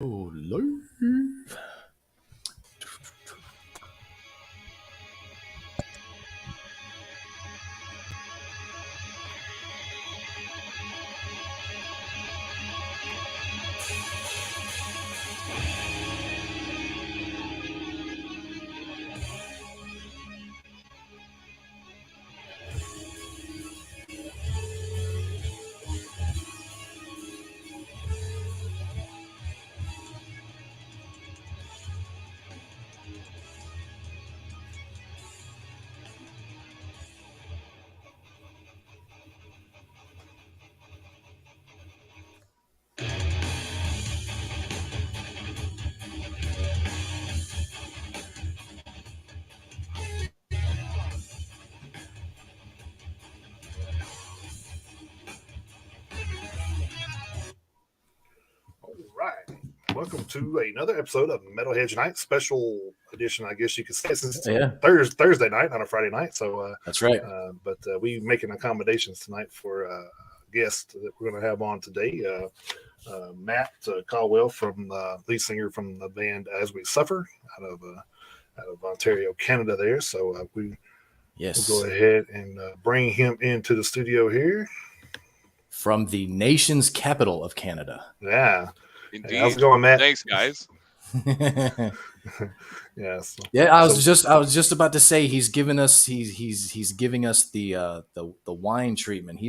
Oh, live. All right. Welcome to another episode of Metalheads Night special edition, I guess you could say, since it's Thursday night, not a Friday night. So That's right. But we making accommodations tonight for a guest that we're going to have on today. Matt Caldwell, from lead singer from the band As We Suffer, out of Ontario, Canada. There, so we'll go ahead and bring him into the studio here. From the nation's capital of Canada. Yeah. Indeed. Hey, how's it going, Matt? Thanks, guys. Yes. Yeah, I was just about to say he's giving us the wine treatment. He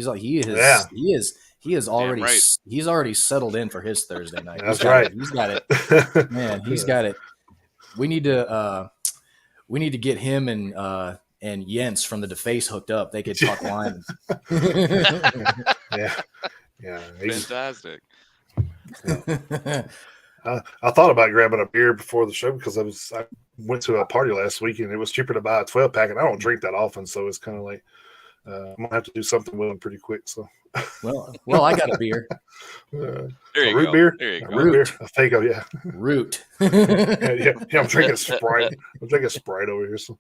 has already settled in for his Thursday night. That's right. He's got it. Man, he's got it. We need to get him and Jens from the Deface hooked up. They could talk wine. Yeah. Fantastic. Yeah. I thought about grabbing a beer before the show because I went to a party last week and it was cheaper to buy a 12-pack, and I don't drink that often, so it's kind of like I'm gonna have to do something with them pretty quick. So, well, I got a beer. There you root go. beer. There you go. Root beer. A fake, yeah. Root. yeah, I'm drinking Sprite. I'm drinking Sprite over here. So,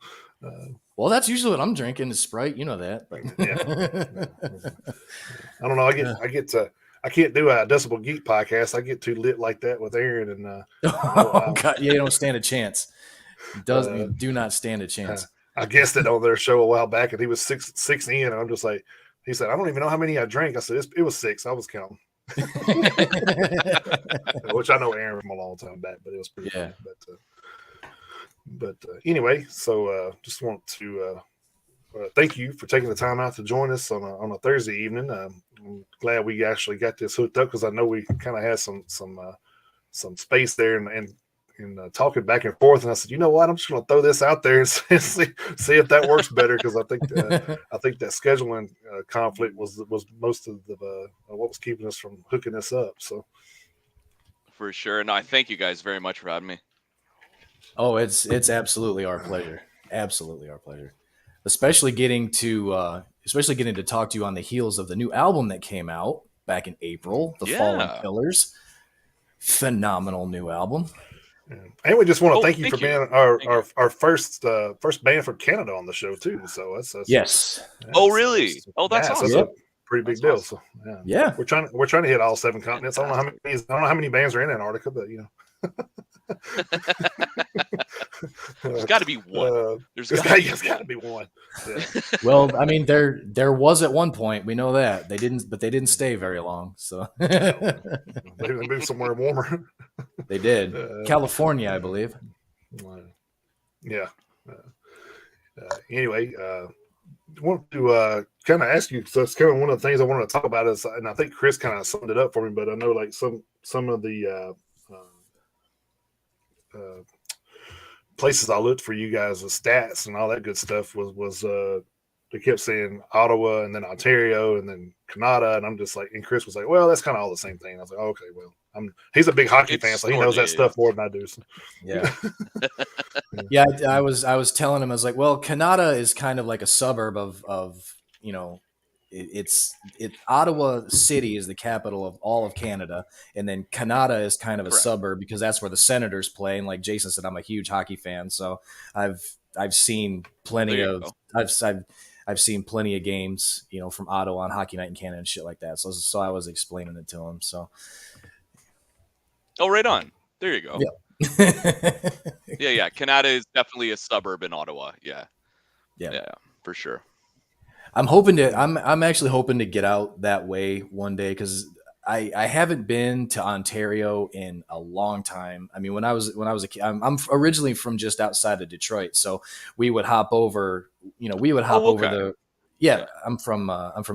well, that's usually what I'm drinking is Sprite. You know that. But. Yeah. I don't know. I can't do a Decibel Geek podcast. I get too lit like that with Aaron, and God, you don't stand a chance. You do not stand a chance. I guessed it on their show a while back, and he was six in, and I'm just like, he said, I don't even know how many I drank. I said, it was 6. I was counting. Which I know Aaron from a long time back, but it was pretty funny. But anyway, so just want to thank you for taking the time out to join us on a Thursday evening. I'm glad we actually got this hooked up because I know we kind of had some space there and talking back and forth. And I said, you know what, I'm just going to throw this out there and see if that works better, because I think that scheduling conflict was most of what was keeping us from hooking this up. So for sure. No, I thank you guys very much for having me. Oh, it's absolutely our pleasure. Absolutely our pleasure. Especially getting to talk to you on the heels of the new album that came out back in April, The Fallen Pillars. Phenomenal new album. And we just want to thank you for being our first band from Canada on the show too. So that's yes. Really? That's awesome. That's a pretty big deal. Awesome. So yeah, we're trying to hit all 7 continents. I don't know how many bands are in Antarctica, but you know. There's got to be one. There's got to be one. Yeah. Well, I mean, there was at one point. We know that they didn't stay very long. So they moved somewhere warmer. They did. California, I believe. Yeah. Anyway, I want to kind of ask you, because that's kind of one of the things I wanted to talk about is, and I think Chris kind of summed it up for me, but I know like some of the places I looked for you guys with stats and all that good stuff was they kept saying Ottawa and then Ontario and then Canada, and I'm just like, and Chris was like, well, that's kind of all the same thing. I was like, oh, okay, well, he's a big hockey fan, so he knows that stuff more than I do. So. Yeah. Yeah, I was telling him, I was like, well, Canada is kind of like a suburb of you know, Ottawa City is the capital of all of Canada, and then Canada is kind of a suburb because that's where the Senators play. And like Jason said, I'm a huge hockey fan, so I've seen plenty of I've seen plenty of games, you know, from Ottawa on Hockey Night in Canada and shit like that. So I was explaining it to him. So, right on. There you go. Yeah. Yeah. Canada is definitely a suburb in Ottawa. Yeah, for sure. I'm actually hoping to get out that way one day, because I haven't been to Ontario in a long time. I mean, when I was a kid, I'm originally from just outside of Detroit, so we would hop over. Over the. Yeah, I'm from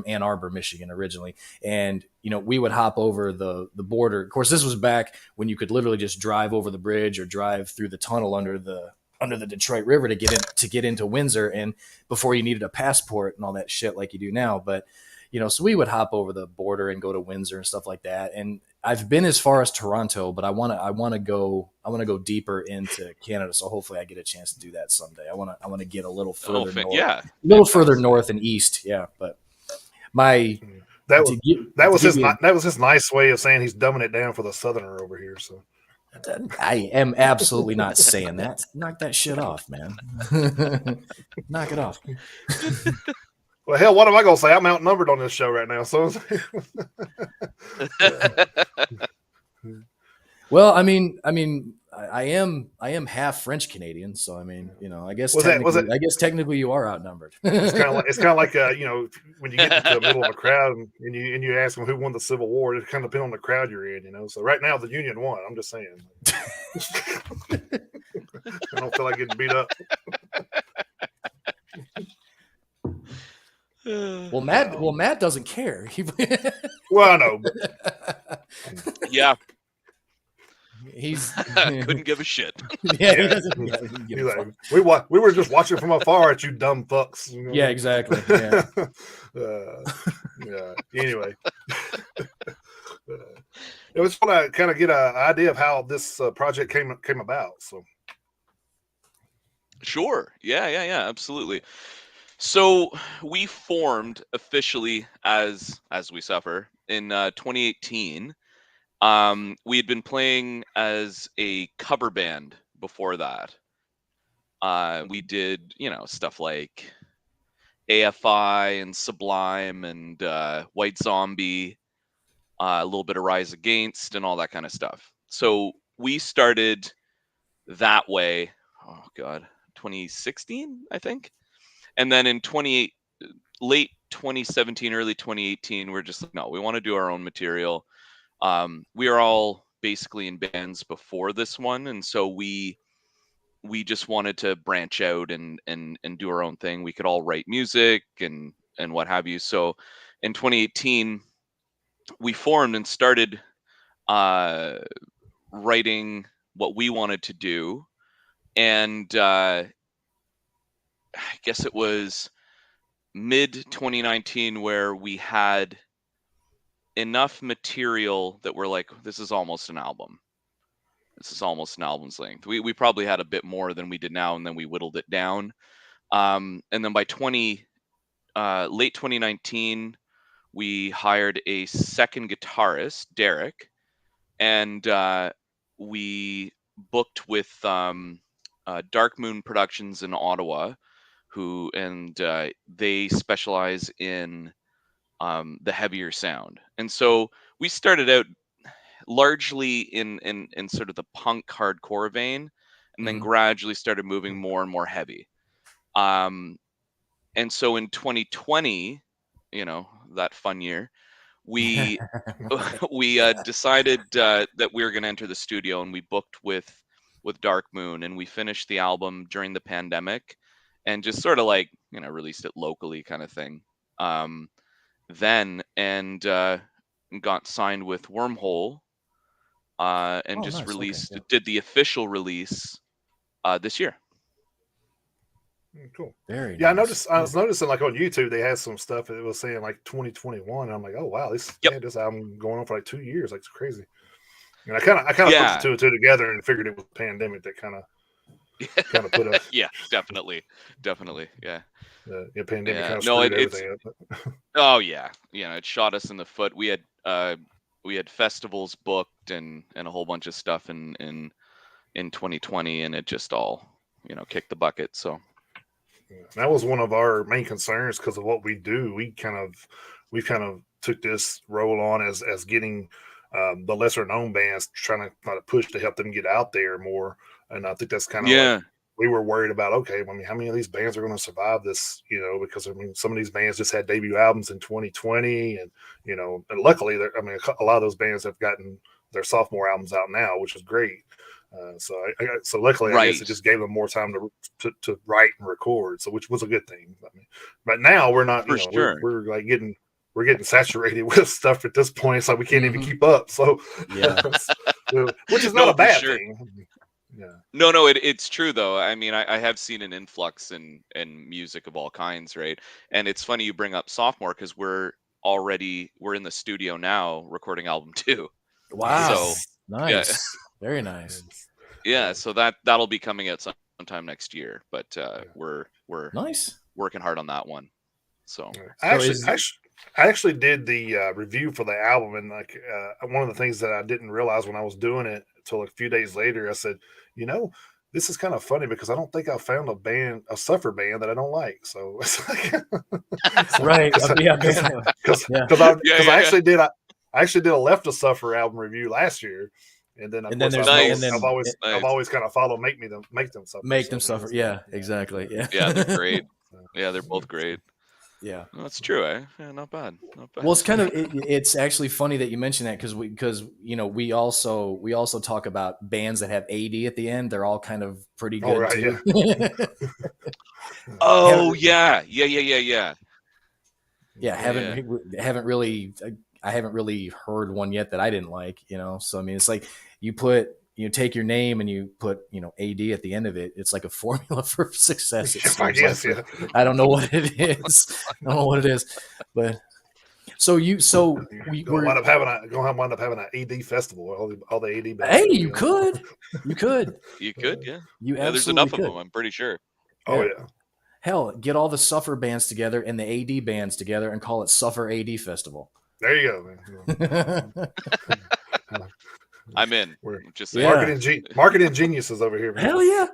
Ann Arbor, Michigan originally, and we would hop over the border. Of course, this was back when you could literally just drive over the bridge or drive through the tunnel under the Detroit River to get into Windsor, and before you needed a passport and all that shit like you do now. But so we would hop over the border and go to Windsor and stuff like that. And I've been as far as Toronto, but I want to go deeper into Canada. So hopefully I get a chance to do that someday. I want to get a little further north, further north and east. Yeah, but that was his nice way of saying he's dumbing it down for the Southerner over here. So. I am absolutely not saying that. Knock that shit off, man. Knock it off. Well, hell, what am I going to say? I'm outnumbered on this show right now. So, well, I mean, I am half French Canadian, so I mean, I guess technically you are outnumbered. It's kind of like when you get into the middle of a crowd and you ask them who won the Civil War, it kind of depends on the crowd you're in, So right now the Union won. I'm just saying. I don't feel like getting beat up. Well, Matt doesn't care. Well, I know. But... Yeah. He's couldn't give a shit. Yeah, we were just watching from afar at you dumb fucks. Yeah, exactly. Yeah. Anyway, I just want to kind of get an idea of how this project came about. So, sure. Yeah, absolutely. So we formed officially as We Suffer in 2018. We had been playing as a cover band before that. We did, stuff like AFI and Sublime and White Zombie, a little bit of Rise Against and all that kind of stuff. So we started that way. Oh God, 2016, I think. And then in late 2017, early 2018, we're just like, no, we want to do our own material. We are all basically in bands before this one, and so we just wanted to branch out and do our own thing. We could all write music and what have you. So in 2018, we formed and started writing what we wanted to do, and I guess it was mid 2019 where we had enough material that we're like, this is almost an album. This is almost an album's length. We probably had a bit more than we did now, and then we whittled it down. And then by late 2019, we hired a second guitarist, Derek, and we booked with Dark Moon Productions in Ottawa, they specialize in the heavier sound. And so we started out largely in sort of the punk hardcore vein, and then gradually started moving more and more heavy. And so in 2020, that fun year, we decided that we were going to enter the studio, and we booked with Dark Moon, and we finished the album during the pandemic, and just sort of like released it locally, kind of thing. Then got signed with Wormhole, and did the official release this year. Cool. Very nice. I was noticing like on YouTube they had some stuff that was saying like 2021. I'm like, oh wow, this album going on for like 2 years, like it's crazy. And I kind of put the two and two together and figured it was a pandemic that kind of put us. Yeah, definitely, yeah. The pandemic kind of screwed everything up. Oh yeah, it shot us in the foot. We had festivals booked and a whole bunch of stuff in 2020, and it just all kicked the bucket. So that was one of our main concerns because of what we do. We kind of took this role on as getting the lesser known bands, trying to kind of push to help them get out there more. And I think that's kind of like Yeah. we were worried about. Okay, I mean, how many of these bands are going to survive this? Because I mean, some of these bands just had debut albums in 2020, and and luckily, I mean, a lot of those bands have gotten their sophomore albums out now, which is great. So luckily, I guess Right. it just gave them more time to write and record, so which was a good thing. I mean, but now we're not, For sure. we're like getting saturated with stuff at this point. It's like we can't even keep up. So Yeah. which is not a bad sure. thing. Yeah. No, it's true though. I mean, I have seen an influx in music of all kinds, right? And it's funny you bring up sophomore because we're in the studio now recording album 2. Wow. So Nice. yeah, Very nice. yeah. So that'll be coming at sometime next year. But we're Nice. working hard on that one. So I actually did the review for the album, and like one of the things that I didn't realize when I was doing it until a few days later, I said, this is kind of funny because I don't think I found a Suffer band that I don't like. So it's like, right, because I actually did a Left to Suffer album review last year, and then of course I've always kind of followed make them suffer. Make them suffer. Yeah, exactly. Yeah. Yeah, they're great. Yeah, they're both great. Yeah, well, that's true. Yeah, not bad. Well, it's kind of it's actually funny that you mentioned that because we also talk about bands that have AD at the end. They're all kind of pretty good too. Yeah. Yeah, haven't really heard one yet that I didn't like. So I mean, it's like you take your name and you put AD at the end of it. It's like a formula for success. I guess, yeah. I don't know what it is. But so we're gonna wind up having an AD festival. All the AD bands. Hey, you could, yeah. There's enough of them. I'm pretty sure. Oh yeah. Hell, get all the Suffer bands together and the AD bands together and call it Suffer AD Festival. There you go, man. I'm in. We're just marketing geniuses over here, man. Hell yeah.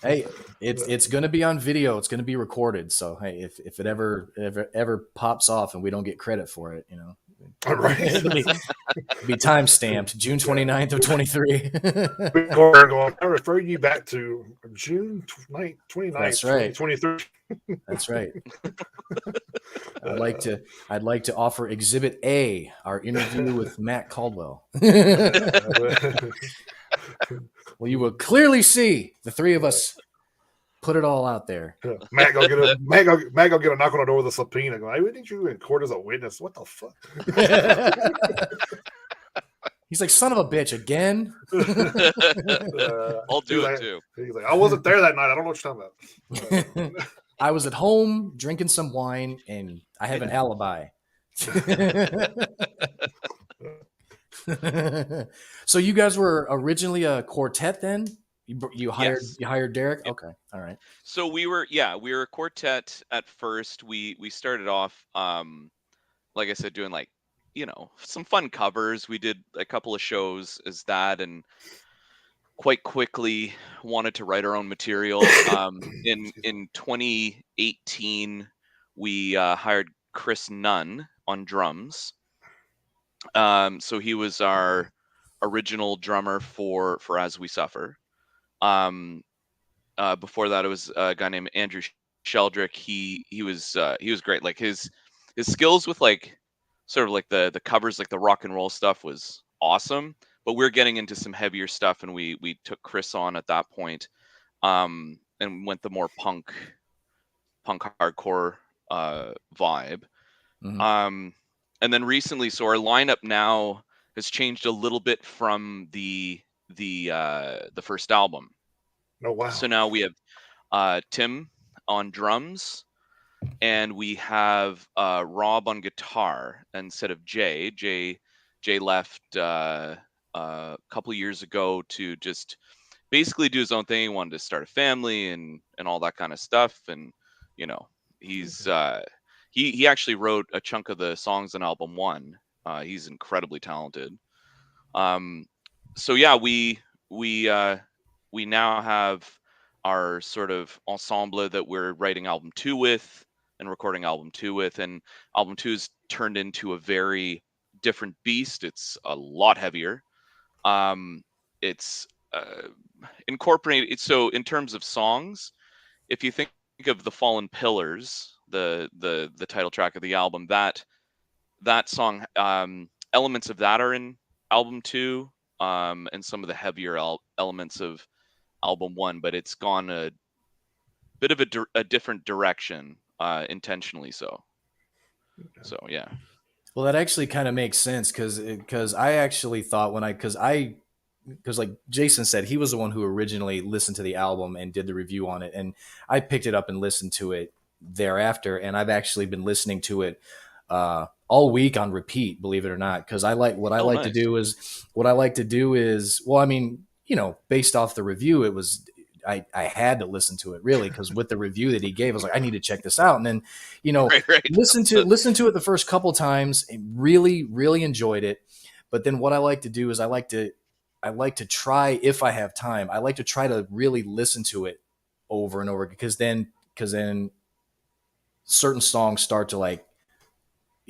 Hey, it's going to be on video. It's going to be recorded. So hey, if it ever pops off and we don't get credit for it, all right, it'll be time stamped June 29th of 23. I refer you back to June 29th. That's right. 2023. That's right. I'd like to offer Exhibit A, our interview with Matt Caldwell. Well, you will clearly see the three of us put it all out there. Matt go get a knock on the door with a subpoena. Go, hey, didn't you in court as a witness? What the fuck? He's like, son of a bitch, again? I'll do it too. He's like, I wasn't there that night. I don't know what you're talking about. I was at home drinking some wine, and I have an alibi. So you guys were originally a quartet then? You hired Derek? Yep. Okay. All right. So we were a quartet at first. We started off like I said, doing like, some fun covers. We did a couple of shows as that, and quite quickly wanted to write our own material. In 2018 we hired Chris Nunn on drums. So he was our original drummer for As We Suffer. Before that, it was a guy named Andrew Sheldrick. He was great. Like his skills with like sort of like the covers, like the rock and roll stuff, was awesome. But we're getting into some heavier stuff, and we took Chris on at that point, and went the more punk hardcore vibe. Mm-hmm. And then recently, so our lineup now has changed a little bit from the first album. Oh wow! So now we have Tim on drums, and we have Rob on guitar instead of Jay. Jay left a couple of years ago to just basically do his own thing. He wanted to start a family and all that kind of stuff. And he's he actually wrote a chunk of the songs on album 1. He's incredibly talented. So yeah, we now have our sort of ensemble that we're writing album 2 with and recording album 2 with, and album 2's turned into a very different beast. It's a lot heavier. It's incorporated. So in terms of songs, if you think of the Fallen Pillars, the title track of the album, that song, elements of that are in album 2, and some of the heavier elements of album 1, but it's gone a bit of a different direction, intentionally so. So yeah. Well, that actually kind of makes sense because I actually thought when I because like Jason said, he was the one who originally listened to the album and did the review on it, and I picked it up and listened to it thereafter, and I've actually been listening to it all week on repeat, believe it or not, because I like what I like to Nice. do is well, I mean, based off the review, it was I had to listen to it really because with the review that he gave, I was like, I need to check this out, and then Right. listen to it the first couple times, and really enjoyed it. But then what I like to do is I like to try, if I have time, I like to try to really listen to it over and over because then certain songs start to like,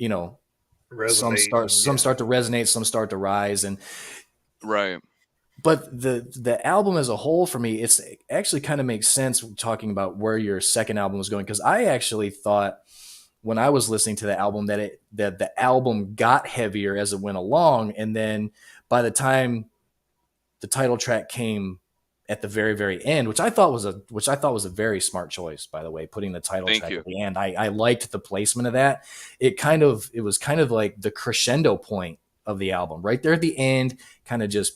Resonate. some start to resonate, some start to rise, and Right. but the album as a whole for me, it's actually kind of makes sense talking about where your second album was going, because I actually thought when I was listening to the album that the album got heavier as it went along, and then by the time the title track came at the very end, which I thought was a very smart choice, by the way, putting the title Thank track you. at the end. I liked the placement of that. It was kind of like the crescendo point of the album right there at the end, kind of just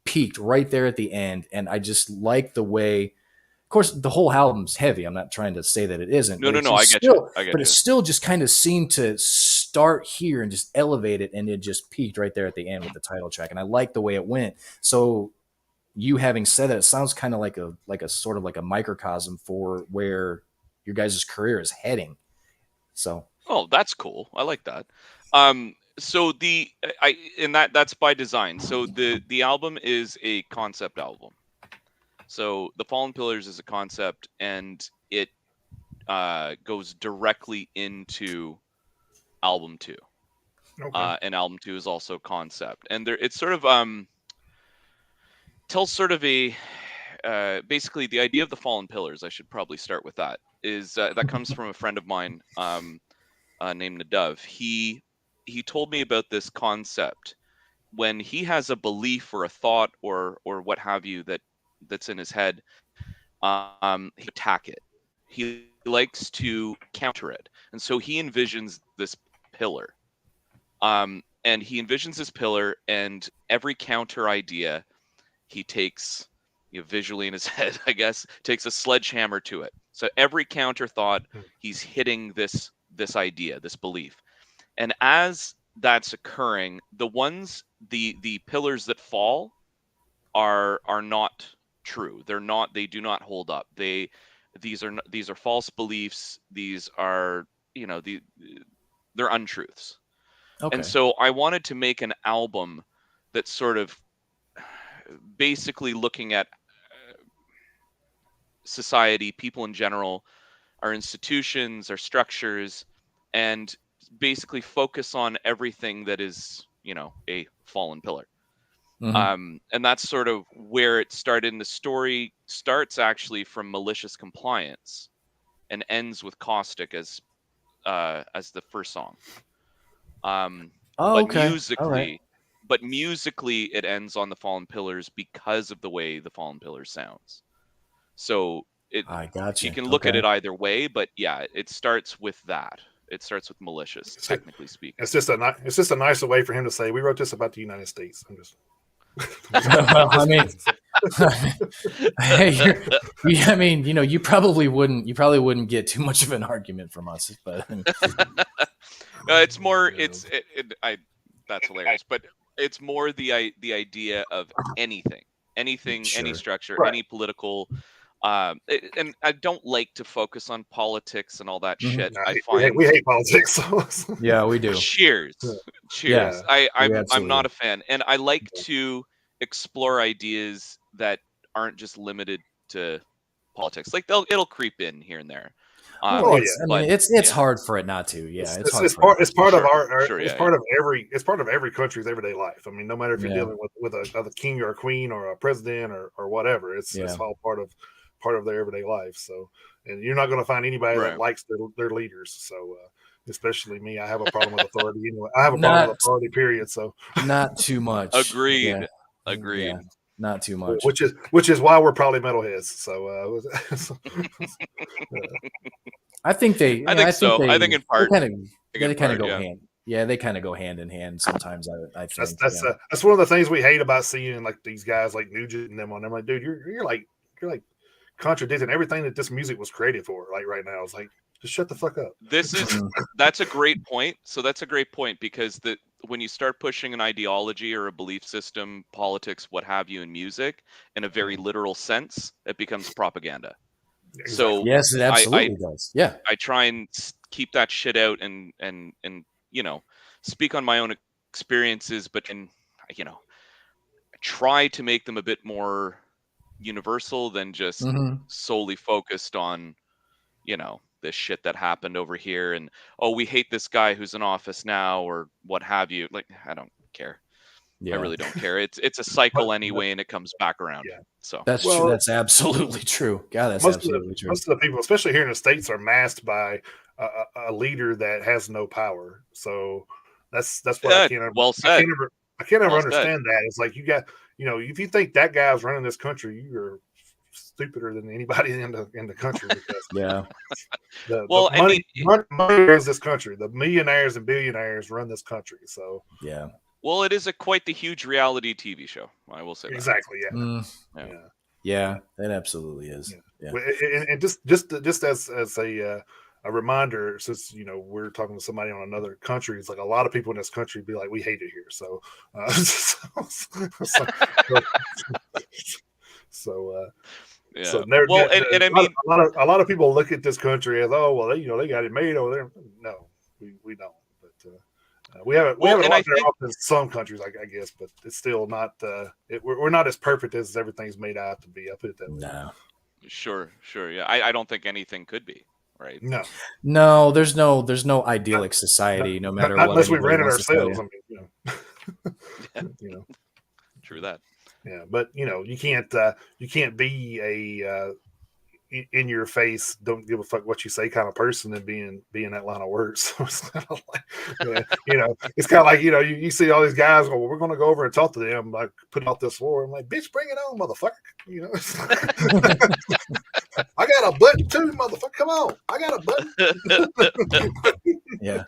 peaked right there at the end, and I just like the way. Of course, the whole album's heavy. I'm not trying to say that it isn't, No, but it's I just get still, you. I get but it you. still just kind of seemed to start here and just elevate it, and it just peaked right there at the end with the title track. And I like the way it went. So, you having said that, it sounds kind of like a sort of like a microcosm for where your guys' career is heading. So, Oh, that's cool. I like that. So that's by design. So the album is a concept album. So the Fallen Pillars is a concept, and it goes directly into album 2. Okay. And album 2 is also concept, and it's sort of tells sort of a basically the idea of the Fallen Pillars. I should probably start with that. Is that comes from a friend of mine named Nadav. He told me about this concept when he has a belief or a thought or what have you that's in his head. He attack it. He likes to counter it, and so he envisions this pillar. And he envisions this pillar, and every counter idea he takes, visually in his head, I guess, takes a sledgehammer to it. So every counter thought, he's hitting this idea, this belief. And as that's occurring, the pillars that fall are not true. They do not hold up. These are false beliefs. These are, they're untruths. okay. And so I wanted to make an album that's sort of basically looking at society, people in general, our institutions, our structures, and basically focus on everything that is, a fallen pillar. And that's sort of where it started. And the story starts actually from malicious compliance and ends with caustic as the first song. But okay. All right. musically, it ends on the Fallen Pillars because of the way the Fallen Pillars sounds. So I got you you. can look Okay. at it either way, but yeah, it starts with that. It starts with malicious, technically speaking. It's just a nicer way for him to say we wrote this about the United States. I'm just. Well, I mean, I mean, you probably wouldn't get too much of an argument from us, but it's more. That's hilarious, but it's more the idea of anything, Sure. any structure, Right. any political. And I don't like to focus on politics and all that shit. Nah, I find we hate politics. So. Yeah, we do. cheers. Yeah, I'm not a fan, and I like to explore ideas that aren't just limited to politics. Like it'll creep in here and there. Well, I But mean, it's hard for it not to. Yeah, it's hard for it. It's part of yeah, it's part of every country's everyday life. I mean, no matter if you're dealing with a king or a queen or a president or whatever, it's all part of their everyday life. So, and you're not going to find anybody that likes their leaders. So, especially me, I have a problem with authority. Anyway, I have a problem with authority. Period. So, not too much. Agreed. Yeah, not too much. Which is why we're probably metalheads. So, I think they. I think so. I think in part they kind of go hand. Yeah, they kind of go hand in hand sometimes. I think that's one of the things we hate about seeing like these guys like Nugent and them on. I'm like, dude, you're like contradicting everything that this music was created for. Like right now, it's like just shut the fuck up. That's a great point. So that's a great point because when you start pushing an ideology or a belief system, politics, what have you, in music in a very literal sense, it becomes propaganda. Exactly. So yes, it absolutely does. Yeah, I try and keep that shit out and speak on my own experiences, but try to make them a bit more universal than just solely focused on this shit that happened over here and we hate this guy who's in office now or what have you. Like, I don't care. I really don't care. It's a cycle anyway, and it comes back around. Yeah. So that's true. That's absolutely true. God, that's absolutely true. Most of the people, especially here in the States, are masked by a leader that has no power. So that's what I can't ever understand that. It's like you got if you think that guy's running this country, you're stupider than anybody in the country because money runs this country. The millionaires and billionaires run this country. So yeah. Well, it is quite the huge reality TV show. I will say exactly. That. Yeah, it absolutely is. Yeah. And just as a reminder, since we're talking to somebody on another country, it's like a lot of people in this country be like, we hate it here. So, a lot of people look at this country as, oh well, they got it made over there. No, we don't. But we have it out there off in some countries, I guess, but it's still not. We're not as perfect as everything's made out to be. I put it that way. No. Sure. Yeah, I don't think anything could be. Right. No, there's no idyllic society, no matter what. Unless we ran it ourselves. I mean, True that. Yeah, but you can't be a in your face, don't give a fuck what you say kind of person and being that line of work. So it's kind of like, it's kind of like you see all these guys go, well, we're going to go over and talk to them, like put out this war. I'm like, bitch, bring it on, motherfucker. I got a button too, motherfucker. Come on, I got a button. Yeah.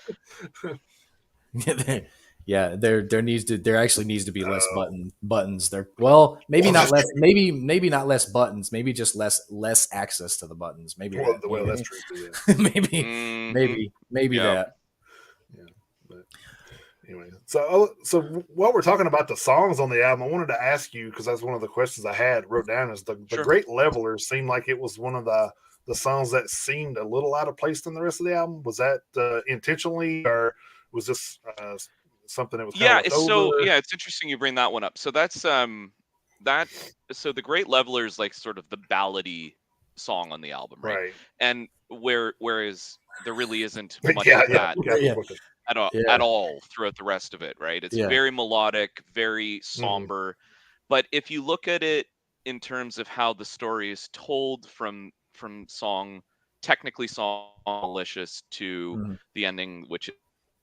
Yeah, there actually needs to be less buttons. Maybe not less buttons, maybe just less access to the buttons. Maybe that's true. Yeah. maybe that. Yeah, but anyway, so while we're talking about the songs on the album, I wanted to ask you, because that's one of the questions I had wrote down, is the Great Levelers seemed like it was one of the songs that seemed a little out of place in the rest of the album. Was that intentionally, or was this something that was it's interesting you bring that one up. So that's so the Great Leveler is like sort of the ballady song on the album, right? And whereas there really isn't much of that at all throughout the rest of it, right? It's very melodic, very somber. But if you look at it in terms of how the story is told from song malicious to the ending, which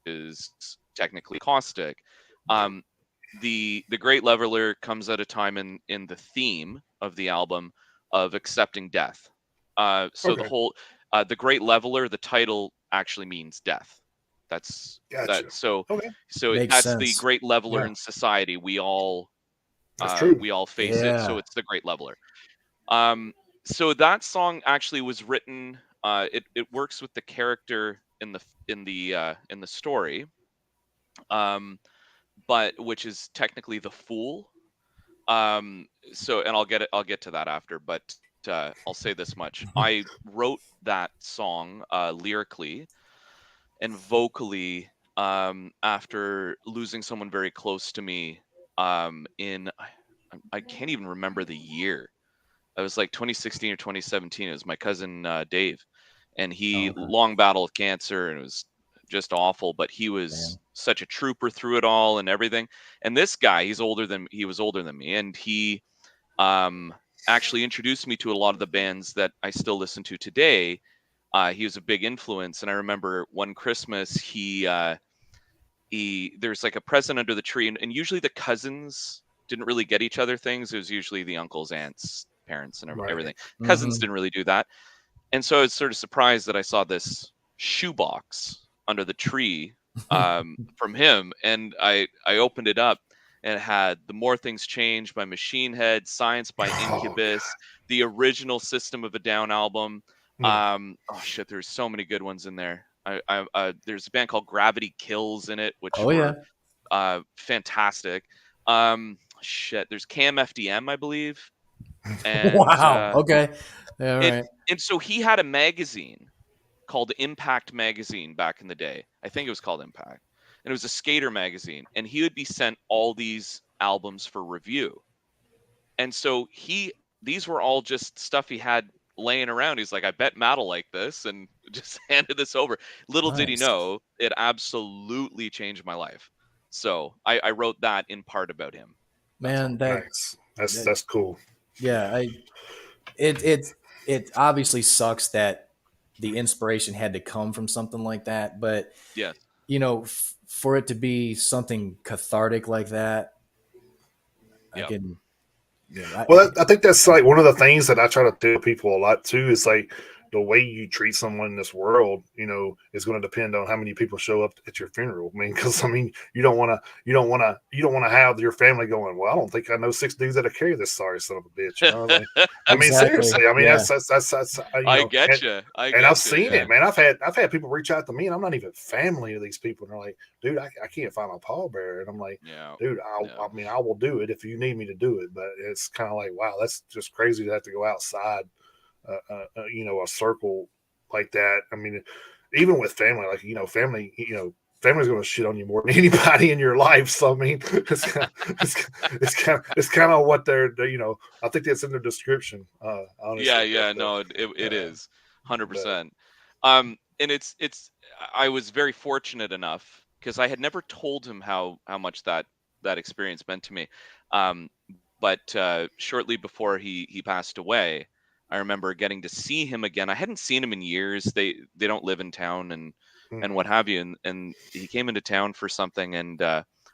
is technically caustic. The Great Leveler comes at a time in the theme of the album of accepting death. The whole the Great Leveler, the title actually means death. That's that. So that's sense. The Great Leveler in society. We all face it. So it's the Great Leveler. So that song actually was written. It works with the character in the story. But which is technically the fool. And I'll get to that after, but I'll say this much. I wrote that song lyrically and vocally after losing someone very close to me in I can't even remember the year. It was like 2016 or 2017. It was my cousin Dave. and he long battled cancer, and it was just awful. But he was such a trooper through it all and everything. And this guy, he was older than me, and he actually introduced me to a lot of the bands that I still listen to today. He was a big influence, and I remember one Christmas there's like a present under the tree, and usually the cousins didn't really get each other things. It was usually the uncles, aunts, parents, and everything. Cousins didn't really do that. And so I was sort of surprised that I saw this shoebox under the tree from him, and I opened it up, and it had The More Things Change by Machine Head, Science by Incubus, the original System of a Down album. There's so many good ones in there. There's a band called Gravity Kills in it, which fantastic. There's Cam FDM, I believe. And, wow. Okay. Yeah, right. And so he had a magazine called Impact Magazine back in the day. I think it was called Impact. And it was a skater magazine. And he would be sent all these albums for review. And so these were all just stuff he had laying around. He's like, I bet Matt'll like this, and just handed this over. Little did he know, it absolutely changed my life. So I wrote that in part about him. Man, that's cool. Yeah, it obviously sucks that the inspiration had to come from something like that, but yes, for it to be something cathartic like that, I think that's like one of the things that I try to tell people a lot too. Is like the way you treat someone in this world, is going to depend on how many people show up at your funeral. I mean, because you don't want to have your family going, well, I don't think I know 6 dudes that'll carry this sorry son of a bitch. I mean, seriously. I mean, that's I get you. And I've seen it, man. I've had people reach out to me, and I'm not even family to these people. And they're like, dude, I can't find my pallbearer. And I'm like, dude, I will do it if you need me to do it. But it's kind of like, wow, that's just crazy to have to go outside a circle like that. I mean, even with family, like, family's going to shit on you more than anybody in your life. So, I mean, it's kind of what they're, I think that's in their description. Honestly. No, it is 100%. And I was very fortunate enough because I had never told him how much that experience meant to me. But shortly before he passed away, I remember getting to see him again. I hadn't seen him in years. They don't live in town and what have you. And he came into town for something, and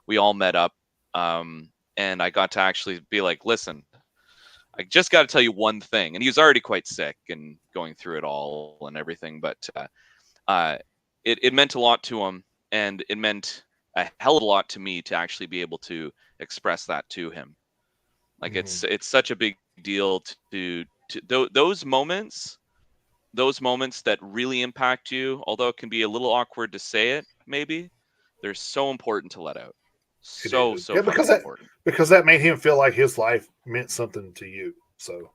we all met up. And I got to actually be like, listen, I just got to tell you one thing. And he was already quite sick and going through it all and everything. But it meant a lot to him, and it meant a hell of a lot to me to actually be able to express that to him. Like it's such a big deal to those moments that really impact you, although it can be a little awkward to say it, maybe they're so important to let out. Because that made him feel like his life meant something to you. So,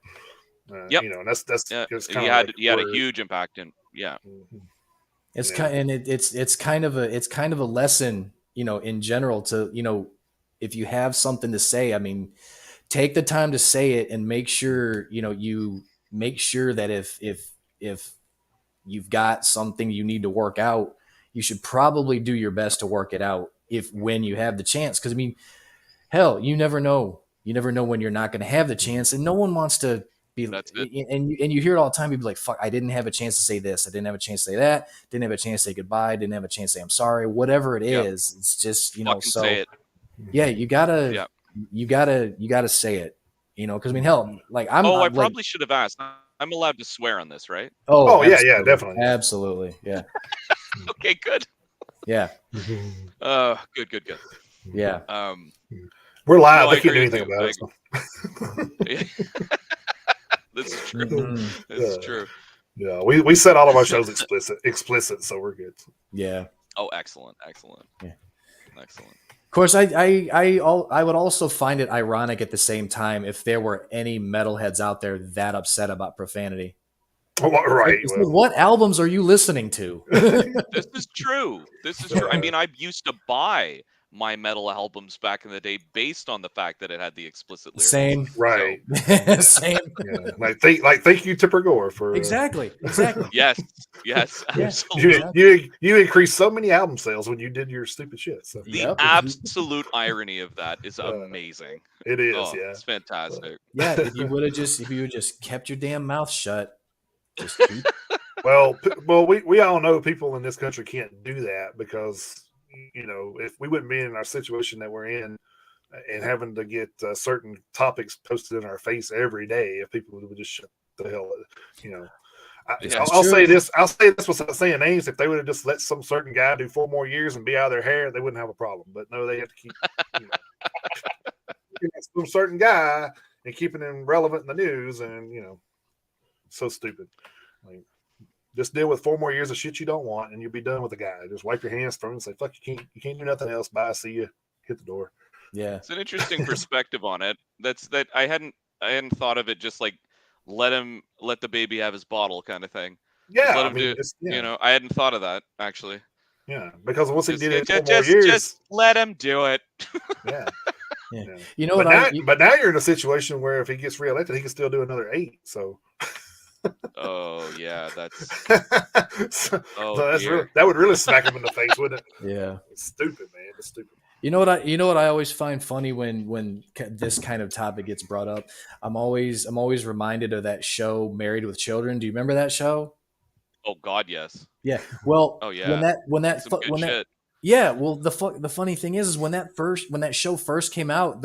that's he had a huge impact, and it's kind of a lesson, in general to, if you have something to say, I mean, take the time to say it, and make sure, you make sure that if you've got something you need to work out, you should probably do your best to work it out when you have the chance. Cause I mean, hell, you never know when you're not going to have the chance, and no one wants to be, and you hear it all the time. You'd be like, fuck, I didn't have a chance to say this. I didn't have a chance to say that. Didn't have a chance to say goodbye. Didn't have a chance to say I'm sorry, whatever it is. It's just, so say it. Yeah, you gotta say it, because I mean, hell, like I probably should have asked. I'm allowed to swear on this, right? Oh yeah, definitely, absolutely, yeah. Okay, good. Yeah. Good. Yeah. We're live. They can't do anything about it. That's true. That's true. Yeah, we set all of our shows explicit, so we're good. Yeah. Oh, excellent. Yeah. Excellent. Of course, I would also find it ironic at the same time if there were any metalheads out there that upset about profanity. Oh, right. What albums are you listening to? This is true. I mean, I used to buy my metal albums back in the day based on the fact that it had the explicit lyrics. Same, right? So. Same. Yeah, thank you, Tipper Gore, for Exactly. Yes, Yeah, absolutely. You increased so many album sales when you did your stupid shit. So The absolute irony of that is amazing. It is, oh, yeah. It's fantastic. Yeah, if you would have just kept your damn mouth shut, just keep. Well, we all know people in this country can't do that because if we wouldn't be in our situation that we're in and having to get certain topics posted in our face every day, if people would just shut the hell, I'll say this. I'll say this without saying names. If they would have just let some certain guy do 4 more years and be out of their hair, they wouldn't have a problem. But no, they have to keep some certain guy and keeping him relevant in the news, and so stupid. Like, just deal with 4 more years of shit you don't want, and you'll be done with the guy. Just wipe your hands from him and say, "Fuck, you can't do nothing else. Bye, see you, hit the door." Yeah, it's an interesting perspective on it. That I hadn't thought of it. Just like let the baby have his bottle kind of thing. Yeah, just let him do it. I hadn't thought of that actually. Yeah, because once he did it 4 more years, just let him do it. Yeah. You know what? But now you're in a situation where if he gets reelected, he can still do another 8. So. Oh yeah, that's. That would really smack him in the face, wouldn't it? Yeah. It's stupid, man. It's stupid. You know what I always find funny when this kind of topic gets brought up. I'm always reminded of that show Married with Children. Do you remember that show? Oh God, yes. Yeah. Well, oh yeah. Yeah, well, the funny thing is when that show first came out,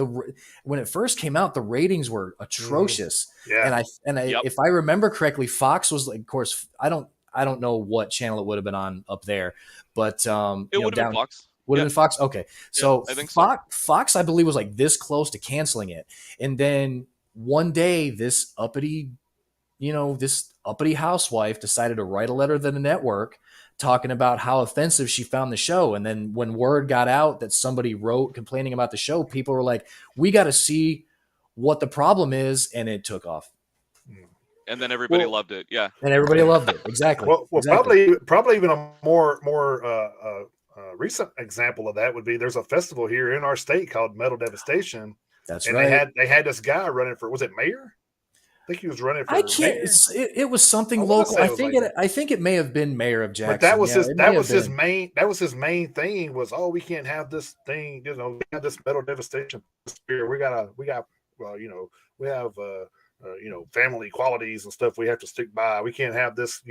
when it first came out, the ratings were atrocious. Yeah. And if I remember correctly, Fox was like, of course, I don't know what channel it would have been on up there, but it would have been Fox. Would have been Fox. Okay, so I think Fox, I believe, was like this close to canceling it, and then one day this uppity housewife decided to write a letter to the network talking about how offensive she found the show. And then when word got out that somebody wrote complaining about the show, people were like, we got to see what the problem is. And it took off. And then everybody loved it. Yeah. And everybody loved it. Exactly. Well, exactly. Probably even a more recent example of that would be there's a festival here in our state called Metal Devastation. That's and right. They had this guy running for, was it mayor? I think he was running for. I can't. It was something local. I think it may have been mayor of Jackson. But that was his main thing was, we can't have this thing. We have this metal devastation spirit. We have family qualities and stuff we have to stick by. We can't have this,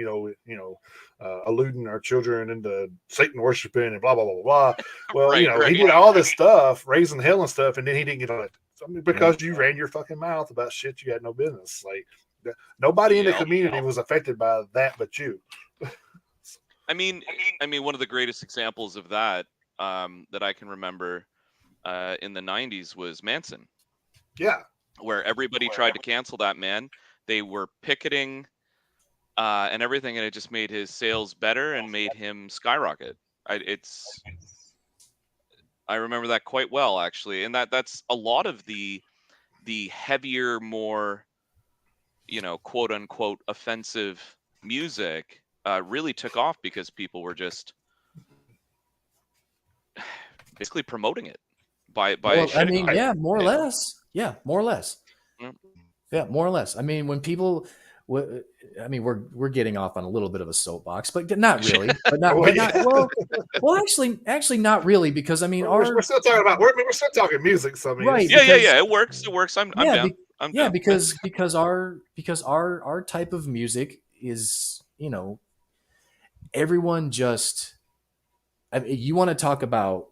alluding our children into Satan worshiping and blah blah blah blah. Well, he did all this stuff, raising hell and stuff, and then he didn't get elected. Because you ran your fucking mouth about shit you had no business. Like nobody in the community was affected by that, but you. I mean, one of the greatest examples of that that I can remember in the '90s was Manson. Yeah, where everybody tried to cancel that man. They were picketing and everything, and it just made his sales better and made him skyrocket. I remember that quite well, actually, and that's a lot of the heavier, more quote unquote offensive music really took off because people were just basically promoting it by. Yeah, more or less. Yeah, more or less. Yeah, more or less. I mean, when people. We're getting off on a little bit of a soapbox, but not really. But not. Actually, not really, because we're still talking about we're still talking music. So right? Yeah. It works. I'm down. I'm down. because our type of music is everyone just. You want to talk about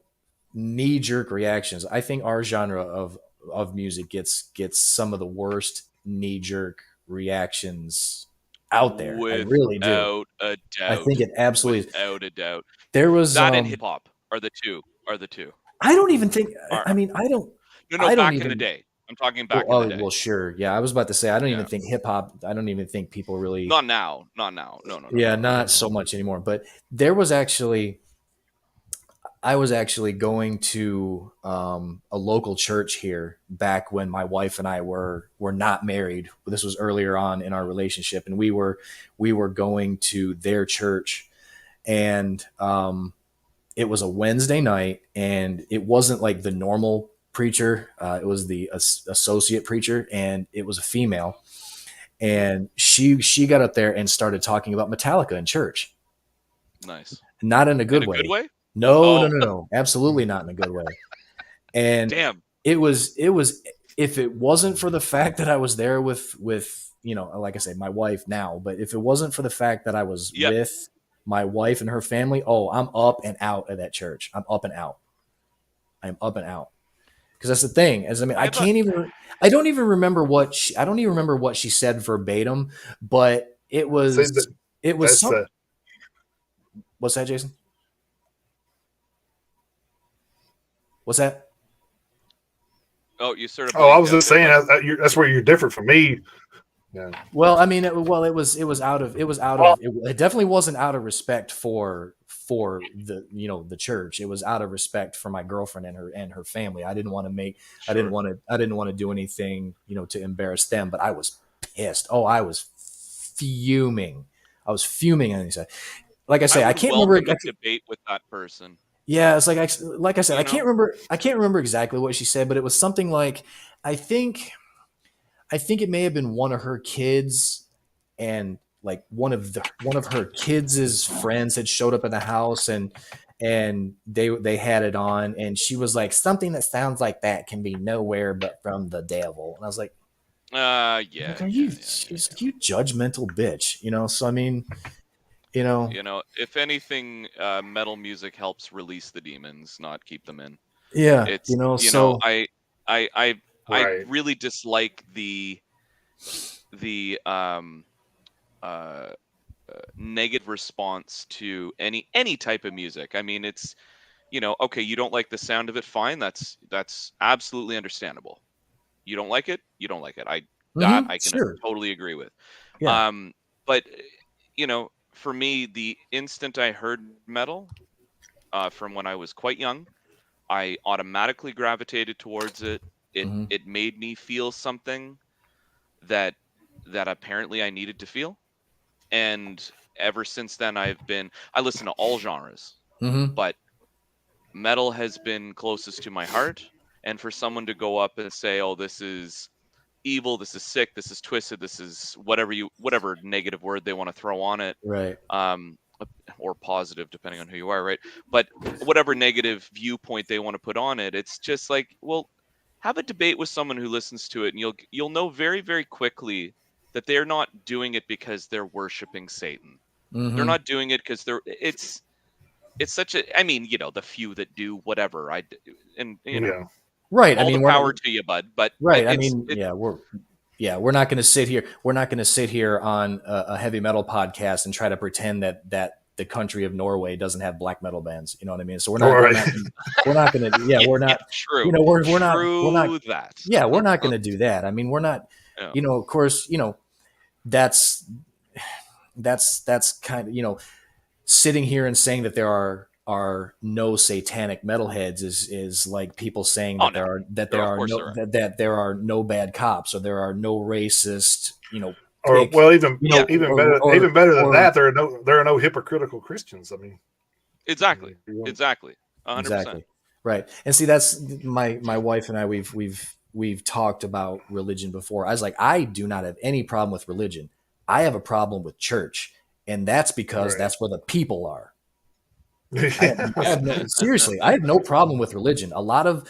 knee-jerk reactions? I think our genre of music gets some of the worst knee-jerk reactions out there. I really do. Without a doubt. I think it absolutely without a doubt. There was that and hip hop are the two. I don't even think. I don't. No, back in the day. I'm talking back in the day. Well, sure. Yeah, I was about to say I don't even think hip hop. I don't even think people really. Not now. No. Yeah, not so much anymore. But there was actually. I was actually going to a local church here back when my wife and I were not married. This was earlier on in our relationship, and we were going to their church, and it was a Wednesday night, and it wasn't like the normal preacher. It was the associate preacher, and it was a female. And she got up there and started talking about Metallica in church. Nice. Not in a In good a good way. way? No, no, Oh, no, no. Absolutely not in a good way. And damn. it was if it wasn't for the fact that I was there with like I say, my wife now, but if it wasn't for the fact that I was Yeah. with my wife and her family, oh, I'm up and out of that church. I'm up and out. I'm up and out. Because that's the thing. As I mean, I have a I don't even remember I don't even remember what she said verbatim, but See that it was that's some. What's that, Jason? What's that? Oh, you sort of I blanked was out just there, saying bud. that's where you're different from me. Yeah. Well, I mean, it definitely wasn't out of respect for the church. It was out of respect for my girlfriend and her family. Sure. I didn't want to do anything, to embarrass them, but I was pissed. Oh, I was fuming. I was fuming on these. Like I I say, I would can't remember. welcome a debate with that person. Yeah, it's like I said, You know? I can't remember exactly what she said, but it was something like, I think I think it may have been one of her kids, and like one of her kids' friends had showed up in the house, and they had it on, and she was like, something that sounds like that can be nowhere but from the devil. And I was like, Yeah, are yeah, you yeah, yeah, she's yeah. you judgmental bitch, so I mean, you know If anything, metal music helps release the demons, not keep them in. yeah, It's, so I, I, I Right. really dislike the uh, negative response to any type of music. I mean, it's okay, you don't like the sound of it, fine. That's absolutely understandable. You don't like it, you don't like it. That I can sure, totally agree with. yeah, Um, but for me, the instant I heard metal, from when I was quite young, I automatically gravitated towards it. It hmm it made me feel something that apparently I needed to feel. And ever since then, I listen to all genres, hmm but metal has been closest to my heart. And for someone to go up and say, "Oh, this is evil, this is sick, this is twisted, this is whatever negative word they want to throw on it," right, um, or positive, depending on who you are, right? But whatever negative viewpoint they want to put on it, it's just like, well, have a debate with someone who listens to it, and you'll know very, very quickly that they're not doing it because they're worshiping Satan. They're hmm not doing it because it's such a, I mean, the few that do whatever and Yeah. right. I all the mean, we're power not, to you, bud. But right. I it's mean, it we're not going to sit here. We're not going to sit here on a heavy metal podcast and try to pretend that the country of Norway doesn't have black metal bands. You know what I mean? So All right. we're not going to. Yeah, yeah, we're yeah, not. true, We're not. true that. Yeah, we're not going to do that. I mean, we're not. Yeah, Of course, that's that's kind of sitting here and saying that there are no satanic metalheads is like people saying oh that no, of course there are. that there are no bad cops, or there are no racist Or pick well, Yeah, even better than or that, there are no hypocritical Christians. I mean, exactly, if you want- exactly, 100%. exactly right. And see, that's my wife and I, we've talked about religion before. I was like, I do not have any problem with religion. I have a problem with church, and that's because right. that's where the people are. I Yes. have no, seriously, I have no problem with religion. A lot of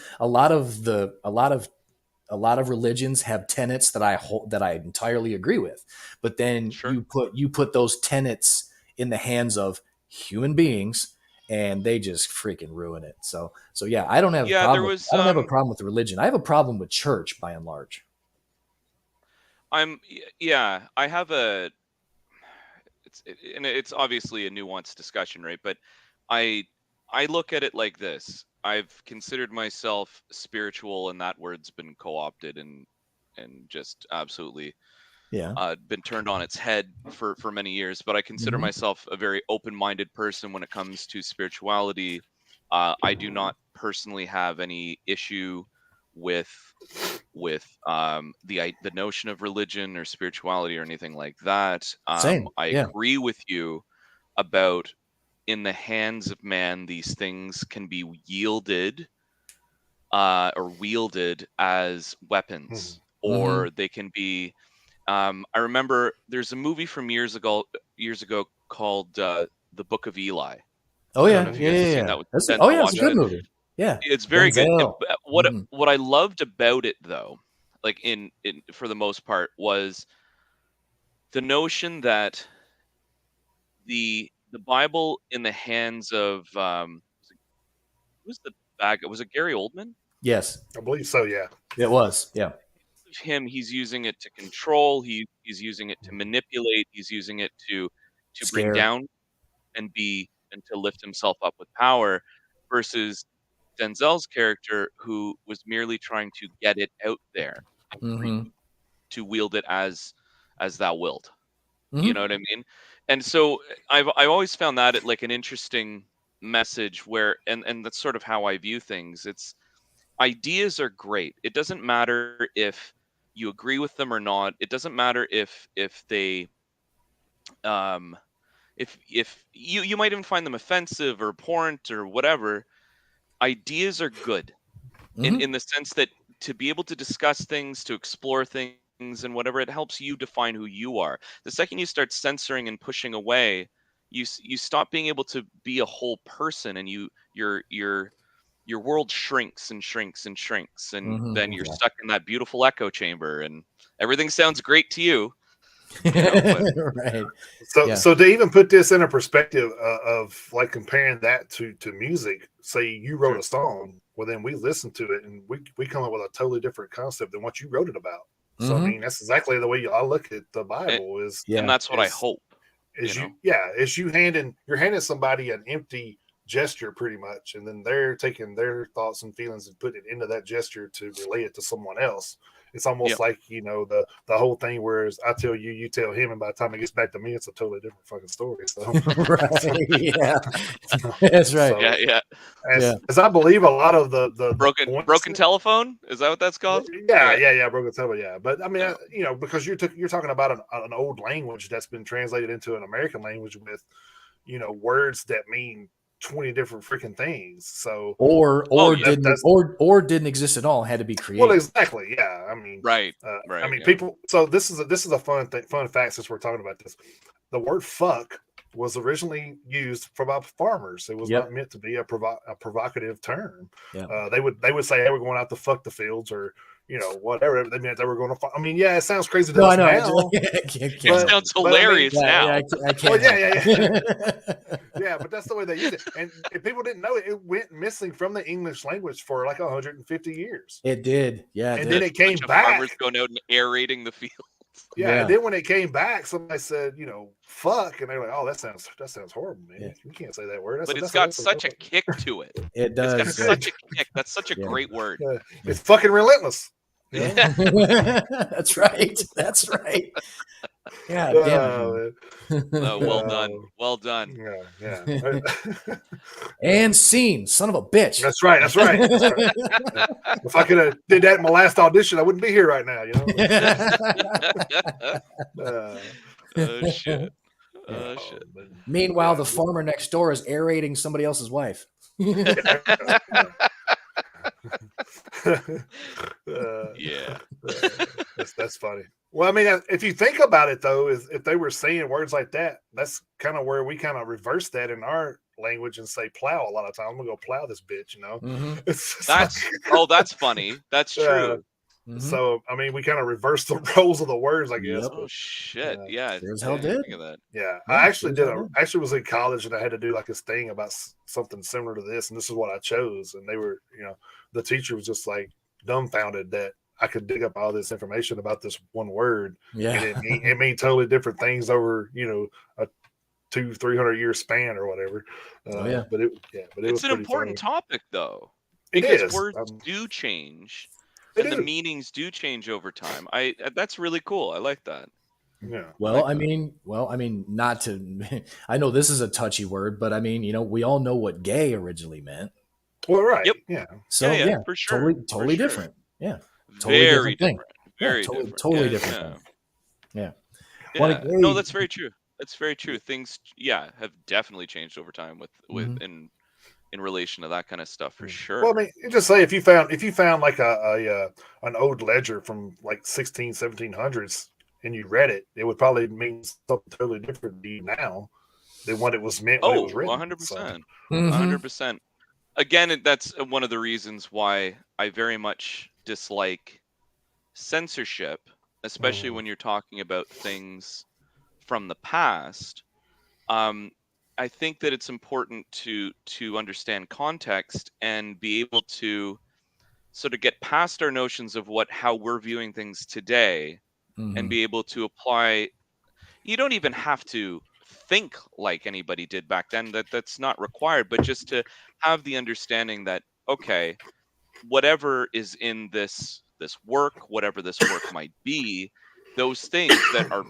religions have tenets that that I entirely agree with. But then Sure. you put those tenets in the hands of human beings, and they just freaking ruin it. So yeah, Yeah, there was I don't have a problem with religion. I have a problem with church by and large. yeah, I have a and it's obviously a nuanced discussion, right? But I I look at it like this. I've considered myself spiritual, and that word's been co-opted and just absolutely Yeah. been turned on its head for many years. But I consider hmm myself a very open-minded person when it comes to spirituality. I do not personally have any issue with the notion of religion or spirituality or anything like that. Same. I Yeah. agree with you about in the hands of man, these things can be yielded or wielded as weapons, or they can be. I remember there's a movie from years ago called The Book of Eli. Oh I don't know yeah, if you guys have seen that with Denzel it's a good Washington. movie. Yeah, It's very good. Denzel. What I loved about it, though, like in for the most part, was the notion that the Bible in the hands of who's the bad guy? Was it Gary Oldman? Yes, I believe so. Yeah, it was. Yeah, Him, he's using it to control. He's using it to manipulate. He's using it to bring scare. down and to lift himself up with power, versus Denzel's character, who was merely trying to get it out there for you to wield it as thou wilt. You know what I mean? And so I've always found that like an interesting message where, and that's sort of how I view things. It's ideas are great. It doesn't matter if you agree with them or not. It doesn't matter if they if you might even find them offensive or abhorrent or whatever. Ideas are good in the sense that to be able to discuss things, to explore things and whatever, it helps you define who you are. The second you start censoring and pushing away, you stop being able to be a whole person, and your world shrinks and shrinks and shrinks, and then you're stuck in that beautiful echo chamber, and everything sounds great to you. Right. So to even put this in a perspective of like comparing that to music, say you wrote a song, well then we listen to it and we come up with a totally different concept than what you wrote it about. So I mean that's exactly the way I look at the Bible and that's what I hope. You're handing somebody an empty gesture pretty much, and then they're taking their thoughts and feelings and putting it into that gesture to relay it to someone else. It's almost like, the whole thing where I tell you, you tell him, and by the time it gets back to me, it's a totally different fucking story. So, that's right. So, as I believe a lot of the broken telephone, is that what that's called? Broken telephone. Yeah, but I mean, because you're talking about an old language that's been translated into an American language with, words that mean 20 different freaking things. So or didn't exist at all, had to be created. Well, exactly. Yeah. I mean, right. I mean, people. So this is a fun fact since we're talking about this. The word "fuck" was originally used by farmers. It was not meant to be a provocative term. They would say, "Hey, we're going out to fuck the fields," or whatever they meant. They were going to. I mean, it sounds crazy to us now. It sounds hilarious now. I can't. Yeah, but that's the way they use it. And if people didn't know it, it went missing from the English language for like 150 years. It did. Yeah. And then it came back. Farmers going out and aerating the fields. Yeah, and then when it came back, somebody said, "fuck," and they're like, "Oh, that sounds horrible, man. Yeah. You can't say that word." But it's got such a kick to it. It does. It's got such a kick. That's such a great word. It's fucking relentless. Yeah. That's right. That's right. Yeah. Well done. Yeah. And scene, son of a bitch. That's right. If I could have did that in my last audition, I wouldn't be here right now. Oh shit. Meanwhile, the farmer next door is aerating somebody else's wife. That's funny. Well, I mean, if you think about it, though, if they were saying words like that, that's kind of where we kind of reverse that in our language and say plow a lot of times. I'm gonna go plow this bitch, That's funny. That's true. So I mean, we kind of reverse the roles of the words, I guess. Oh shit! Yeah, there's hell did. Think of that. Yeah, I actually did. Actually was in college and I had to do like this thing about something similar to this, and this is what I chose. And they were, the teacher was just like dumbfounded that I could dig up all this information about this one word. Yeah, and it mean totally different things over a 200-300 year span or whatever. But it's an important topic though. Because words do change. And the meanings do change over time. That's really cool. I like that. Yeah. Well, I mean, not to. I know this is a touchy word, but I mean, we all know what gay originally meant. Well, right. Yep. Yeah. So yeah, for sure. Totally different. Yeah. Totally different. Very different. Totally different. Yeah. No, that's very true. It's very true. Things, yeah, have definitely changed over time with Mm-hmm. in relation to that kind of stuff for Well, I sure. mean, you just say if you found like an old ledger from like 1700s and you read it, it would probably mean something totally different to you now than what it was meant when it was Oh, written. So, 100%. Mm-hmm. 100%. Again, that's one of the reasons why I very much dislike censorship, especially mhm, when you're talking about things from the past. Um, I think that it's important to understand context and be able to sort of get past our notions of what how we're viewing things today and Mm-hmm. be able to apply. You don't even have to think like anybody did back then. That's not required, but just to have the understanding that, okay, whatever is in this work, whatever this work might be, those things that are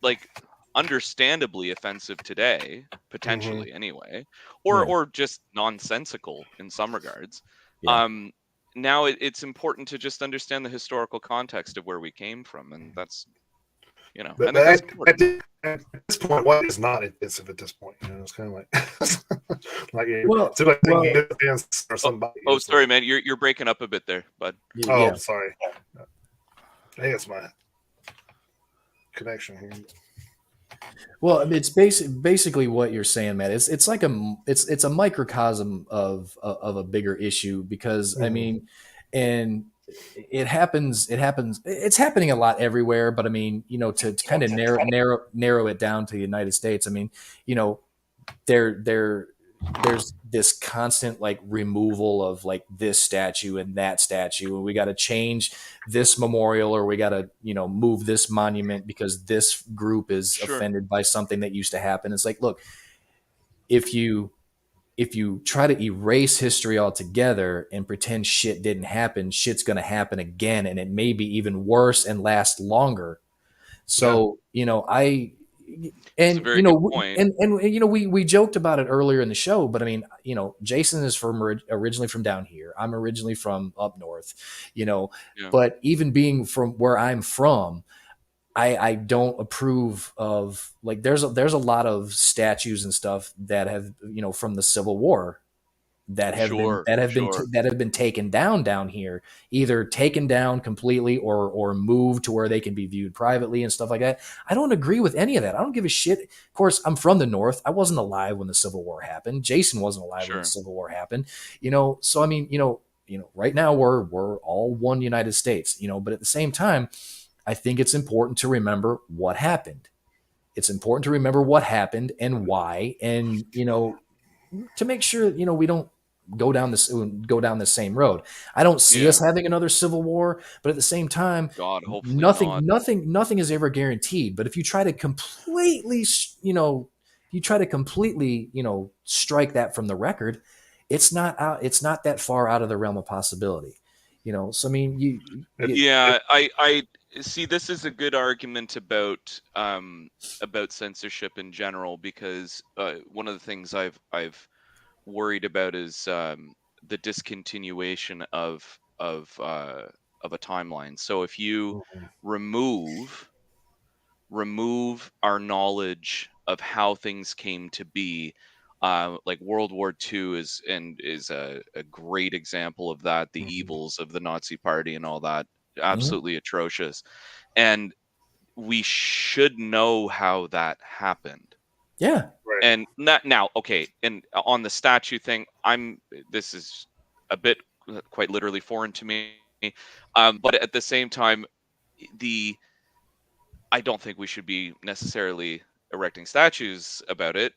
like understandably offensive today, mhm, potentially anyway, Yeah. or just nonsensical in some regards. Yeah. um Now it's important to just understand the historical context of where we came from, and that's, but and that's important. at this point, what is not offensive at this point? It's kind of like like Well, it's like well, you offense or Oh, somebody. oh, It's like, sorry, man, you're breaking up a bit there, bud. oh, yeah. sorry, I think it's my connection here. Well, I mean, it's basically what you're saying, Matt. It's like it's a microcosm of a bigger issue because I Mhm, mean, and it happens it's happening a lot everywhere. But I mean, to kind of narrow it down to the United States. I mean, you know, there's this constant like removal of like this statue and that statue, and we got to change this memorial, or we got to move this monument because this group is Sure. offended by something that used to happen. It's like, look, if you try to erase history altogether and pretend shit didn't happen, shit's going to happen again, and it may be even worse and last longer. yeah, So, It's a and very good point. we joked about it earlier in the show, but I mean, Jason is originally from down here. I'm originally from up north, you know, Yeah. but even being from where I'm from, I don't approve of like there's a lot of statues and stuff that have from the Civil War Sure. Sure. that have been taken down here, either taken down completely or moved to where they can be viewed privately and stuff like that. I don't agree with any of that. I don't give a shit. Of course, I'm from the North. I wasn't alive when the Civil War happened. Jason wasn't alive when the Sure. Civil War happened. So I mean, right now we're all one United States. But at the same time, I think it's important to remember what happened. It's important to remember what happened and why, and to make sure we don't go down the same road. I don't see us Yeah. having another civil war, but at the same time, God, hopefully nothing not. nothing nothing is ever guaranteed. But if you try to completely, strike that from the record, it's not out. It's not that far out of the realm of possibility. So I mean, if, if Yeah, I see. This is a good argument about censorship in general, because one of the things I've worried about is the discontinuation of a timeline. So if you mhm, remove our knowledge of how things came to be, like World War II is a great example of that. The mhm, evils of the Nazi Party and all that, Mhm. absolutely atrocious. And we should know how that happened. Yeah, right, And not now, okay. And on the statue thing, this is a bit quite literally foreign to me. But at the same time, the I don't think we should be necessarily erecting statues about it.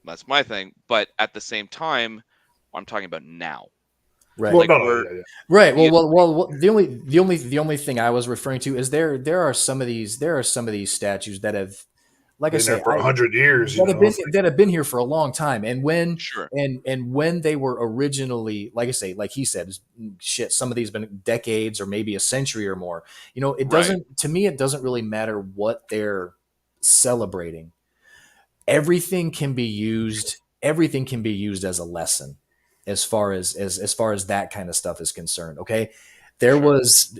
That's my thing. But at the same time, I'm talking about now. right. well, Like no, no, we're yeah, yeah, Right. yeah, The only thing I was referring to is there are some of these statues that have, like I been there say, for 100 years. It's like, that have been here for a long time. And sure, when they were originally, like I say, like he said, shit, some of these been decades or maybe a century or more. It right, doesn't to me. It doesn't really matter what they're celebrating. Everything can be used as a lesson as far as that kind of stuff is concerned. Okay, there sure, was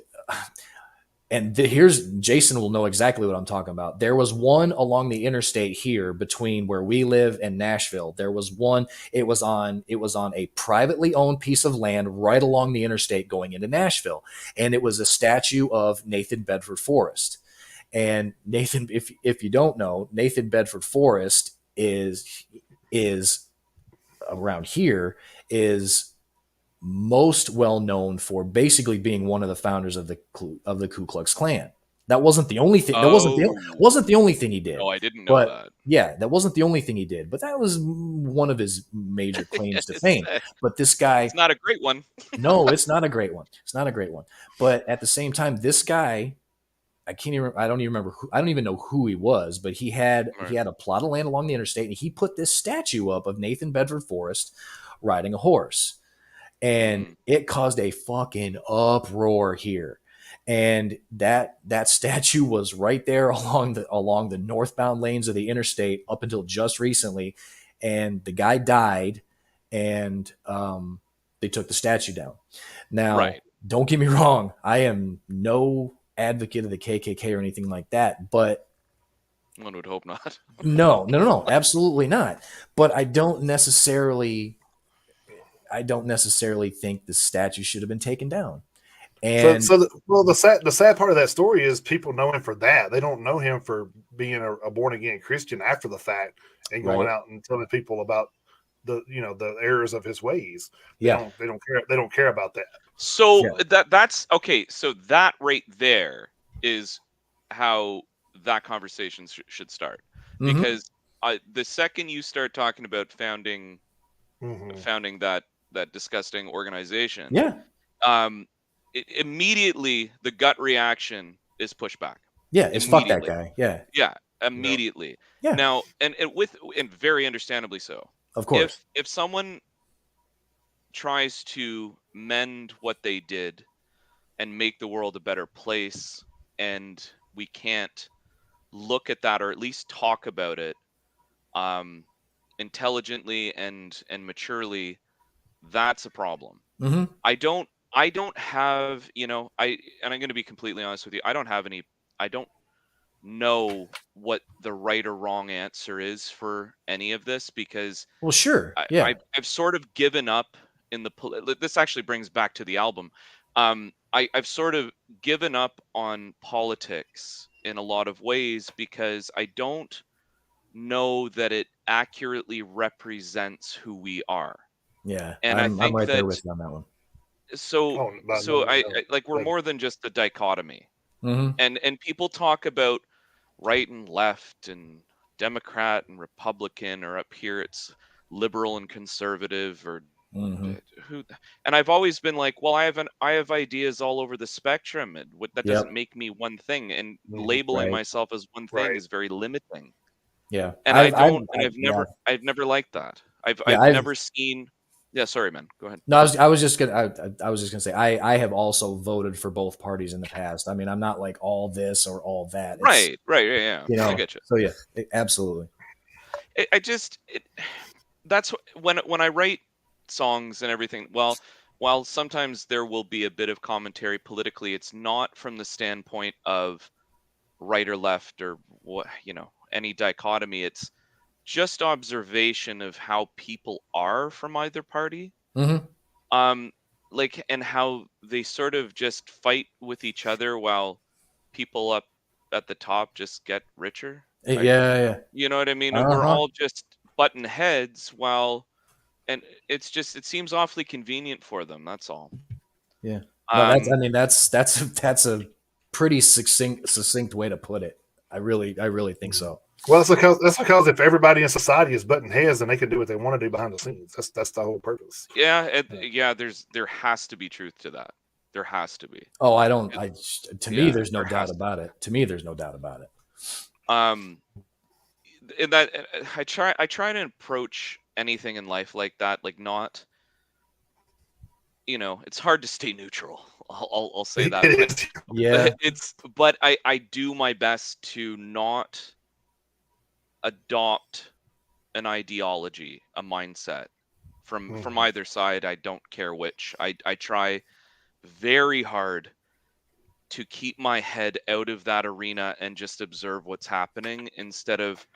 and here's Jason will know exactly what I'm talking about. There was one along the interstate here between where we live and Nashville. There was one. It was on a privately owned piece of land right along the interstate going into Nashville, and it was a statue of Nathan Bedford Forrest. And Nathan, if you don't know, Nathan Bedford Forrest is around here is most well known for basically being one of the founders of the Ku Klux Klan. That wasn't the only thing. That Oh, wasn't the only thing he did. no, I didn't know But that. yeah, that wasn't the only thing he did. But that was one of his major claims to it's, fame. But this guy, it's not a great one. no, it's not a great one. It's not a great one. But at the same time, this guy, I can't even. I don't even remember. I don't even know who he was. But he Right. had a plot of land along the interstate, and he put this statue up of Nathan Bedford Forrest riding a horse, and Mm, it caused a fucking uproar here. And that statue was right there along the northbound lanes of the interstate up until just recently, and the guy died, and they took the statue down. Now, right. don't get me wrong, I am no advocate of the KKK or anything like that, but One would hope not. no, absolutely not. But I don't necessarily think the statue should have been taken down. So, And the sad part of that story is people know him for that. They don't know him for being a born again Christian after the fact and going right, out and telling people about the errors of his ways. yeah, They don't care. They don't care about that. So yeah, that's okay. So that right there is how that conversation should start, mm-hmm. because the second you start talking about Mm-hmm. founding that disgusting organization, Yeah, um, immediately the gut reaction is pushback. yeah, it's fuck that Immediately, guy. Yeah, yeah, No. immediately. yeah, Now, and very understandably so. of course. If someone tries to mend what they did and make the world a better place, and we can't look at that or at least talk about it um, intelligently and maturely, that's a problem. Mm-hmm. I don't have, and I'm going to be completely honest with you, I don't know what the right or wrong answer is for any of this, because Well, sure. I, Yeah. I've sort of given up in the. This actually brings back to the album. I've sort of given up on politics in a lot of ways because I don't know that it accurately represents who we are, Yeah. and I I'm think right there that with you on that one. so Oh, so no. like we're more than just the dichotomy, Mm-hmm. and people talk about right and left and Democrat and Republican, or up here it's liberal and conservative, or Mm-hmm. who. And I've always been like, well, I have ideas all over the spectrum, and that doesn't Yep. make me one thing, and Mm-hmm. labeling Right. myself as one thing Right. is very limiting. Yeah. And I don't, and Yeah. I've never liked that. Yeah. I've never seen. Yeah, sorry, man. Go ahead. No, I was just gonna, I was just gonna say, I have also voted for both parties in the past. I mean, I'm not like all this or all that. It's, Right, yeah, yeah. I get you. so yeah, absolutely. I just that's when I write songs and everything. Well, while sometimes there will be a bit of commentary politically, it's not from the standpoint of right or left or what, any dichotomy. It's just observation of how people are from either party. Mm-hmm. Um, like, and how they sort of just fight with each other while people up at the top just get richer. I, Yeah. Yeah. you know what I mean? We're Uh-huh. all just button heads while, and it seems awfully convenient for them. That's all. Yeah. No, I Um, mean, that's a pretty succinct way to put it. I really think Mm-hmm. so. Well, that's because if everybody in society is butting heads, then they can do what they want to do behind the scenes. That's the whole purpose. yeah. There has to be truth to that. There has to be. Oh, I don't. It- To me, yeah, there's no there doubt has to about it. To me, there's no doubt about it. be. In that I try to approach anything in life like that, like not. It's hard to stay neutral. I'll say that, It but is. Yeah. but I do my best to not adopt an ideology, a mindset from Mhm. either side. I don't care which. I try very hard to keep my head out of that arena and just observe what's happening instead of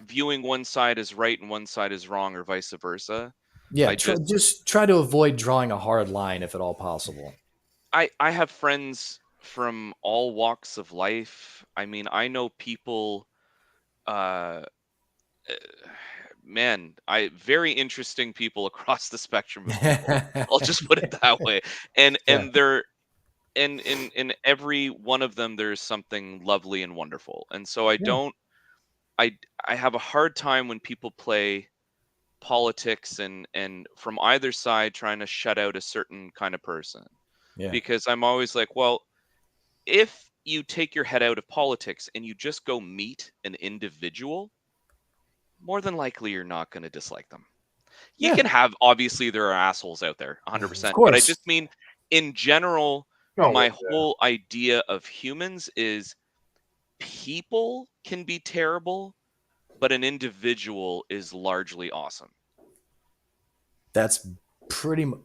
viewing one side as right and one side as wrong, or vice versa. Yeah, I just just try to avoid drawing a hard line if at all possible. I have friends from all walks of life. I mean, I know people uh man, I very interesting people across the spectrum of people. I'll just put it that way. And Yeah, they're in every one of them there's something lovely and wonderful. And so yeah, I I have a hard time when people play politics and from either side trying to shut out a certain kind of person, yeah, because I'm always like, well, if you take your head out of politics and you just go meet an individual, more than likely you're not going to dislike them. You yeah. can have, obviously there are assholes out there Of 100%, but I course. just mean in general, Oh my yeah. whole idea of humans is people can be terrible, but an individual is largely awesome. That's pretty much.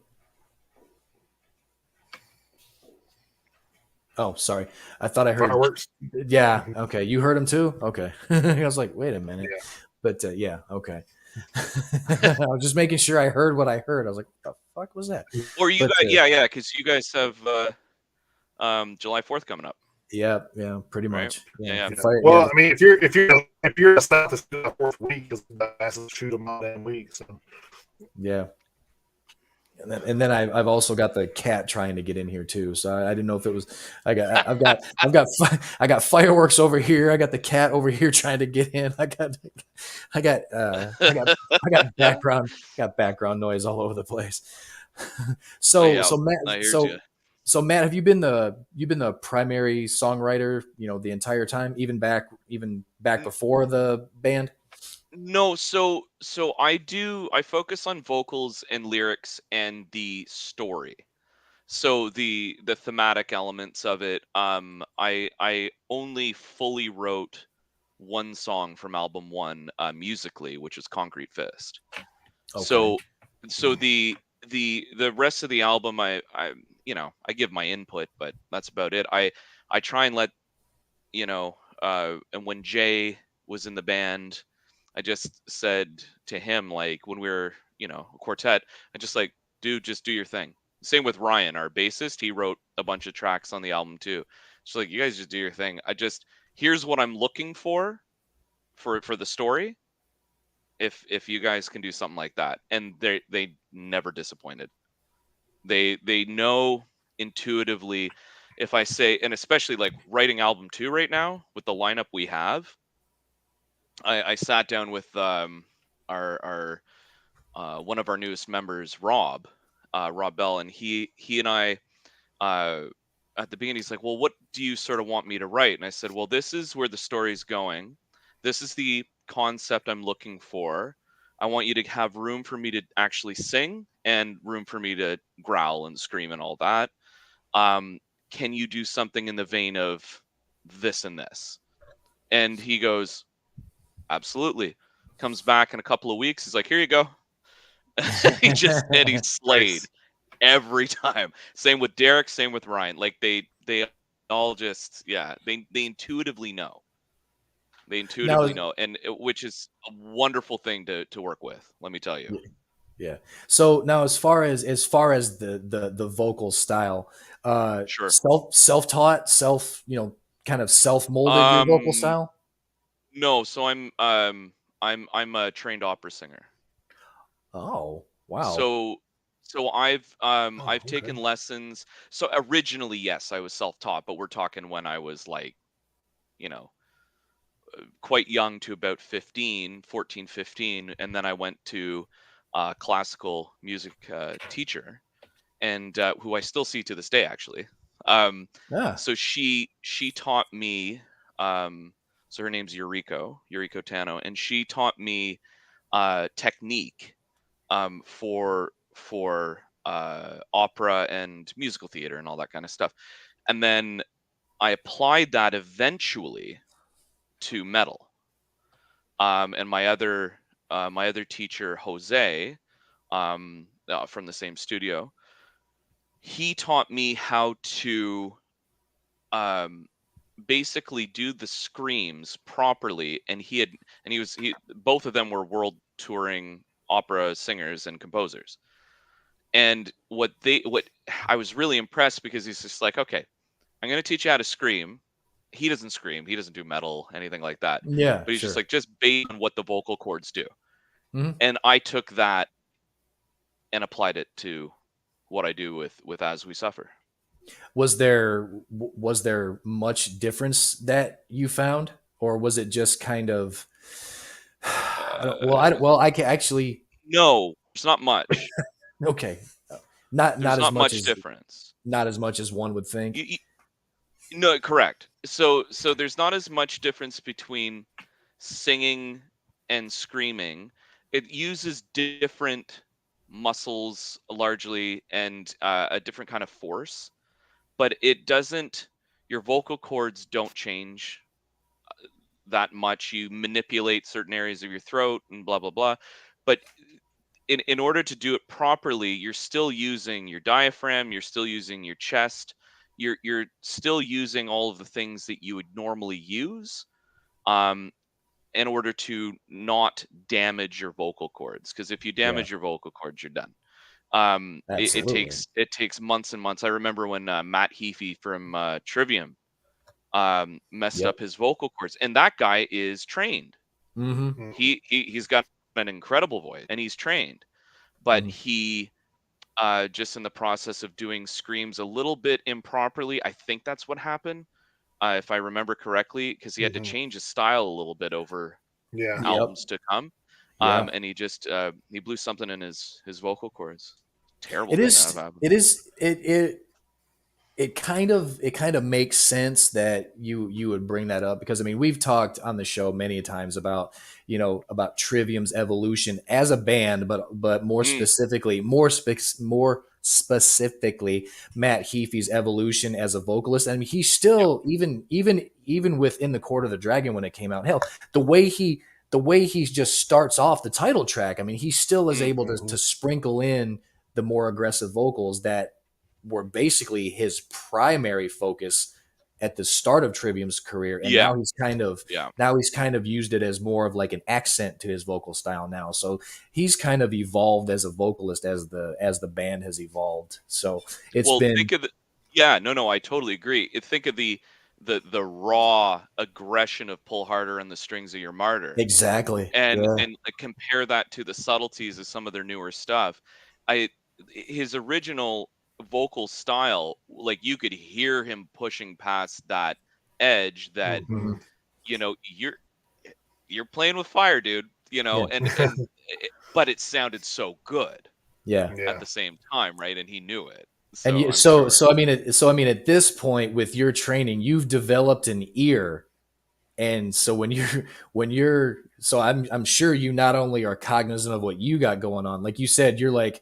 Oh, sorry. I thought I heard. Fireworks. Yeah. Mhm. Okay. You heard him too. Okay. I was like, wait a minute. Yeah. But yeah. Okay. I was just making sure I heard what I heard. I was like, what the fuck was that? Or you But guys, yeah, because you guys have July 4th coming up, yeah, yeah, pretty right? much. Yeah. Yeah, The Yeah. fire. Yeah. Well, I mean, if you're a South, it's the fourth week because the asses shoot them all damn week. So Yeah. And then I've also got the cat trying to get in here too. So I didn't know if it was. I got fireworks over here. I got the cat over here trying to get in. I got I got background noise all over the place. so yeah, so Matt I heard so you. so Matt, have you been the primary songwriter, the entire time, even back before the band? No, so I focus on vocals and lyrics and the story. So the thematic elements of it, I only fully wrote one song from album 1 musically, which is Concrete Fist. Okay. So the rest of the album I I give my input, but that's about it. I try and let, and when Jay was in the band, I just said to him, like, when we were, a quartet, I just like, dude, just do your thing. Same with Ryan, our bassist. He wrote a bunch of tracks on the album too. So like, you guys just do your thing. Here's what I'm looking for the story. If you guys can do something like that, and they never disappointed. They know intuitively if I say, and especially like writing album 2 right now with the lineup we have. I sat down with our one of our newest members, Rob Bell, and he and I, uh, at the beginning, he's like, "Well, what do you sort of want me to write?" And I said, "Well, this is where the story's going. This is the concept I'm looking for. I want you to have room for me to actually sing and room for me to growl and scream and all that. Um, can you do something in the vein of this and this?" And he goes, "Absolutely." Comes back in a couple of weeks. He's like, "Here you go." He slayed nice. every time. Same with Derek. Same with Ryan. Like they all just, yeah, they intuitively know. They intuitively Now, know, which is a wonderful thing to work with. Let me tell you. yeah. So now, as far as the vocal style, Sure. self taught, kind of self molded your vocal Um. style. No. So I'm a trained opera singer. Oh, wow. So Oh, I've taken okay. lessons. So originally, yes, I was self-taught, but we're talking when I was like, you know, quite young, to about 15, 14, 15, and then I went to a classical music teacher, and who I still see to this day, actually. Um, Yeah. so she taught me. So her name's Yuriko Tano, and she taught me technique for opera and musical theater and all that kind of stuff. And then I applied that eventually to metal. And my other teacher, Jose, from the same studio, he taught me how to basically do the screams properly. And he both of them were world touring opera singers and composers. And what I was really impressed, because he's just like, okay, I'm going to teach you how to scream. He doesn't scream. He doesn't do metal, anything like that. Yeah, But he's just sure. like, just based on what the vocal cords do. Mm-hmm. And I took that and applied it to what I do with As We Suffer. Was there much difference that you found, or was it just kind of? I can actually. No, it's not much. Okay, not There's as not much much as difference. one would think. No, correct. So there's not as much difference between singing and screaming. It uses different muscles largely, and a different kind of force, but it doesn't. Your vocal cords don't change that much. You manipulate certain areas of your throat and blah blah blah, but in order to do it properly, you're still using your diaphragm, you're still using your chest, you're still using all of the things that you would normally use, um, in order to not damage your vocal cords. Because if you Yeah, damage your vocal cords, you're done. absolutely. It takes months and months. I remember when Matt Heafy from Trivium messed Yep. up his vocal cords, and that guy is trained. Mm-hmm. Mm-hmm. He's got an incredible voice, and he's trained, but Mm-hmm. he just in the process of doing screams a little bit improperly. I think that's what happened, if I remember correctly, because he had to Mm-hmm. change his style a little bit over Yeah. Yep. albums to come. Yeah. And he blew something in his vocal cords. Terrible It thing to have is. happen. It is. It kind of makes sense that you would bring that up, because I mean, we've talked on the show many times about about Trivium's evolution as a band, but Mm, more specifically Matt Heafy's evolution as a vocalist. I mean, he's yep. still, even within the Court of the Dragon when it came out, hell, the way he just starts off the title track, I mean, he still is Mm, able to Mm-hmm. sprinkle in the more aggressive vocals that were basically his primary focus at the start of Trivium's career, and yeah. Yeah. now he's kind of used it as more of like an accent to his vocal style now. So he's kind of evolved as a vocalist as the band has evolved. So it's Well, been think of the yeah, no, I totally agree. Think of the raw aggression of Pull Harder and the Strings of Your Martyr, exactly, and yeah, compare that to the subtleties of some of their newer stuff. I His original vocal style, like, you could hear him pushing past that edge that, Mm-hmm. hmm you know, you're playing with fire, dude, yeah, but it sounded so good yeah. at Yeah. the same time, right? And he knew it. And So you, I'm so sure. so I mean, at this point with your training, you've developed an ear. And so so I'm sure you not only are cognizant of what you got going on, like you said, you're like,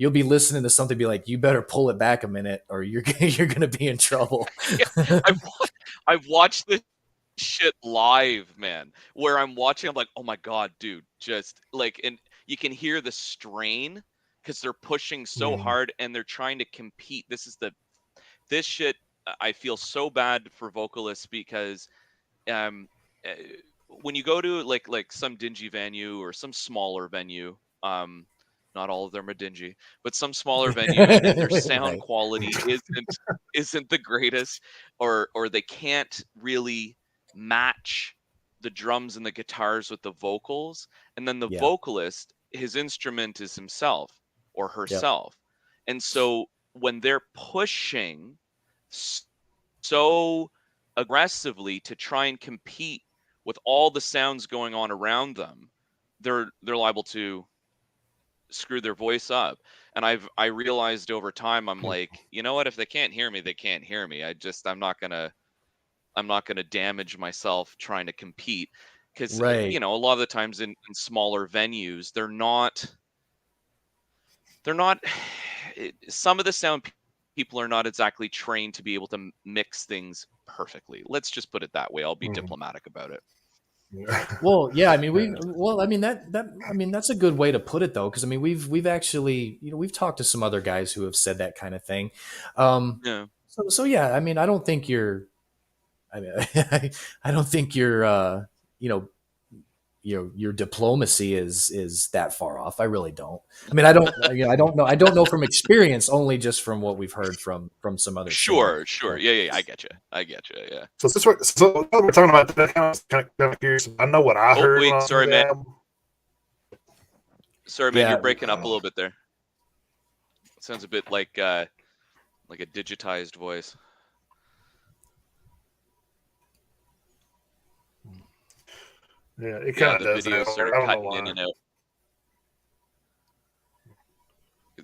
you'll be listening to something, be like, you better pull it back a minute, or you're you're gonna be in trouble. Yeah, I've watched this shit live, man. Where I'm watching, I'm like, oh my god, dude, just like, and you can hear the strain because they're pushing so Mm-hmm. hard and they're trying to compete. This shit. I feel so bad for vocalists because um, uh, when you go to like some dingy venue or some smaller venue, not all of them are dingy, but some smaller venue, and their sound Right. quality isn't the greatest, or they can't really match the drums and the guitars with the vocals, and then the Yeah. vocalist, his instrument is himself or Yep. herself, and so when they're pushing so aggressively to try and compete with all the sounds going on around them, they're liable to screw their voice up. And I realized over time, I'm like, you know what, if they can't hear me, they can't hear me. I'm not gonna damage myself trying to compete, because Right. a lot of the times in smaller venues, they're not some of the people are not exactly trained to be able to mix things perfectly. Let's just put it that way. I'll be Mm-hmm. diplomatic about it. Well, yeah, I mean that's a good way to put it though, because I mean we've actually we've talked to some other guys who have said that kind of thing. Yeah. So yeah, I mean I don't think you're, I mean I don't think you're you know your diplomacy is that far off. I really don't. I mean I don't know from experience, only just from what we've heard from some other singers. Sure. Yeah. I get you. Yeah. So we're talking about that, kind of curious. I know what I Oh, heard when wait, I sorry, listened to the man. album. Sorry, man. Yeah, You're breaking up a little bit there. It sounds a bit like a digitized voice. Yeah, it kind of the does. video sort of I don't know cutting why. in and out.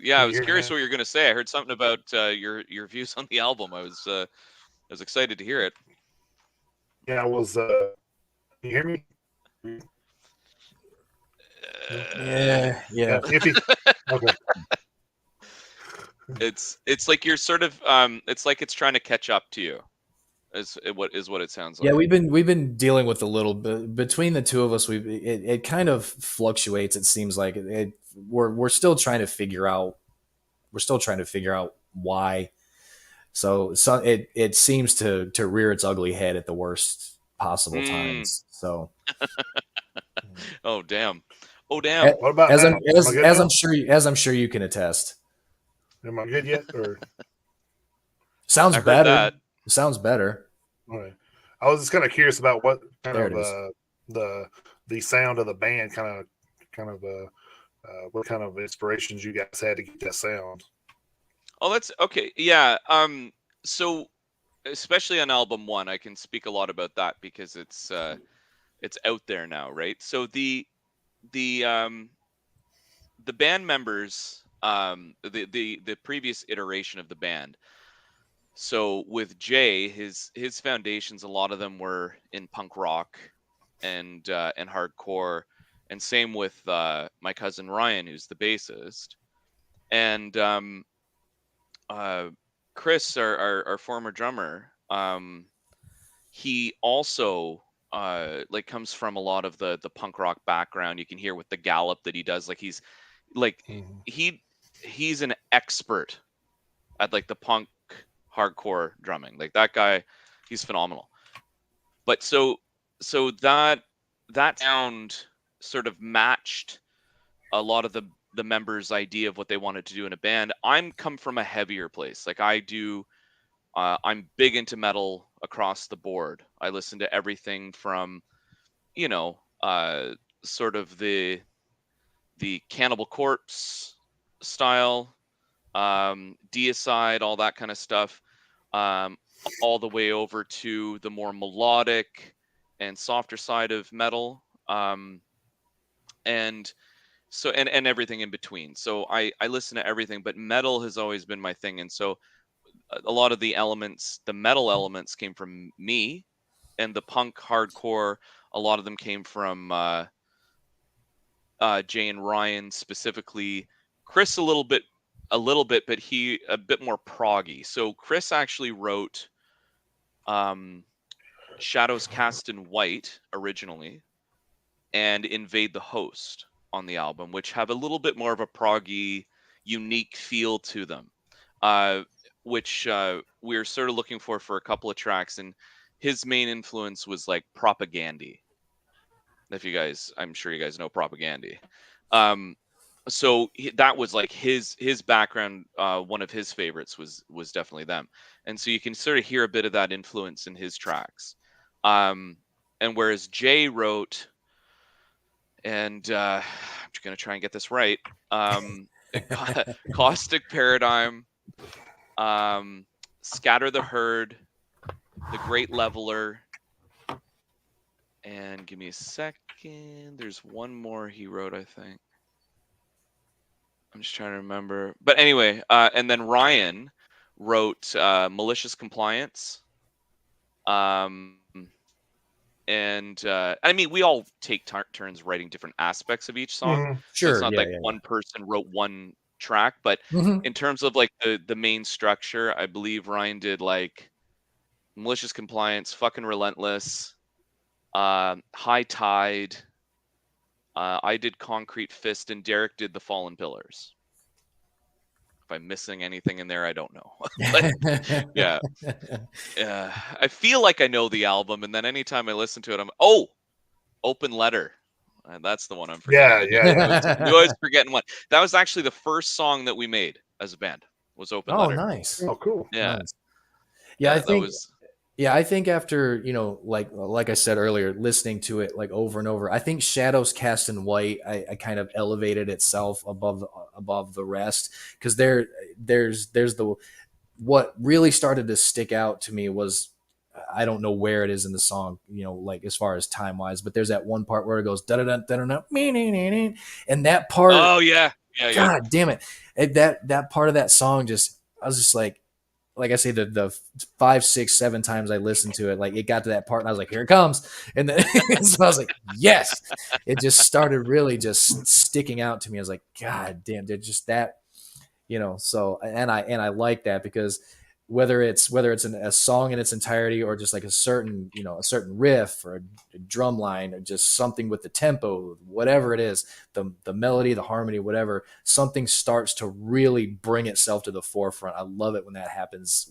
Yeah, I was curious what you're going to say. I heard something about your views on the album. I was excited to hear it. Yeah, I was. Can you hear me? yeah. Iffy. Okay. It's like you're sort of it's like it's trying to catch up to you. Is what it sounds like. Yeah, we've been dealing with a little bit between the two of us. It kind of fluctuates. It seems like we're still trying to figure out why. So it seems to rear its ugly head at the worst possible times. So oh damn. What about as now? as I'm sure you can attest. Am I good yet? Or sounds I heard better. that. Sounds better. okay. I was just kind of curious about what kind There of it is. the sound of the band what kind of inspirations you guys had to get that sound. Oh, that's okay. Yeah. So especially on album 1, I can speak a lot about that because it's out there now, right? So the band members, the previous iteration of the band. So with Jay, his foundations, a lot of them were in punk rock and hardcore, and same with my cousin Ryan, who's the bassist, and Chris, our former drummer, he also like comes from a lot of the punk rock background. You can hear with the gallop that he does. Like he's an expert at like the punk hardcore drumming. Like that guy, he's phenomenal. But so that sound sort of matched a lot of the members' idea of what they wanted to do in a band. I'm come from a heavier place. Like I'm big into metal across the board. I listen to everything from, sort of the Cannibal Corpse style, Deicide, all that kind of stuff, all the way over to the more melodic and softer side of metal, and so and everything in between. So I listen to everything, but metal has always been my thing, and so a lot of the metal elements came from me, and the punk hardcore, a lot of them came from Jay and Ryan specifically. Chris a little bit, but he a bit more proggy. So Chris actually wrote Shadows Cast in White originally, and Invade the Host on the album, which have a little bit more of a proggy, unique feel to them, which we were sort of looking for a couple of tracks. And his main influence was like Propagandy. I'm sure you guys know Propagandy. So that was like his background. One of his favorites was definitely them, and so you can sort of hear a bit of that influence in his tracks. And whereas Jay wrote, and I'm just gonna try and get this right, Caustic Paradigm, Scatter the Herd, The Great Leveler, and give me a second. There's one more he wrote, I think. I'm just trying to remember. But anyway, and then Ryan wrote Malicious Compliance. And I mean, we all take turns writing different aspects of each song. Mm-hmm. So it's Sure. not Yeah. like Yeah. one person wrote one track, but Mm-hmm. in terms of like the main structure, I believe Ryan did like Malicious Compliance, Fucking Relentless, High Tide. I did Concrete Fist, and Derek did The Fallen Pillars. If I'm missing anything in there, I don't know. But yeah, I feel like I know the album, and then anytime I listen to it, Open Letter. That's the one I'm forgetting. Yeah. I was forgetting one. That was actually the first song that we made as a band. Was Open Letter. Nice. Oh, cool. Yeah. Nice. Yeah, I think that was. Yeah, I think after, like I said earlier, listening to it like over and over, I think Shadows Cast in White, I kind of elevated itself above the rest, because there's the what really started to stick out to me was, I don't know where it is in the song, like as far as time wise, but there's that one part where it goes da da da da da, and that part, Oh yeah, God damn it, that part of that song, just I was just like I say, the 5, 6, 7 times I listened to it, like it got to that part and I was like, here it comes. And then so I was like, yes, it just started really just sticking out to me. I was like, God damn, dude, just that, so, and I like that, because whether it's a song in its entirety, or just like a certain riff, or a drum line, or just something with the tempo, whatever it is, the melody, the harmony, whatever, something starts to really bring itself to the forefront. I love it when that happens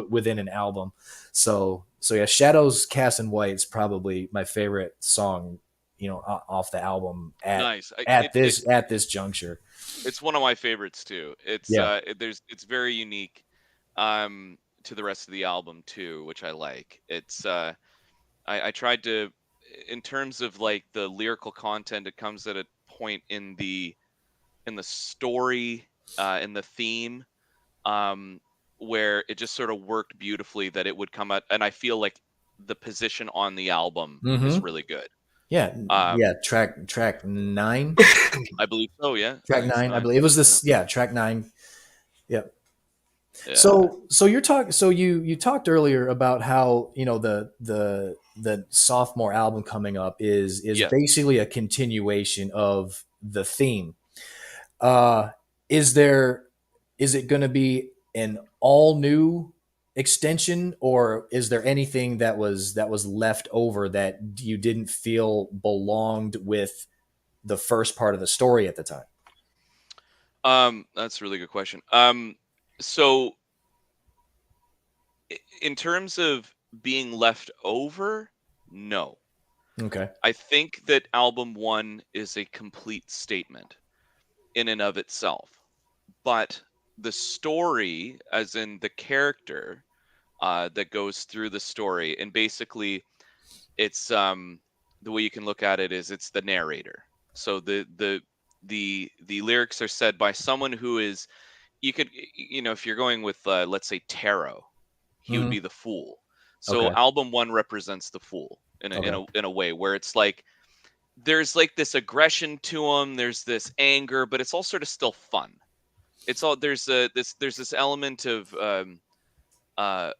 within an album. So yeah, Shadows Cast in White is probably my favorite song, off the album at this juncture. It's one of my favorites too. It's it's very unique to the rest of the album too, which I like. It's I tried to, in terms of like the lyrical content, it comes at a point in the story, in the theme, where it just sort of worked beautifully, that it would come out, and I feel like the position on the album is really good. Yeah, track 9. I believe so. Yeah, track 9. I believe it was this. Yeah, track 9. Yep. Yeah. So you're talking. So you talked earlier about how the sophomore album coming up is basically a continuation of the theme. Is it going to be an all new extension, or is there anything that was left over that you didn't feel belonged with the first part of the story at the time? That's a really good question. So in terms of being left over, no. Okay. I think that album 1 is a complete statement in and of itself. But the story, as in the character that goes through the story, and basically it's the way you can look at it is it's the narrator. So the lyrics are said by someone who is, you could, if you're going with let's say tarot, he would be the fool. So Okay. album 1 represents the fool in a way where it's like there's like this aggression to him, there's this anger, but it's all sort of still fun. It's all there's this element of a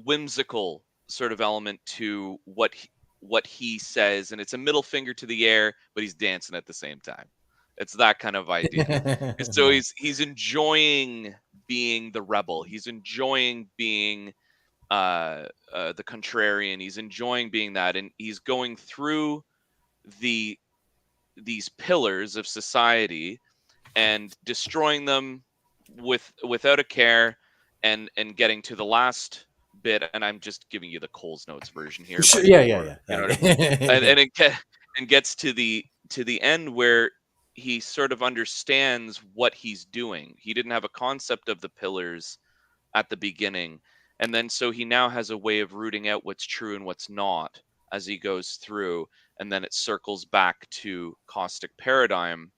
whimsical sort of element to what he says, and it's a middle finger to the air, but he's dancing at the same time. It's that kind of idea. So he's enjoying being the rebel. He's enjoying being the contrarian. He's enjoying being that, and he's going through these pillars of society and destroying them without a care, and getting to the last bit. And I'm just giving you the Coles Notes version here. Sure, but yeah. You know what I mean? And it gets to the end where he sort of understands what he's doing. He didn't have a concept of the pillars at the beginning, and then so he now has a way of rooting out what's true and what's not as he goes through, and then it circles back to caustic paradigm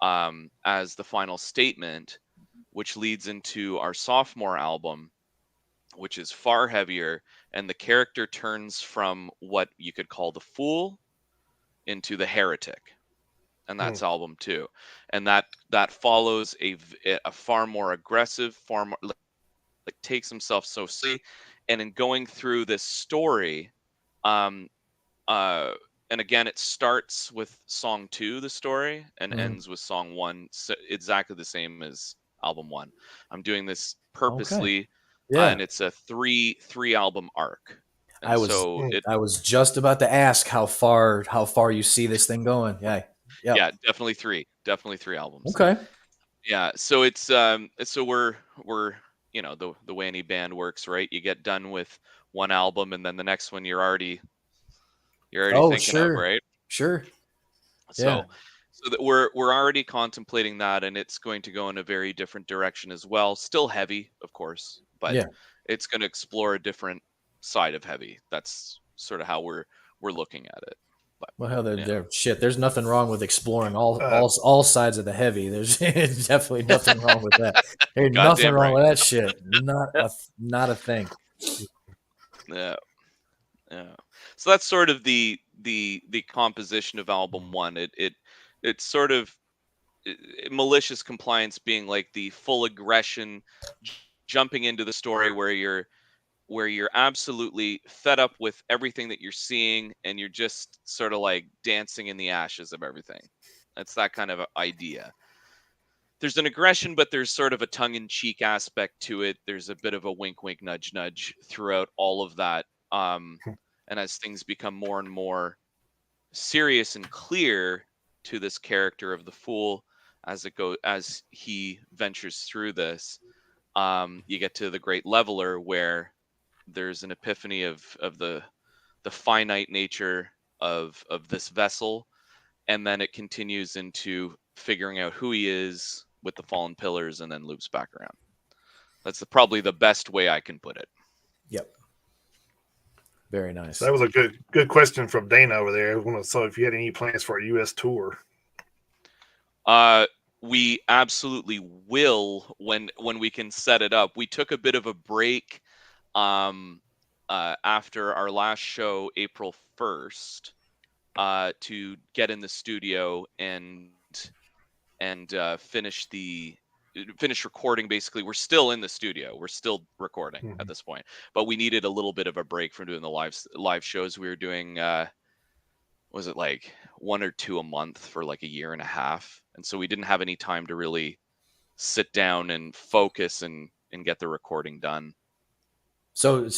as the final statement, which leads into our sophomore album, which is far heavier, and the character turns from what you could call the fool into the heretic, and that's album 2, and that follows a far more aggressive, far more like takes himself so seriously, and in going through this story, um, and again, it starts with song 2, the story, and ends with song 1, so exactly the same as album 1. I'm doing this purposely, Yeah. and it's a three album arc. And I was just about to ask how far you see this thing going. Yeah. Yep. Yeah, definitely three albums. Okay. Yeah, so it's so we're the way any band works, right? You get done with one album and then the next one you're already Oh, thinking of, sure. right? Sure. Yeah. So that we're already contemplating that, and it's going to go in a very different direction as well. Still heavy, of course, but Yeah. it's going to explore a different side of heavy. That's sort of how we're looking at it. But Well, hell, there's nothing wrong with exploring all sides of the heavy. There's definitely nothing wrong with that. There's nothing goddamn wrong right. with that shit. Not a thing. Yeah. Yeah. So that's sort of the composition of album one. It's sort of malicious compliance being like the full aggression, jumping into the story where you're absolutely fed up with everything that you're seeing and you're just sort of like dancing in the ashes of everything. That's that kind of idea. There's an aggression, but there's sort of a tongue-in-cheek aspect to it. There's a bit of a wink, wink, nudge, nudge throughout all of that. And as things become more and more serious and clear to this character of the fool, as he ventures through this, you get to the great leveler where there's an epiphany of the finite nature of this vessel, and then it continues into figuring out who he is with the fallen pillars, and then loops back around. That's probably the best way I can put it. Yep. Very nice. So that was a good question from Dana over there. So if you had any plans for a U.S. tour? We absolutely will when we can set it up. We took a bit of a break after our last show, April 1st, to get in the studio and finish recording. Basically, we're still in the studio, we're still recording at this point, but we needed a little bit of a break from doing the live shows. We were doing was it like 1 or 2 a month for like a year and a half, and so we didn't have any time to really sit down and focus and get the recording done. So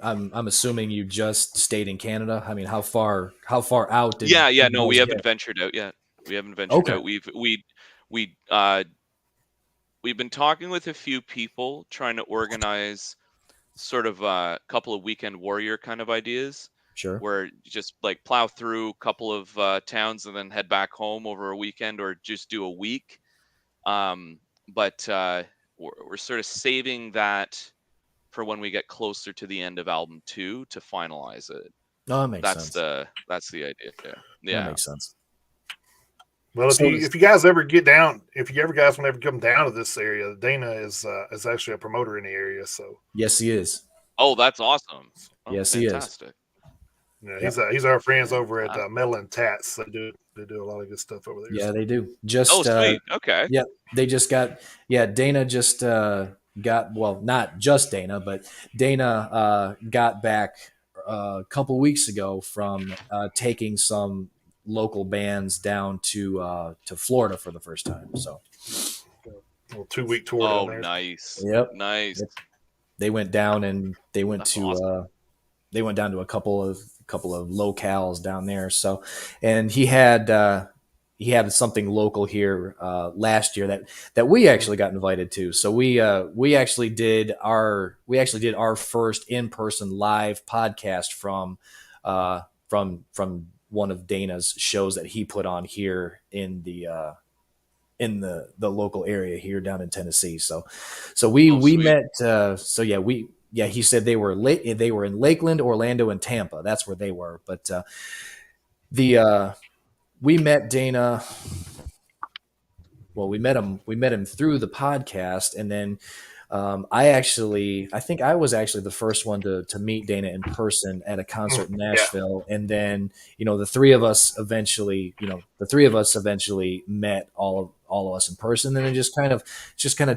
I'm assuming you just stayed in Canada. I mean, how far out did No, we haven't ventured out yet. Out. We've been talking with a few people, trying to organize sort of a couple of weekend warrior kind of ideas. Sure. Where you just like plow through a couple of towns and then head back home over a weekend, or just do a week. But we're sort of saving that for when we get closer to the end of album 2 to finalize it. No, that makes sense. That's the idea. Yeah, that makes sense. Well, if you guys ever get down, if you guys want to ever come down to this area, Dana is actually a promoter in the area. So yes, he is. Oh, that's awesome. Oh, yes, fantastic. He is. Yeah, he's our friends over at Metal and Tats. They do a lot of good stuff over there. Yeah, so. They do. Just sweet. Okay. Yeah, they just got. Yeah, Dana just got. Well, not just Dana, but Dana got back a couple weeks ago from taking some local bands down to Florida for the first time. So a little 2-week tour down there. Nice. Yep. Nice. They went down and they went That's to awesome. They went down to a couple of locales down there. So, and he had something local here last year that we actually got invited to. So we actually did our first in-person live podcast from one of Dana's shows that he put on here in the local area here down in Tennessee. So we met. He said they were in Lakeland, Orlando, and Tampa. That's where they were. But we met Dana. Well, we met him through the podcast, and then I think I was actually the first one to meet Dana in person at a concert in Nashville. Yeah. And then, the three of us eventually met all of us in person, and it just kind of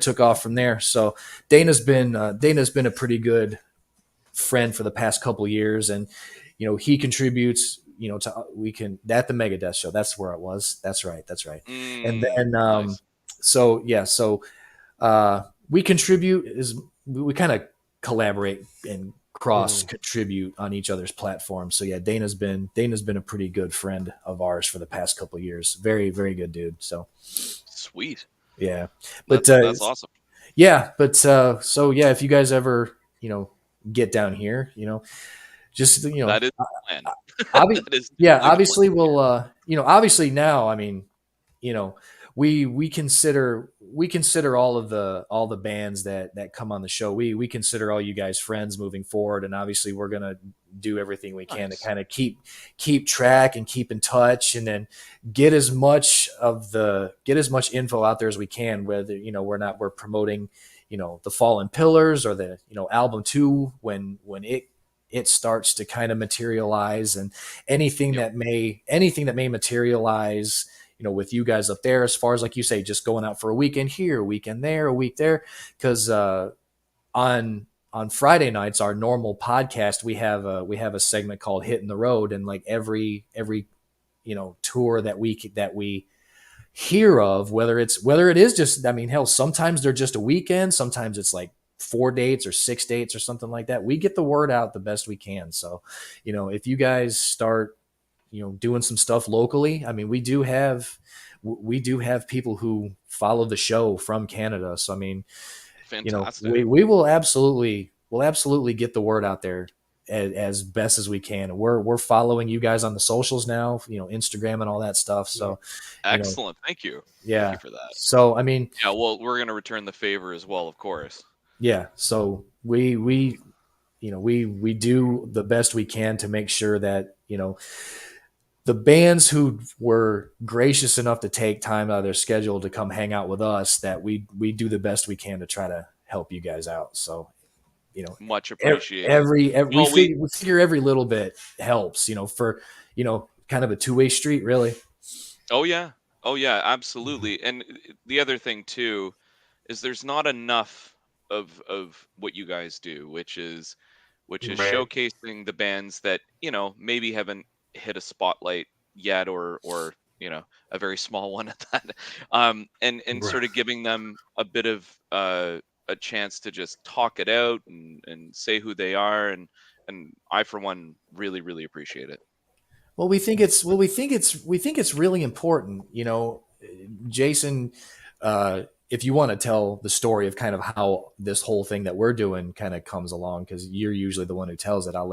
took off from there. So Dana's been a pretty good friend for the past couple of years, and he contributes at the Megadeth show. That's where it was. That's right. And then nice. So we contribute we kind of collaborate in cross contribute on each other's platforms. So yeah, Dana's been a pretty good friend of ours for the past couple of years. Very, very good dude. So sweet. yeah, but That's awesome. Yeah, but so yeah, if you guys ever get down here, just That is the plan. obvi- That is yeah, definitely the obviously plan. we'll obviously now, I mean, you know, we consider all of the bands that come on the show. We consider all you guys friends moving forward, and obviously we're gonna do everything we can to kind of keep track and keep in touch, and then get as much info out there as we can. Whether we're promoting the Fallen Pillars or the album 2 when it starts to kind of materialize, and anything that may materialize with you guys up there, as far as, like you say, just going out for a weekend here, a weekend there, a week there. Because on Friday nights, our normal podcast, we have a segment called Hitting the Road, and like every tour that we hear of, whether it is just, I mean, hell, sometimes they're just a weekend, sometimes it's like 4 dates or 6 dates or something like that. We get the word out the best we can. So, if you guys start doing some stuff locally, I mean, we do have people who follow the show from Canada. So I mean, Fantastic. we will absolutely get the word out there as best as we can. We're following you guys on the socials now, Instagram and all that stuff. So excellent. Thank you. Yeah. Thank you for that. So I mean, yeah, well, we're going to return the favor as well, of course. Yeah. So we do the best we can to make sure that the bands who were gracious enough to take time out of their schedule to come hang out with us, that we do the best we can to try to help you guys out. So, much appreciated. We figure every little bit helps, for, kind of a two-way street, really. Oh yeah, absolutely. And the other thing too is there's not enough of what you guys do, which is showcasing the bands that maybe haven't hit a spotlight yet, or a very small one at that, and sort of giving them a bit of a chance to just talk it out and say who they are, and I, for one, really really appreciate it. Well, we think it's really important, Jason. If you want to tell the story of kind of how this whole thing that we're doing kind of comes along, because you're usually the one who tells it, I'll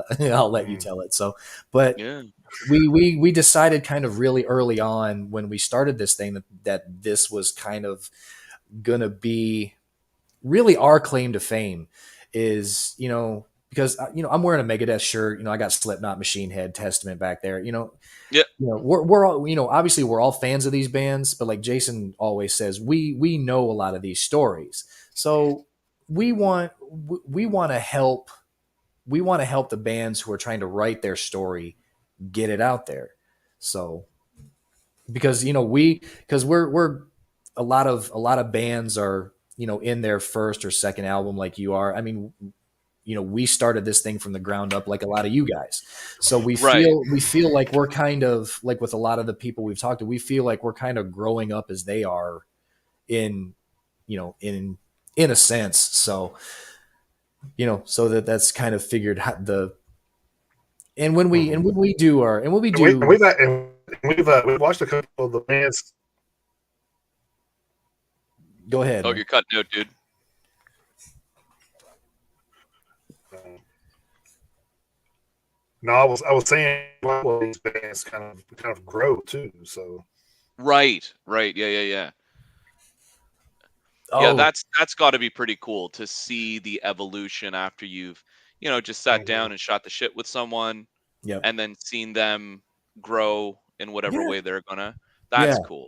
let you tell it. So, but Yeah. we decided kind of really early on when we started this thing that this was kind of gonna be really our claim to fame, is because I'm wearing a Megadeth shirt, I got Slipknot, Machine Head, Testament back there, Yeah. we're all, obviously we're all fans of these bands, but like Jason always says, we know a lot of these stories. So we want to help the bands who are trying to write their story get it out there. So because we're a lot of bands are in their first or second album, like you are. I mean, we started this thing from the ground up, like a lot of you guys. So we feel like we're kind of like, with a lot of the people we've talked to, we feel like we're kind of growing up as they are in a sense. So, so that's kind of figured when we do we've watched a couple of the bands. Go ahead. Oh, man. You're cutting out, dude. No, I was saying, well, these bands kind of grow too. So right, yeah. Oh. Yeah, that's got to be pretty cool to see the evolution after you've just sat down and shot the shit with someone, and then seen them grow in whatever way they're gonna. That's cool.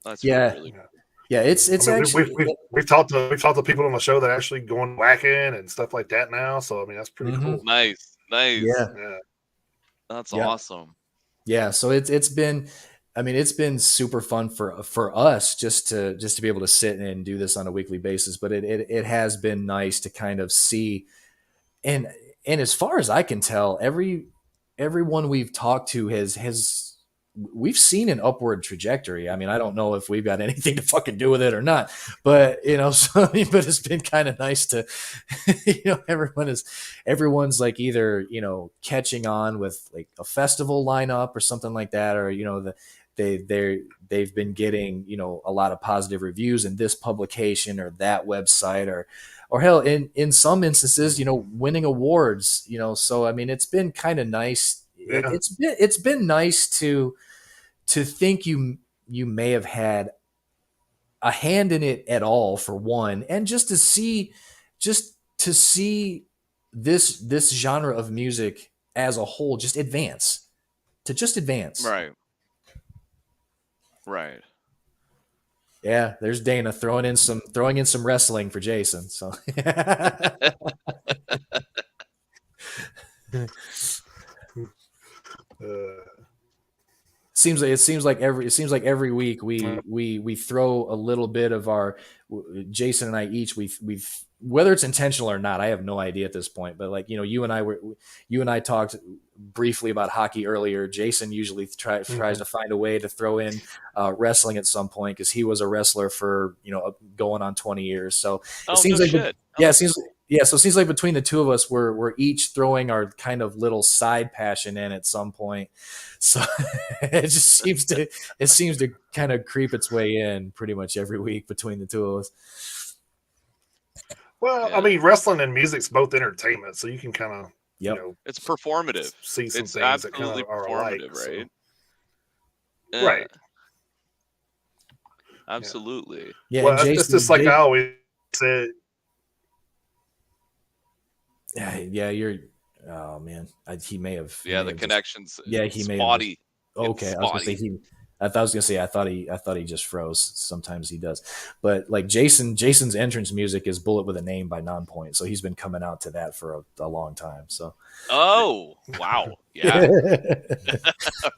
That's really cool. Yeah, it's actually we've talked to people on the show that are actually going whacking and stuff like that now. So I mean, that's pretty cool. Nice. Yeah. That's awesome. Yeah, so it's been, I mean, it's been super fun for us just to be able to sit and do this on a weekly basis. But it has been nice to kind of see, and as far as I can tell, everyone we've talked to has we've seen an upward trajectory. I mean, I don't know if we've got anything to fucking do with it or not, but so, but it's been kind of nice to, everyone's like either, catching on with like a festival lineup or something like that, or, they've been getting, a lot of positive reviews in this publication or that website, or hell, in some instances, winning awards, so I mean, it's been kind of nice. Yeah. It's been nice to think you may have had a hand in it at all, for one, and just to see this genre of music as a whole just advance. Right. Yeah, there's Dana throwing in some wrestling for Jason. So it seems like every week we throw a little bit of our, Jason and I each, we've whether it's intentional or not, I have no idea at this point, but like, you and I talked briefly about hockey earlier. Jason usually tries to find a way to throw in wrestling at some point, because he was a wrestler for going on 20 years. So it seems like shit. So it seems like between the two of us, we're each throwing our kind of little side passion in at some point. So it seems to kind of creep its way in pretty much every week between the two of us. Well, yeah. I mean, wrestling and music's both entertainment, so you can kind of, it's performative. See some things that kind of are alike, right? So. Right. Absolutely. Yeah. Well, it's just like I always said. Yeah, you're. Oh man, he may have. Yeah, the connections. Yeah, he may have. Okay, I was gonna say I thought he just froze. Sometimes he does, but like Jason's entrance music is "Bullet with a Name" by Nonpoint, so he's been coming out to that for a long time. So. Oh wow! Yeah.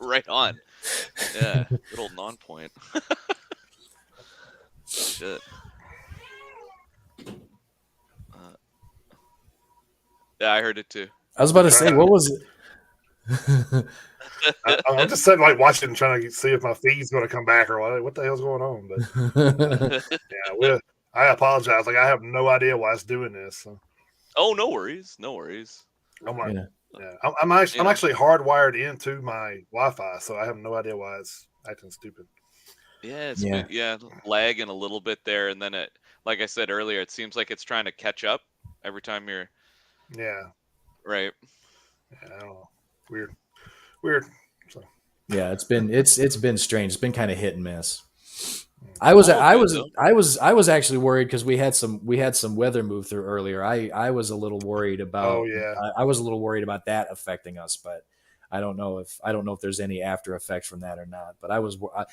Right on. Yeah, good old Nonpoint. Shit. Yeah, I heard it too. I was about to say, what was it? I'm just sitting like watching, trying to see if my feed's going to come back or what the hell's going on. But yeah, I apologize. Like I have no idea why it's doing this. So. Oh, no worries. I'm like, I'm actually hardwired into my Wi-Fi, so I have no idea why it's acting stupid. Yeah, it's been, lagging a little bit there, and then it, like I said earlier, it seems like it's trying to catch up every time you're. Yeah. Right. Yeah, I don't know. Weird. So. Yeah, it's been strange. It's been kind of hit and miss. I was actually worried because we had some weather move through earlier. I was a little worried about. Oh yeah. I was a little worried about that affecting us, but I don't know if there's any after effects from that or not. But I was That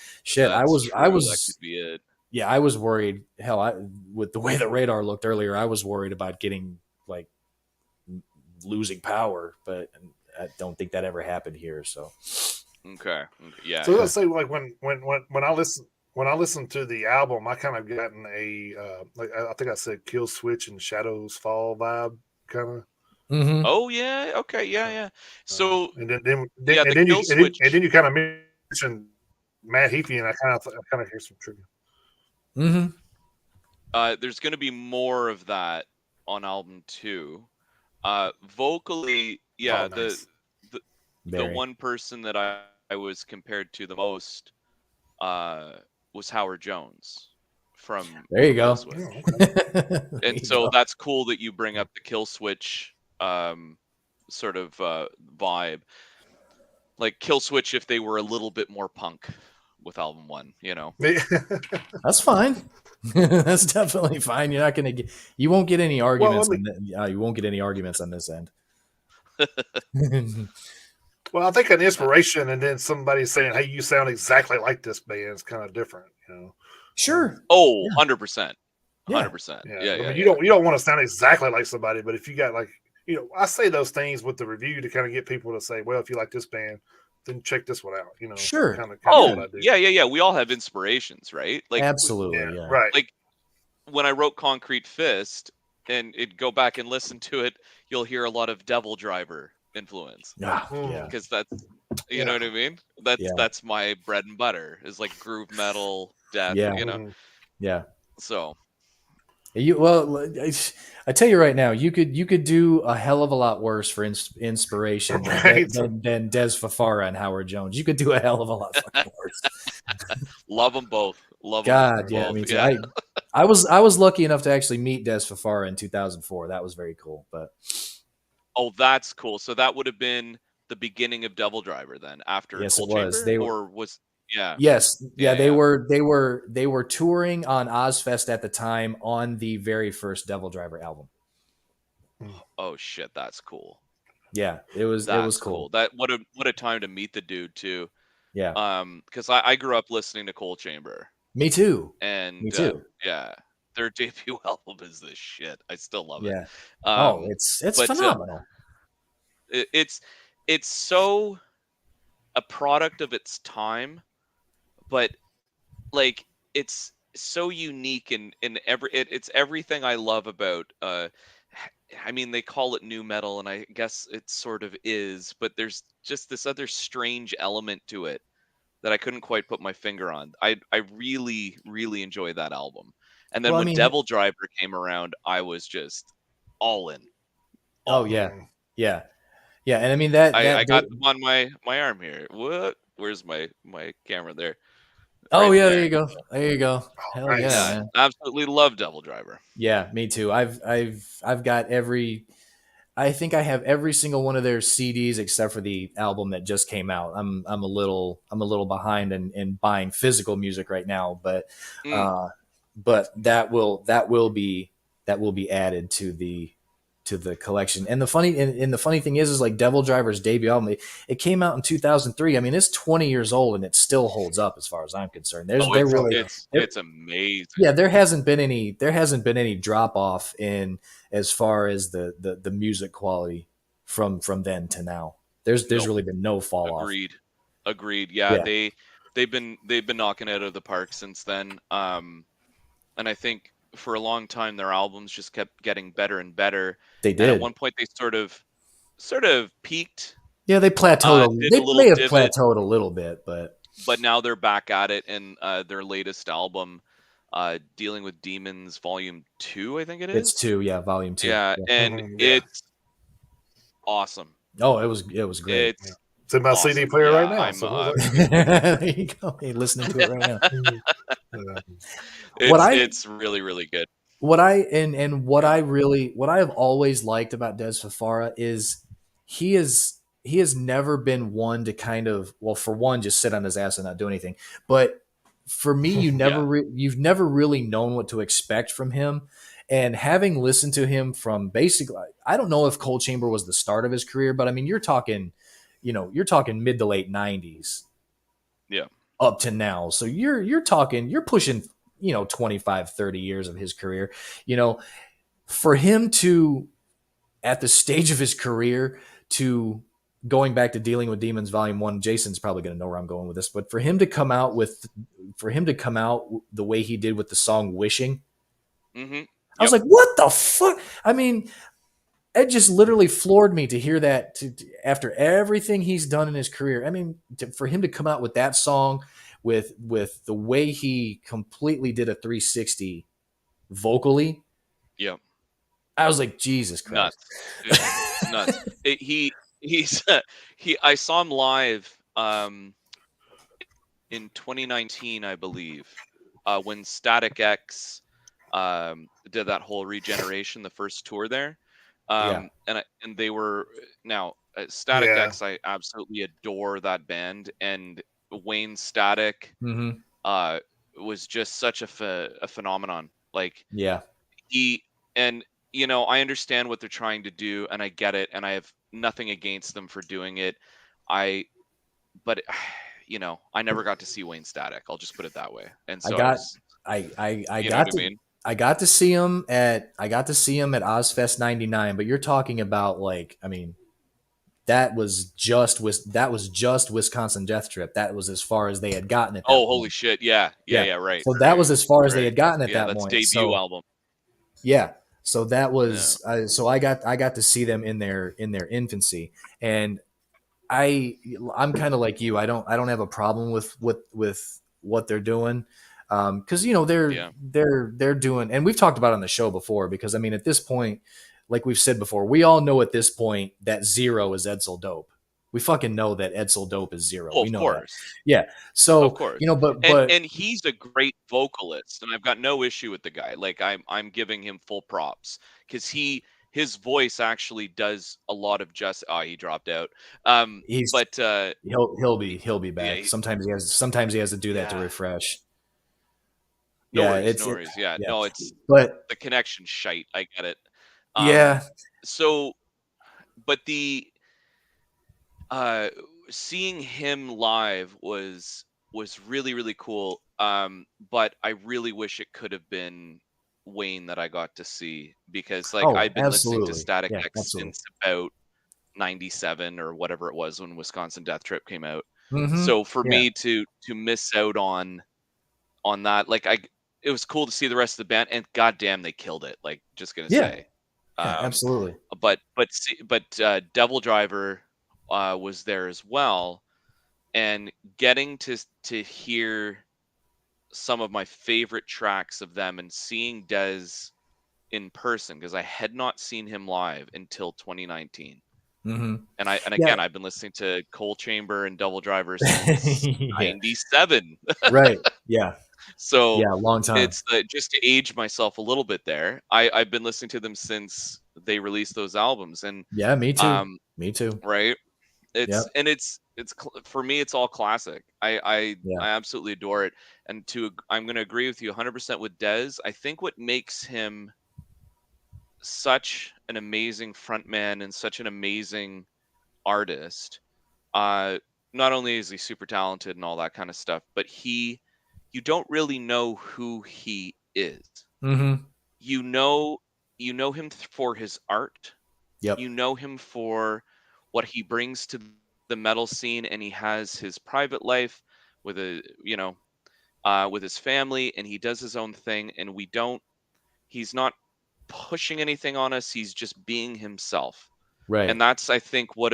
could be it. Yeah, I was worried. Hell, with the way the radar looked earlier, I was worried about getting like losing power, but I don't think that ever happened here. So. Okay. Yeah. So let's say like when I listen to the album, I kind of gotten a like I think I said Kill Switch and Shadows Fall vibe kind of. Mm-hmm. Oh yeah. Okay. Yeah. So and then you kind of mentioned Matt Heafy, and I kind of hear some trigger. Mm-hmm. There's going to be more of that on album 2. Vocally, nice. The one person that I was compared to the most was Howard Jones from. There you go. And so that's cool that you bring up the Kill Switch sort of vibe. Like Kill Switch if they were a little bit more punk with album 1, That's fine. That's definitely fine. You're not going to you won't get any arguments. You won't get any arguments on this end. Well, I think an inspiration and then somebody saying, "Hey, you sound exactly like this band" is kind of different, Sure. Oh, 100%. 100%. Yeah. I mean, you don't want to sound exactly like somebody, but if you got like, I say those things with the review to kind of get people to say, "Well, if you like this band, then check this one out." Sure. Kind of yeah. We all have inspirations, right? Like absolutely, right. Like when I wrote Concrete Fist, and go back and listen to it, you'll hear a lot of Devil Driver influence. Yeah, because that's You know what I mean? That's Yeah. that's my bread and butter is like groove metal, death. Yeah. Yeah. So I tell you right now, you could do a hell of a lot worse for inspiration Right. than Des Fafara and Howard Jones. You could do a hell of a lot fucking worse. love them both. Love them God, yeah, both. me too. Yeah. I was lucky enough to actually meet Des Fafara in 2004. That was very cool. But Oh, that's cool. So that would have been the beginning of Devil Driver then, after yes, it Cold was. Chamber, or was yeah, Yes, yeah, yeah, yeah. they were touring on Ozfest at the time on the very first Devil Driver album. Oh shit, that's cool. Yeah, it was That's cool. cool. That what a time to meet the dude too. Yeah, Because I grew up listening to Cold Chamber, me too. and Me too. yeah, their debut album is this shit. I still love it. Yeah. Oh, Um, it's but phenomenal. it's so a product of its time, but like it's so unique in it's everything I love about I mean they call it new metal and I guess it sort of is, but there's just this other strange element to it that I couldn't quite put my finger on. I really really enjoy that album. And then Well, I when mean, Devil Driver came around, I was just all in. oh All in. yeah, yeah, yeah, and I mean that I that got they, them on my arm here. What? Where's my camera there? oh Right yeah, there there. you go, there you go. Hell yeah, Nice. Yeah, man. absolutely love Devil Driver. Yeah, me too. I've got every. I think I have every single one of their CDs except for the album that just came out. I'm a little behind in buying physical music right now, Mm. uh, but that will be added to the collection. And the funny thing is like Devil Driver's debut album. It came out in 2003. I mean, it's 20 years old and it still holds up as far as I'm concerned. Oh, There really it's amazing. yeah, there hasn't been any drop off in as far as the music quality from then to now. There's Nope. really been no fall off. Agreed. Agreed. Yeah, Yeah, they've been knocking it out of the park since then. And I think for a long time their albums just kept getting better and better. they And at did. one point they sort of peaked, Yeah, they plateaued. did a They little may have divot, plateaued a little bit, but but now they're back at it in their latest album, Dealing with Demons Volume 2, I think it it's is. two. Yeah, volume two. Yeah, Yeah. and Yeah. it's awesome. Oh, it was great. Yeah. It's It's in my CD awesome. player Yeah, right now. I'm So There you go. You're listening to it right now. What I it's really really good. what I and what Yeah. I really what I have always liked about Des Fafara is he has never been one to kind of, well, for one, just sit on his ass and not do anything. But for me, Yeah. you've never really known what to expect from him. And having listened to him from basically, I don't know if Cold Chamber was the start of his career, but I mean, you're talking mid to late '90s Yeah. up to now. So you're pushing, 25, 30 years of his career. You know, for him to, at the stage of his career, to going back to Dealing with Demons Volume 1, Jason's probably going to know where I'm going with this, but for him to come out the way he did with the song Wishing, Mhm. I was Yep. like, what the fuck? I mean, it just literally floored me to hear that after everything he's done in his career. I mean, for him to come out with that song with the way he completely did a 360 vocally, Yep. I was like, Jesus Christ. Nuts. Yeah. Nuts. He's he I saw him live in 2019, I believe, when Static X did that whole Regeneration, the first tour there. Yeah. And they were now Static yeah. X. I absolutely adore that band, and Wayne Static Mm-hmm. was just such a phenomenon. Like Yeah. he and I understand what they're trying to do, and I get it, and I have nothing against them for doing it. I but I never got to see Wayne Static. I'll just put it that way. And I so I got was, I you know what got I to mean? I got to see him at Ozfest 99, but you're talking about, like, I mean, that was just Wisconsin Death Trip. That was as far as they had gotten at that Oh, holy point. shit! Yeah, yeah, Yeah. yeah. Right, So that right, was as far as they right. had gotten at Yeah, that that's point. debut So album. yeah. So that Yeah. was so I got to see them in their infancy, and I'm kind of like you. I don't have a problem with what they're doing, because Yeah. they're doing, and we've talked about it on the show before. Because I mean, at this point, like we've said before, we all know at this point that Zero is Edsel Dope. We fucking know that Edsel Dope is Zero. Well, We of know that. course. Yeah. Of So course. And but he's a great vocalist, and I've got no issue with the guy. Like I'm giving him full props because his voice actually does a lot of just he dropped out. he's But he'll be yeah, back. Sometimes he has to do that to yeah. refresh. No Yeah, worries, no it's it worries. Yeah, yeah. no, it's But the connection shite. I get it. Um, yeah. so but the uh seeing him live was really really cool. But I really wish it could have been Wayne that I got to see because like Oh, I'd been listening to absolutely. Static Yeah, X absolutely. since about 97 or whatever it was when Wisconsin Death Trip came out. Mhm. So for Yeah. me to miss out on that, like it was cool to see the rest of the band and goddamn they killed it. Like just gonna Yeah. say. Yeah, Um absolutely. but Devil Driver was there as well, and getting to hear some of my favorite tracks of them and seeing Dez in person because I had not seen him live until 2019. Mhm. And Yeah. again, I've been listening to Coal Chamber and Double Driver since Yeah. 97. Right. Yeah. So Yeah, long time. it's just to age myself a little bit there. I've been listening to them since they released those albums, and Yeah, me too. um, Me too. right. Yep. For me, it's all classic. Yeah. I absolutely adore it. And I'm going to agree with you 100% with Dez. I think what makes him such an amazing frontman and such an amazing artist, uh, not only is he super talented and all that kind of stuff, but you don't really know who he is. Mhm. You know, you know him for his art. Yep. You know him for what he brings to the metal scene, and he has his private life with with his family, and he does his own thing, and he's not pushing anything on us. He's just being himself. And Right. that's, I think, one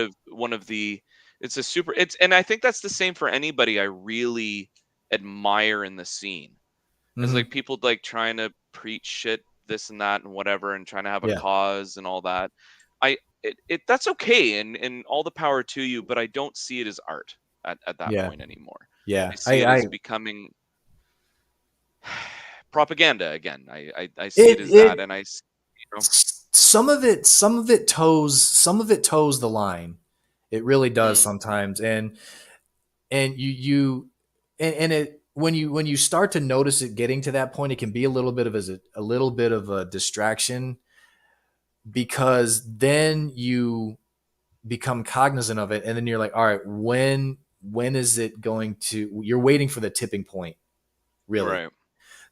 of the it's a super it's and I think that's the same for anybody I really admire in the scene. It's like Mhm. people like trying to preach shit, this and that and whatever, and trying to have a Yeah. cause and all that. It that's okay, and all the power to you, but I don't see it as art at that Yeah. point anymore. Yeah. I see it I as becoming propaganda again. I see it it as that, it and some of it toes the line. It really does mm, sometimes. And and it when you start to notice it getting to that point, it can be a little bit of a little bit of a distraction, because then you become cognizant of it, and then you're like, all right, when is it going to, you're waiting for the tipping point, really. right,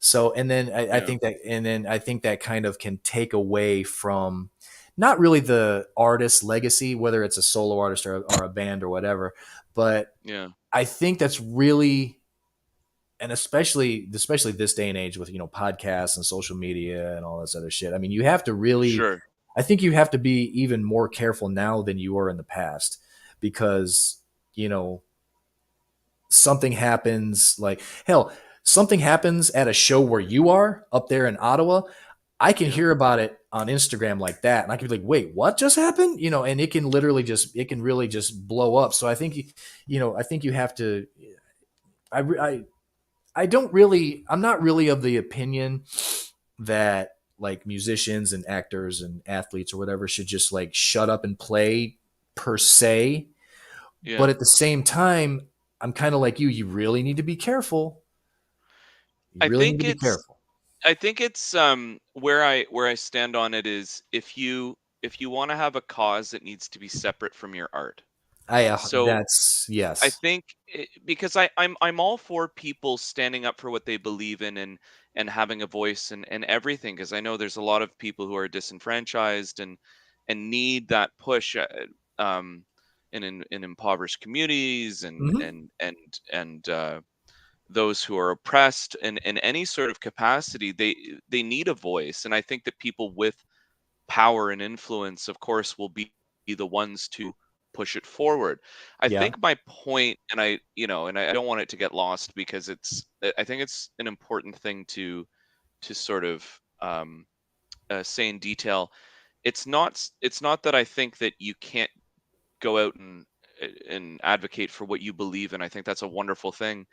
So, and then yeah, I think that kind of can take away from not really the artist's legacy, whether it's a solo artist or a band or whatever. But yeah, I think that's really, and especially this day and age with podcasts and social media and all this other shit. I mean, you have to really, sure, I think you have to be even more careful now than you were in the past, because you know something happens, like hell, something happens at a show where you are up there in Ottawa. I can yeah, hear about it on Instagram like that, and I can be like, "Wait, what just happened?" And it can really just blow up. So I think I think you have to. I, I I don't really, I'm not really of the opinion that like musicians and actors and athletes or whatever should just like shut up and play per se. But yeah. at the same time, I'm kind of like you really need to be careful. You I really need think to be it's careful. I think it's where I stand on it is if you want to have a cause, it needs to be separate from your art. So That's I yes. think because I'm all for people standing up for what they believe in and having a voice and everything, because I know there's a lot of people who are disenfranchised and need that push um in impoverished communities Hmm. and those who are oppressed in any sort of capacity. They need a voice, and I think that people with power and influence, of course, will be the ones to push it forward. I Yeah. think my point, and I don't want it to get lost, because I think it's an important thing to sort of say in detail. It's not that I think that you can't go out and advocate for what you believe in. I think that's a wonderful thing,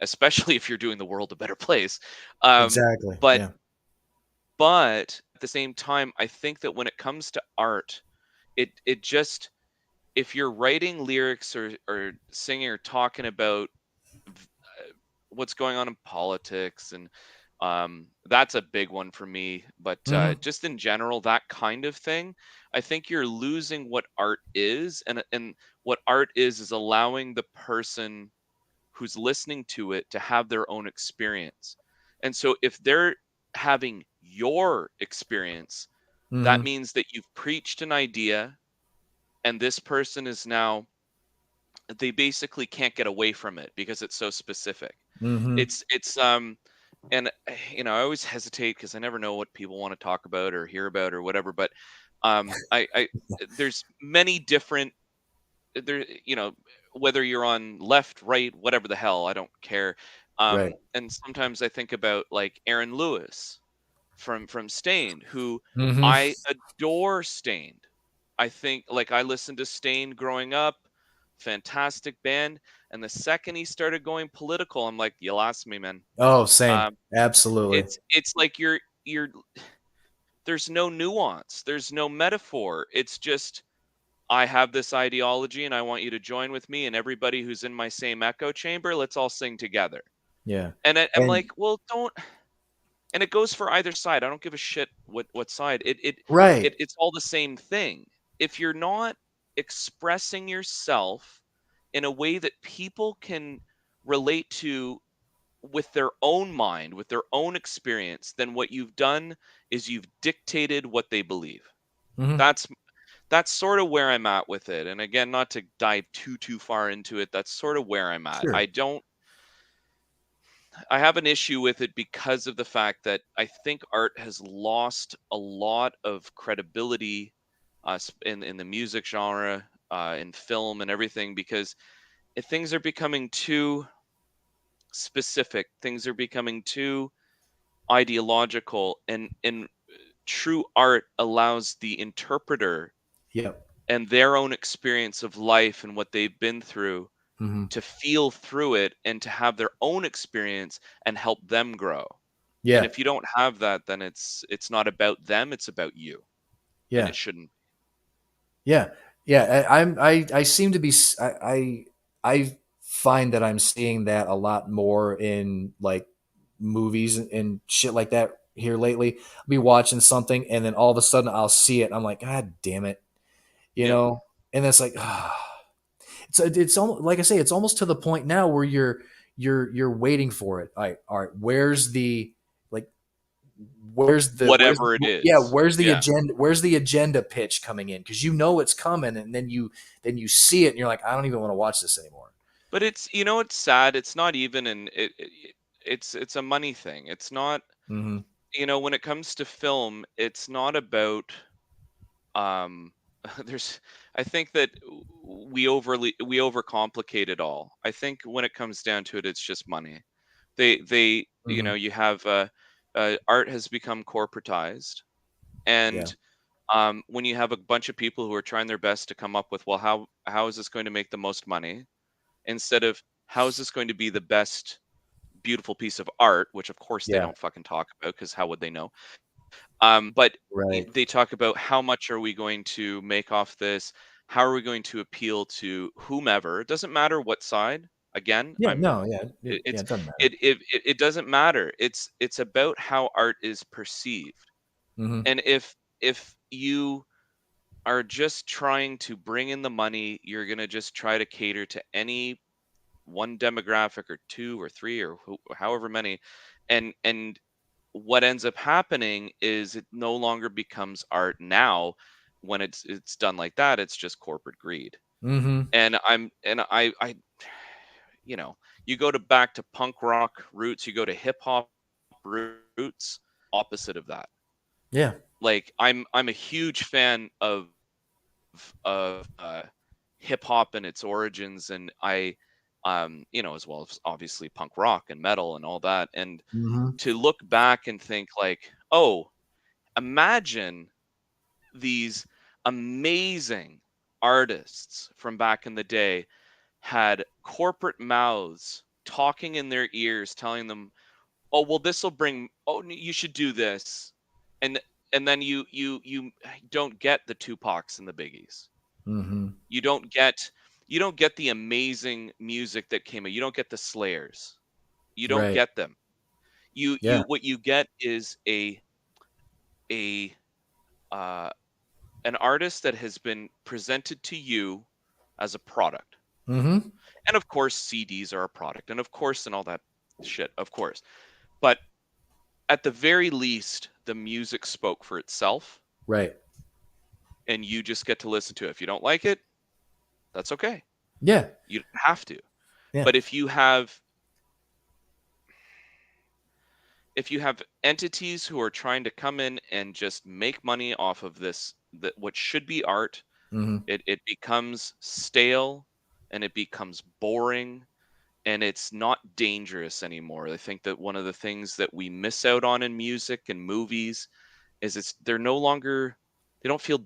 especially if you're doing the world a better place. Um, Exactly. but Yeah. but at the same time, I think that when it comes to art, it just, if you're writing lyrics or singing or talking about what's going on in politics, and that's a big one for me, but Hmm. just in general, that kind of thing, I think you're losing what art is. And what art is allowing the person who's listening to it to have their own experience. And so if they're having your experience, that Hmm. means that you've preached an idea, and this person is now, they basically can't get away from it because it's so specific. Hmm. It's and I always hesitate because I never know what people want to talk about or hear about or whatever, but I there's many different, there, whether you're on left, right, whatever the hell, I don't care. Right. And sometimes I think about like Aaron Lewis from Stained, who Hmm. I adore. Stained. I think, like, I listened to Stained growing up, fantastic band, and the second he started going political, I'm like, you lost me, man. Oh, same. Um, Absolutely. it's like you're there's no nuance, there's no metaphor. It's just, I have this ideology and I want you to join with me, and everybody who's in my same echo chamber, let's all sing together. Yeah. And I'm like, And well, don't. And it goes for either side. I don't give a shit what side. right. It's all the same thing. If you're not expressing yourself in a way that people can relate to with their own mind, with their own experience, then what you've done is you've dictated what they believe. Hmm. That's that's sort of where I'm at with it. And again, not to dive too far into it, that's sort of where I'm at. Sure. I have an issue with it because of the fact that I think art has lost a lot of credibility, in the music genre, in film and everything, because if things are becoming too specific, things are becoming too ideological, and true art allows the interpreter Yep. and their own experience of life and what they've been through Hmm. to feel through it and to have their own experience and help them grow. And Yeah. if you don't have that, then it's not about them, it's about you. And Yeah. it shouldn't. Yeah. Yeah. I seem to be, I find that I'm seeing that a lot more in like movies and shit like that here lately. I'll be watching something and then all of a sudden I'll see it. And I'm like, God damn it. You Yeah. know? And it's like, it's almost like I say, it's almost to the point now where you're waiting for it. All right, like Whatever it is. where's the Yeah. agenda, pitch coming in, because you know it's coming, and then you see it and you're like, I don't even want to watch this anymore. But it's sad. It's not even it's a money thing. It's not, Hmm. when it comes to film, it's not about um there's I think that we overcomplicate it all. I think when it comes down to it, it's just money. They Hmm. you have art has become corporatized, Yeah. and when you have a bunch of people who are trying their best to come up with, well, how is this going to make the most money, instead of how is this going to be the best beautiful piece of art, which of course they Yeah. don't fucking talk about, because how would they know? But Right. they talk about how much are we going to make off this? How are we going to appeal to whomever? It doesn't matter what side. Again, Yeah. No. Yeah. Yeah. it's It doesn't matter. it doesn't matter. It's about how art is perceived. Hmm. And if you are just trying to bring in the money, you're gonna just try to cater to any one demographic or two or three or however many, and what ends up happening is it no longer becomes art now. When it's done like that, it's just corporate greed. Hmm. And you know you go to back to punk rock roots, you go to hip hop roots, opposite of that. Yeah. Like, I'm a huge fan of of hip hop and its origins, and I, as well as obviously punk rock and metal and all that, and Mm-hmm. to look back and think like, oh, imagine these amazing artists from back in the day had corporate mouths talking in their ears, telling them, "Oh, well, this will bring. Oh, you should do this," and then you don't get the Tupacs and the Biggies. Mm-hmm. You don't get the amazing music that came out. You don't get the Slayers. You don't Right. get them. You Yeah. what you get is a uh, an artist that has been presented to you as a product. Mm-hmm. And of course, CDs are a product, and of course, and all that shit, of course. But at the very least, the music spoke for itself, Right. and you just get to listen to it. If you don't like it, that's okay. Yeah. You don't have to. Yeah. But if you have entities who are trying to come in and just make money off of this, that what should be art, Mm-hmm. it becomes stale and it becomes boring and it's not dangerous anymore. I think that one of the things that we miss out on in music and movies is they're no longer, they don't feel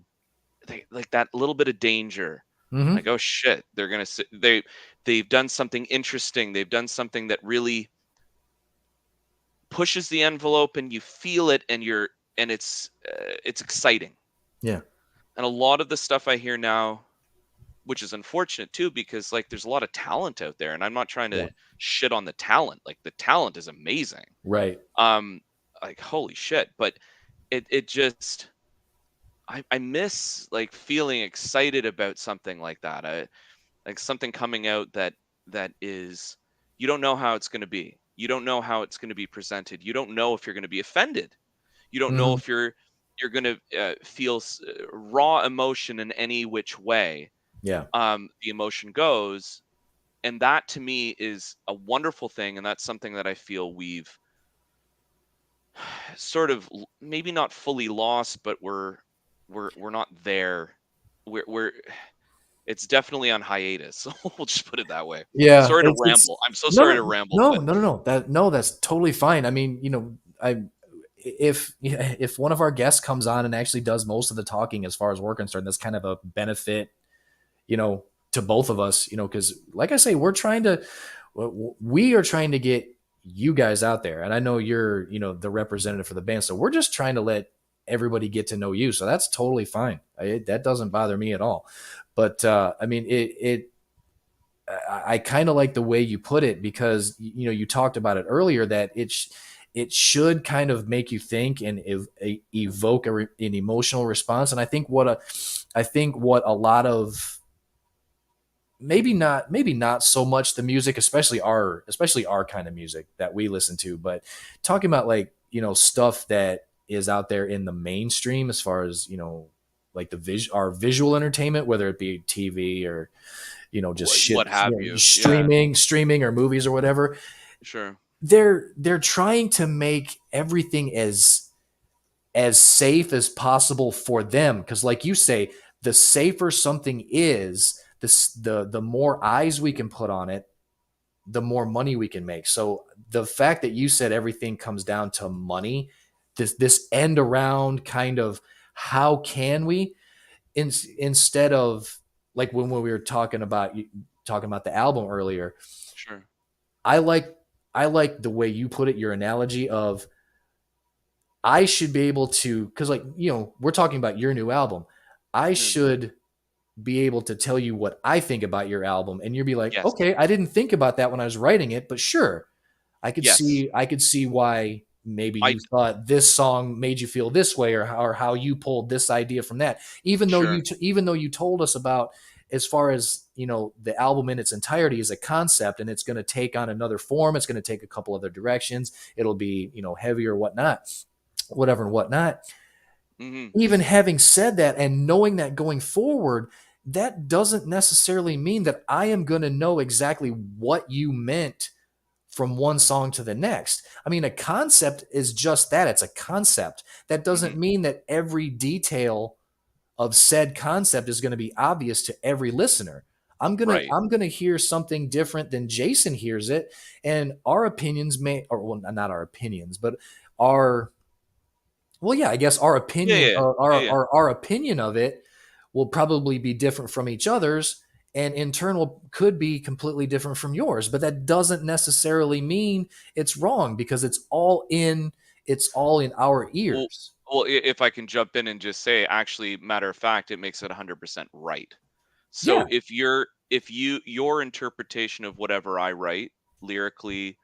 like that little bit of danger. Mm-hmm. Like, oh shit, they're gonna they've done something interesting. They've done something that really pushes the envelope, and you feel it, and it's exciting. Yeah. And a lot of the stuff I hear now, which is unfortunate too, because like there's a lot of talent out there, and I'm not trying Yeah. to shit on the talent. Like the talent is amazing. Right. Um, like holy shit, but it just I miss like feeling excited about something like that. Like something coming out that is, you don't know how it's going to be. You don't know how it's going to be presented. You don't know if you're going to be offended. You don't know Mm-hmm. if you're going to feel raw emotion in any which way Yeah. the emotion goes. And that to me is a wonderful thing, and that's something that I feel we've sort of maybe not fully lost, but we're not there. We're It's definitely on hiatus. We'll just put it that way. Yeah. Sorry to It's ramble. I'm so no, sorry no, to ramble, no, but no, no, no. That's totally fine. I mean, if one of our guests comes on and actually does most of the talking as far as we're concerned, that's kind of a benefit, to both of us, because like I say, we are trying to get you guys out there. And I know you're, the representative for the band. So we're just trying to let everybody get to know you. So that's totally fine. That doesn't bother me at all. But I mean, I kind of like the way you put it, because you talked about it earlier, that it should kind of make you think and evoke an emotional response. And I think what a lot of, maybe not so much the music, especially our kind of music that we listen to, but talking about like stuff that is out there in the mainstream, as far as like our visual entertainment, whether it be TV or just what shit, have you? Yeah, streaming or movies or whatever. sure. They're trying to make everything as safe as possible for them, because like you say, the safer something is, the more eyes we can put on it, the more money we can make. So the fact that you said everything comes down to money, this end around kind of, how can we, instead of like when we were talking about the album earlier, Sure. I like I like the way you put it, your analogy of, I should be able to, because like we're talking about your new album, I Mm. should be able to tell you what I think about your album, and you'll be like, Yes. okay, I didn't think about that when I was writing it, but sure, Yes. I could see why maybe I you thought this song made you feel this way, or how you pulled this idea from that, even though Sure. you told us about, as far as the album in its entirety is a concept, and it's going to take on another form, it's going to take a couple other directions, it'll be heavier, whatever and whatnot. Hmm. Even having said that, and knowing that going forward, that doesn't necessarily mean that I am going to know exactly what you meant from one song to the next. I mean, a concept is just that. It's a concept. That Hmm. doesn't mean that every detail of said concept is going to be obvious to every listener. Right. I'm gonna hear something different than Jason hears it, and our opinions may, or well, not our opinions, but our, well, yeah, I guess our Yeah, opinion, yeah, yeah, yeah. our opinion of it will probably be different from each other's, and in turn could be completely different from yours. But that doesn't necessarily mean it's wrong, because it's all in our Well, ears. if I can jump in and just say, actually, matter of fact, it makes it 100% right. So Yeah. if your interpretation of whatever I write lyrically,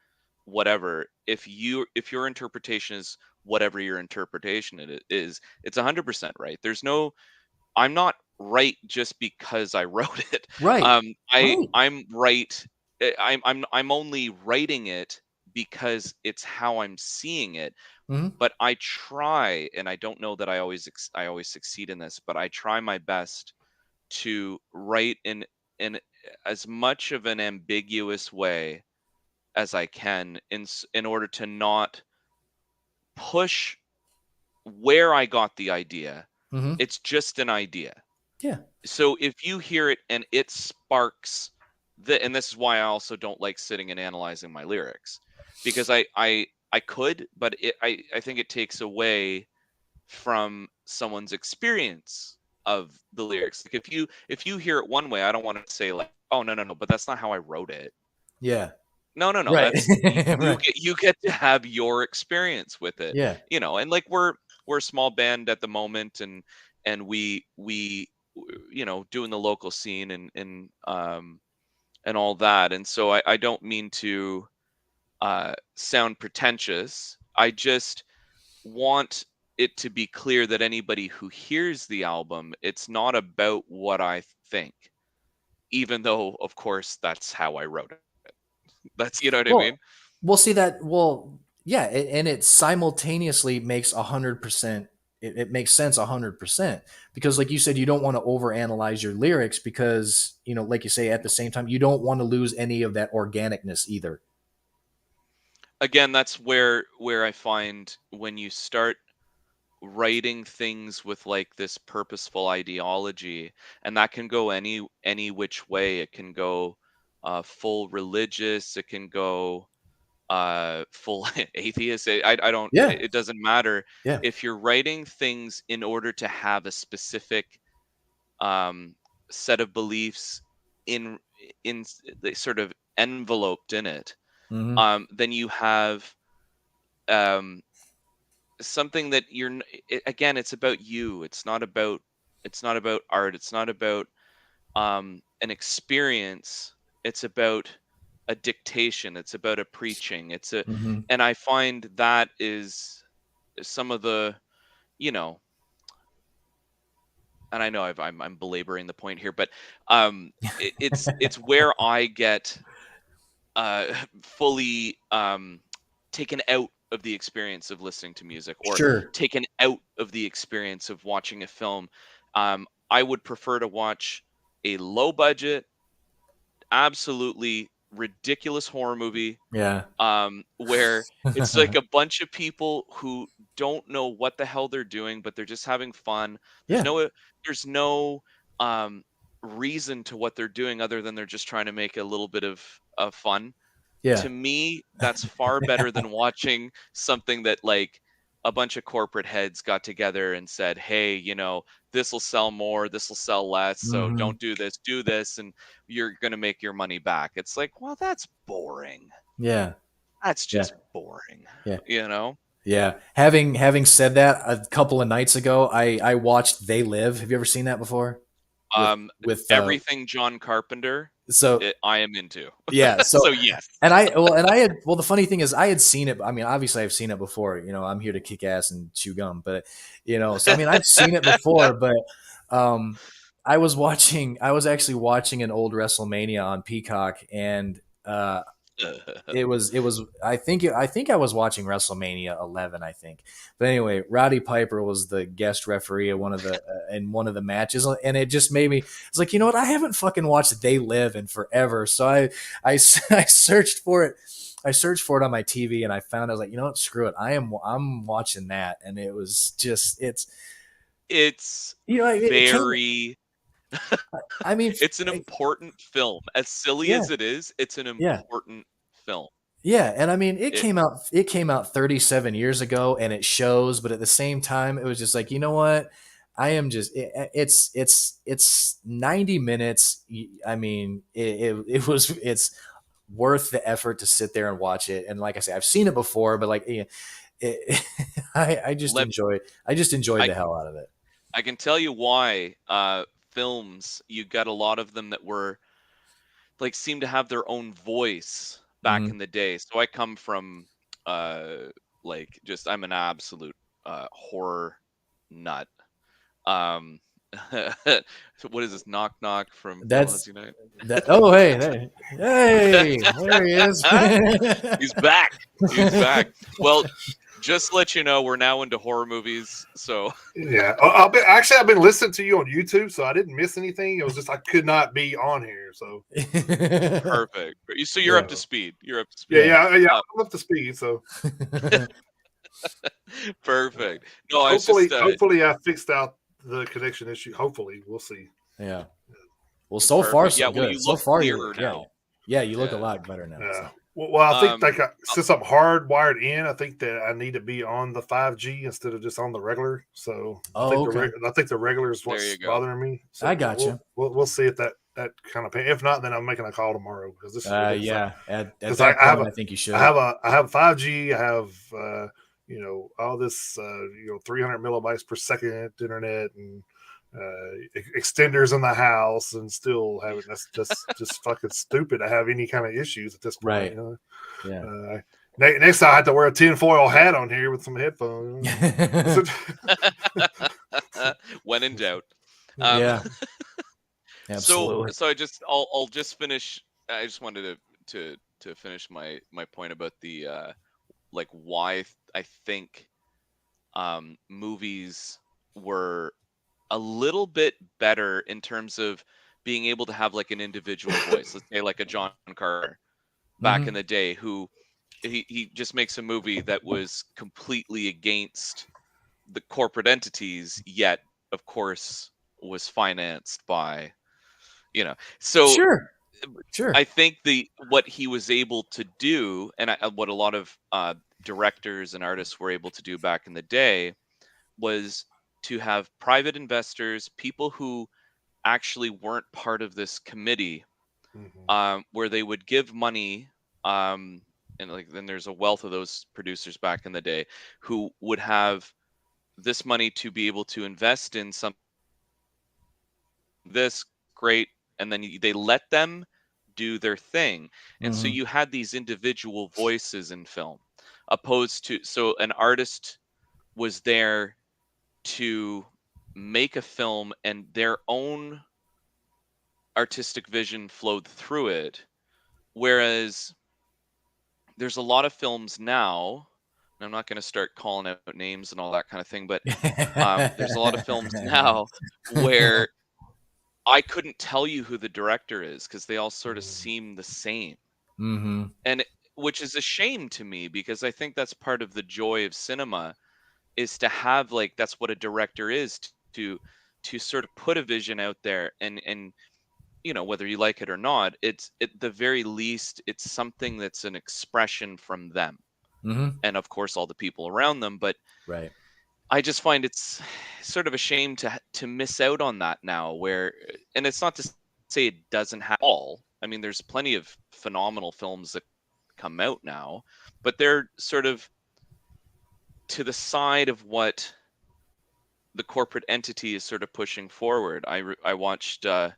whatever, if your interpretation is whatever your interpretation it is, it's 100% right. There's no, I'm not right just because I wrote it. Right. Right. I'm right. I'm only writing it because it's how I'm seeing it. Hmm. But I try, and I don't know that I always succeed in this, but I try my best to write in as much of an ambiguous way as I can, in order to not push where I got the idea. Hmm. It's just an idea. Yeah. So if you hear it and it sparks and this is why I also don't like sitting and analyzing my lyrics, because I could, but I think it takes away from someone's experience of the lyrics. Like if you hear it one way, I don't want to say like, oh, no, but that's not how I wrote it. Yeah. No. Right. That's Right. you get to have your experience with it. Yeah. And like we're a small band at the moment, and doing the local scene and all that. And so I don't mean to sound pretentious. I just want it to be clear that anybody who hears the album, it's not about what I think, even though, of course, that's how I wrote it. That's, you know what I mean? Well, we'll see that. Well, yeah, and it simultaneously makes 100%. It makes sense 100%, because, like you said, you don't want to overanalyze your lyrics, because, like you say, at the same time, you don't want to lose any of that organicness either. Again, that's where I find when you start writing things with like this purposeful ideology, and that can go any which way. It can go full religious, it can go full atheist. I don't, Yeah. it doesn't matter. Yeah. If you're writing things in order to have a specific um set of beliefs in sort of enveloped in it, Hmm. then you have um something that again, it's about you. It's not about art, it's not about an experience. It's about a dictation, it's about a preaching, Hmm. and I find that is some of the, you know and I know I'm belaboring the point here, but it's where I get uh fully taken out of the experience of listening to music, or Sure. taken out of the experience of watching a film. I would prefer to watch a low budget, absolutely ridiculous horror movie, Yeah. where it's like a bunch of people who don't know what the hell they're doing, but they're just having fun. There's Yeah. no there's no um, reason to what they're doing other than they're just trying to make a little bit of fun. Yeah. To me, that's far better than watching something that like a bunch of corporate heads got together and said, "Hey, this will sell more, this will sell less, so Hmm. don't do this, and you're going to make your money back." It's like, well, that's boring. Yeah. That's Yeah. just boring, Yeah. you know? Yeah. Having said that, a couple of nights ago, I watched They Live. Have you ever seen that before? With Um, with Everything John Carpenter, so I am into. yeah, so So yes. the funny thing is, I had seen it. I mean, obviously I've seen it before. I'm here to kick ass and chew gum, but so I mean, I've seen it before, but um I was actually watching an old WrestleMania on Peacock, and it was I think I was watching WrestleMania 11, I think. But anyway, Roddy Piper was the guest referee at in one of the matches, and it just made me, it's like, you know what, I haven't fucking watched They Live in forever. So I searched for it. I searched for it on my TV, and I found, I was like, you know what, screw it, I'm watching that. And it was just, It's it came. very. I mean, It's an important film. As silly yeah, as it is, it's an yeah. important film. Yeah, and I mean, it came out 37 years ago, and it shows. But at the same time, it was just like, you know what? I am just it's 90 minutes. I mean, it's worth the effort to sit there and watch it. And like I say, I've seen it before, but like, I just Let enjoyed I the hell out of it. I can tell you why. Films, you got a lot of them that were like seem to have their own voice back Mm-hmm. in the day. So I come from like just I'm an absolute horror nut. Um what is this? Knock knock from Hell's That's Unite. that. Oh, hey, there he is. He's back. He's back. Well, just to let you know, we're now into horror movies. So Yeah, I've been listening to you on YouTube, so I didn't miss anything. It was just I could not be on here, so perfect. So you're yeah, up to speed. You're up to speed. yeah. I'm up to speed, so Perfect. No, I was hopefully, just hopefully I fixed out the connection issue. Hopefully, we'll see. Yeah. Well, so far perfect. so Yeah, well, good. you So look far, clearer now. you look a Yeah. lot better now. Yeah. So. Well, I think Um, since I'm hardwired in, I think that I need to be on the 5G instead of just on the regular. So Okay. I think the regular is there what's you go. bothering me. So I got you. We'll see if that kind of pain. If not, then I'm making a call tomorrow because this is ridiculous. Yeah. At Because that point, I think you should. I have 5G. I have all this 300 megabytes per second internet and extenders in the house, and still having that's just fucking stupid to have any kind of issues at this point. Right. You know? Yeah. Next time I have to wear a tinfoil hat on here with some headphones. when in doubt. Yeah. Absolutely. So I'll just finish. I just wanted to finish my point about the like why I think movies were a little bit better in terms of being able to have like an individual voice. Let's say like a John Carter back in the day, who he just makes a movie that was completely against the corporate entities, yet of course was financed by so Sure. I think what he was able to do, and what a lot of directors and artists were able to do back in the day, was to have private investors, people who actually weren't part of this committee, where they would give money, and like then there's a wealth of those producers back in the day who would have this money to be able to invest in something this great, and then they let them do their thing. And so you had these individual voices in film, opposed to, so an artist was there to make a film and their own artistic vision flowed through it, whereas there's a lot of films now, and I'm not going to start calling out names and all that kind of thing, but there's a lot of films now where I couldn't tell you who the director is because they all sort of seem the same. And which is a shame to me, because I think that's part of the joy of cinema, is to have, like, that's what a director is, to sort of put a vision out there, and whether you like it or not, it's at the very least it's something that's an expression from them, and of course all the people around them. But right. I just find it's sort of a shame to miss out on that now, where, and it's not to say it doesn't have all. I mean, there's plenty of phenomenal films that come out now, but they're sort of to the side of what the corporate entity is sort of pushing forward. I watched The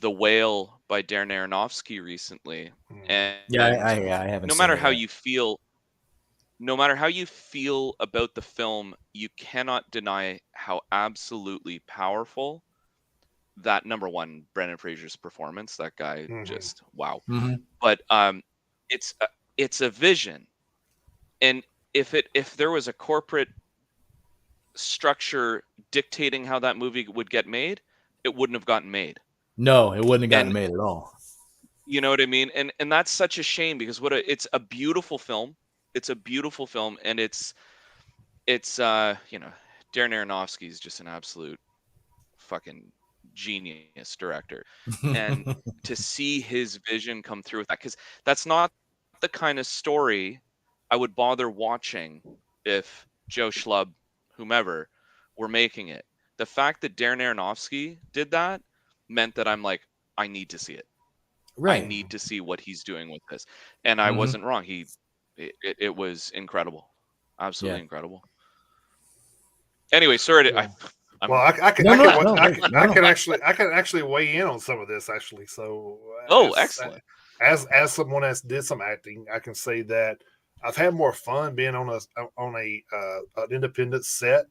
Whale by Darren Aronofsky recently, and I haven't no seen matter it how yet. you feel no matter how you feel about the film, you cannot deny how absolutely powerful that, number one, Brendan Fraser's performance. That guy just wow. But it's a vision, and if there was a corporate structure dictating how that movie would get made, it wouldn't have gotten made. No, it wouldn't have gotten And made at all. you know what I mean? And that's such a shame, because it's a beautiful film. It's a beautiful film, and it's Darren Aronofsky is just an absolute fucking genius director. And to see his vision come through with that, because that's not the kind of story I would bother watching if Joe Schlub, whomever, were making it. The fact that Darren Aronofsky did that meant that I'm like, I need to see it. I need to see what he's doing with this. And I wasn't wrong. It was incredible. Absolutely incredible. Anyway, sorry to, I can actually weigh in on some of this actually. So, excellent. As someone that did some acting, I can say that I've had more fun being on an independent set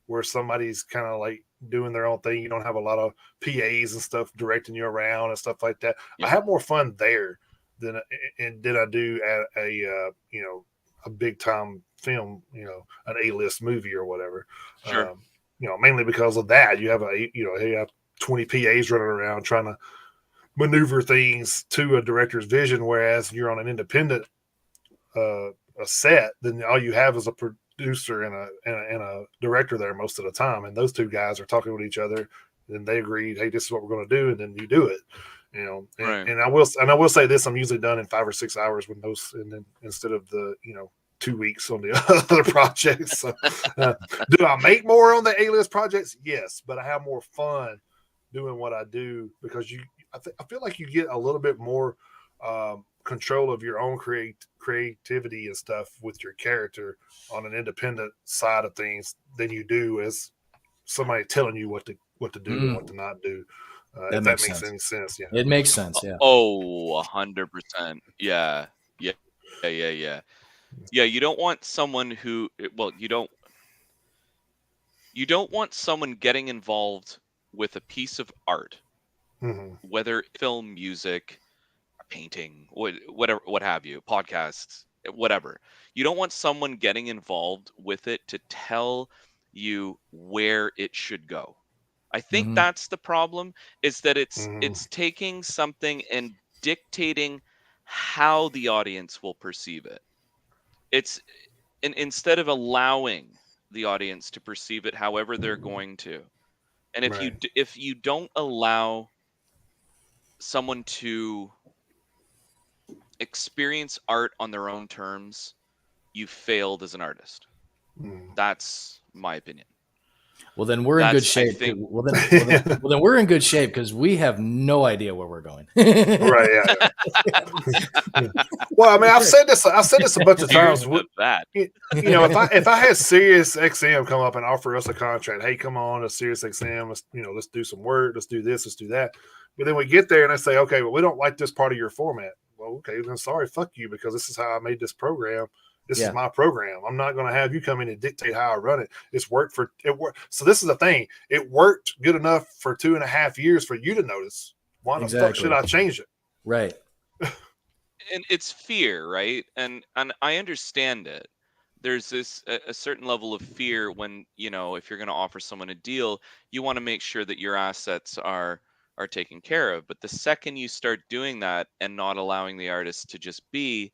where somebody's kind of like doing their own thing. You don't have a lot of PAs and stuff directing you around and stuff like that. I have more fun there than I do at a big time film, an A-list movie or whatever. Sure. Mainly because of that. You have you have 20 PAs running around trying to maneuver things to a director's vision, whereas you're on an independent a set, then all you have is a producer and a director there most of the time, and those two guys are talking with each other, and they agreed, hey, this is what we're going to do, and then you do it. And I will say this: I'm usually done in 5 or 6 hours with those, and then instead of the 2 weeks on the other projects. So, do I make more on the A-list projects? Yes, but I have more fun doing what I do because I feel like you get a little bit more control of your own creativity and stuff with your character on an independent side of things than you do as somebody telling you what to do and what to not do. If that makes any sense. Yeah, it makes sense. Yeah. 100%. Yeah. You don't want someone who, you don't want someone getting involved with a piece of art, whether film, music, painting, whatever, what have you, podcasts, whatever. You don't want someone getting involved with it to tell you where it should go. I think that's the problem, is that it's taking something and dictating how the audience will perceive it. It's instead of allowing the audience to perceive it however they're going to. And if you don't allow someone to experience art on their own terms, you failed as an artist. That's my opinion. Well, then we're in good shape. Well, then we're in good shape because we have no idea where we're going. Right. Yeah. Well, I mean, I've said this a bunch of times. If I had Sirius XM come up and offer us a contract, hey, come on to Sirius XM, let's do some work, let's do this, let's do that. But then we get there and they say, okay, well, we don't like this part of your format. Well, okay, then sorry, fuck you, because this is how I made this program. This is my program. I'm not going to have you come in and dictate how I run it. It worked. So this is the thing. It worked good enough for 2.5 years for you to notice. Why the fuck should I change it? Right. And it's fear, right? And I understand it. There's a certain level of fear when, if you're going to offer someone a deal, you want to make sure that your assets are taken care of. But the second you start doing that and not allowing the artist to just be,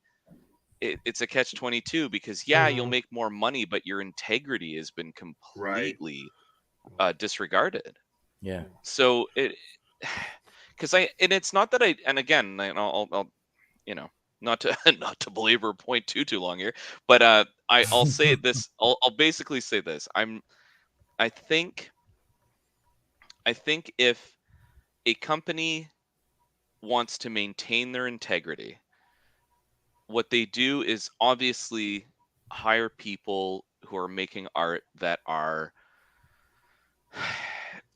it's a catch-22, because you'll make more money, but your integrity has been completely disregarded. Yeah. So because it's not that and again, I'll not to belabor a point too long here, but I'll say this. I'll basically say this. I think if a company wants to maintain their integrity, what they do is obviously hire people who are making art that are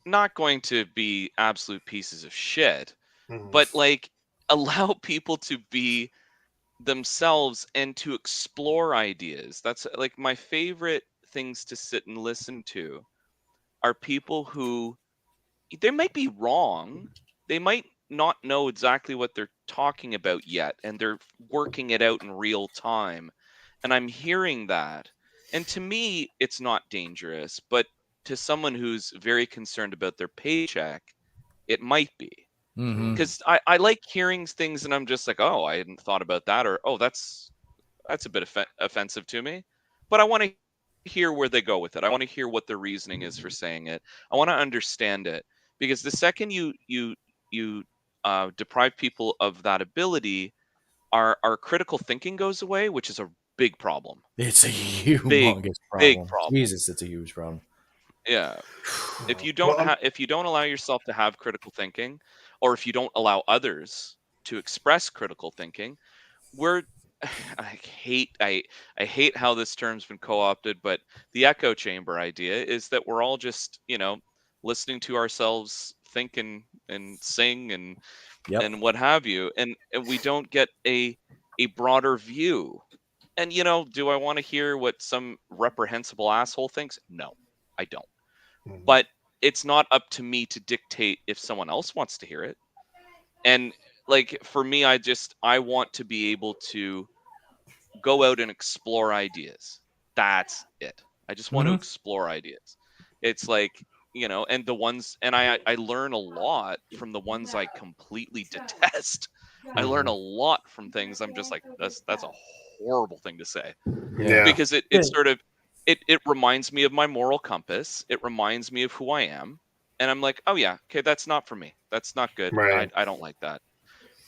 not going to be absolute pieces of shit, but like allow people to be themselves and to explore ideas. That's like my favorite things to sit and listen to are people who, they might be wrong. They might not know exactly what they're talking about yet, and they're working it out in real time. And I'm hearing that. And to me, it's not dangerous, but to someone who's very concerned about their paycheck, it might be. Because I like hearing things and I'm just like, oh, I hadn't thought about that, or oh, that's a bit offensive to me. But I want to hear where they go with it. I want to hear what their reasoning is for saying it. I want to understand it, because the second you deprive people of that ability, our critical thinking goes away, which is a big problem. It's a humongous Big problem. problem. Jesus, it's a huge problem. Yeah. If you don't allow yourself to have critical thinking, or if you don't allow others to express critical thinking, we're I hate how this term's been co-opted, but the echo chamber idea is that we're all just, listening to ourselves think and sing and what have you, and we don't get a broader view. And do I want to hear what some reprehensible asshole thinks? No, I don't. But it's not up to me to dictate if someone else wants to hear it. And like for me, I want to be able to go out and explore ideas. That's it. I just want to explore ideas. It's like, and the ones, and I learn a lot from the ones I completely detest. I learn a lot from things I'm just like, that's a horrible thing to say. Yeah. Because it sort of, it reminds me of my moral compass. It reminds me of who I am. And I'm like, oh yeah, okay, that's not for me. That's not good. Right. I don't like that.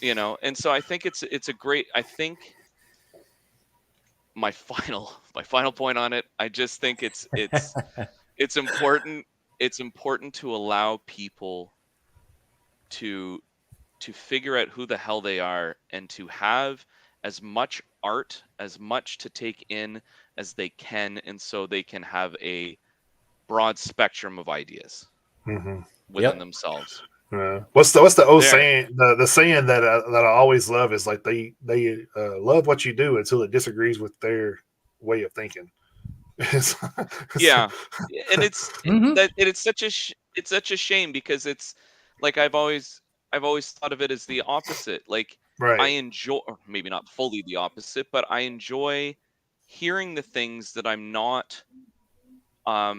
And so I think it's a great, I think my final point on it, I just think it's important. It's important to allow people to figure out who the hell they are, and to have as much art, as much to take in as they can, and so they can have a broad spectrum of ideas within themselves. What's the old saying? The saying that I always love is like they love what you do until it disagrees with their way of thinking. Yeah, and it's such a shame, because it's like I've always thought of it as the opposite. Like I enjoy, or maybe not fully the opposite, but I enjoy hearing the things that I'm not that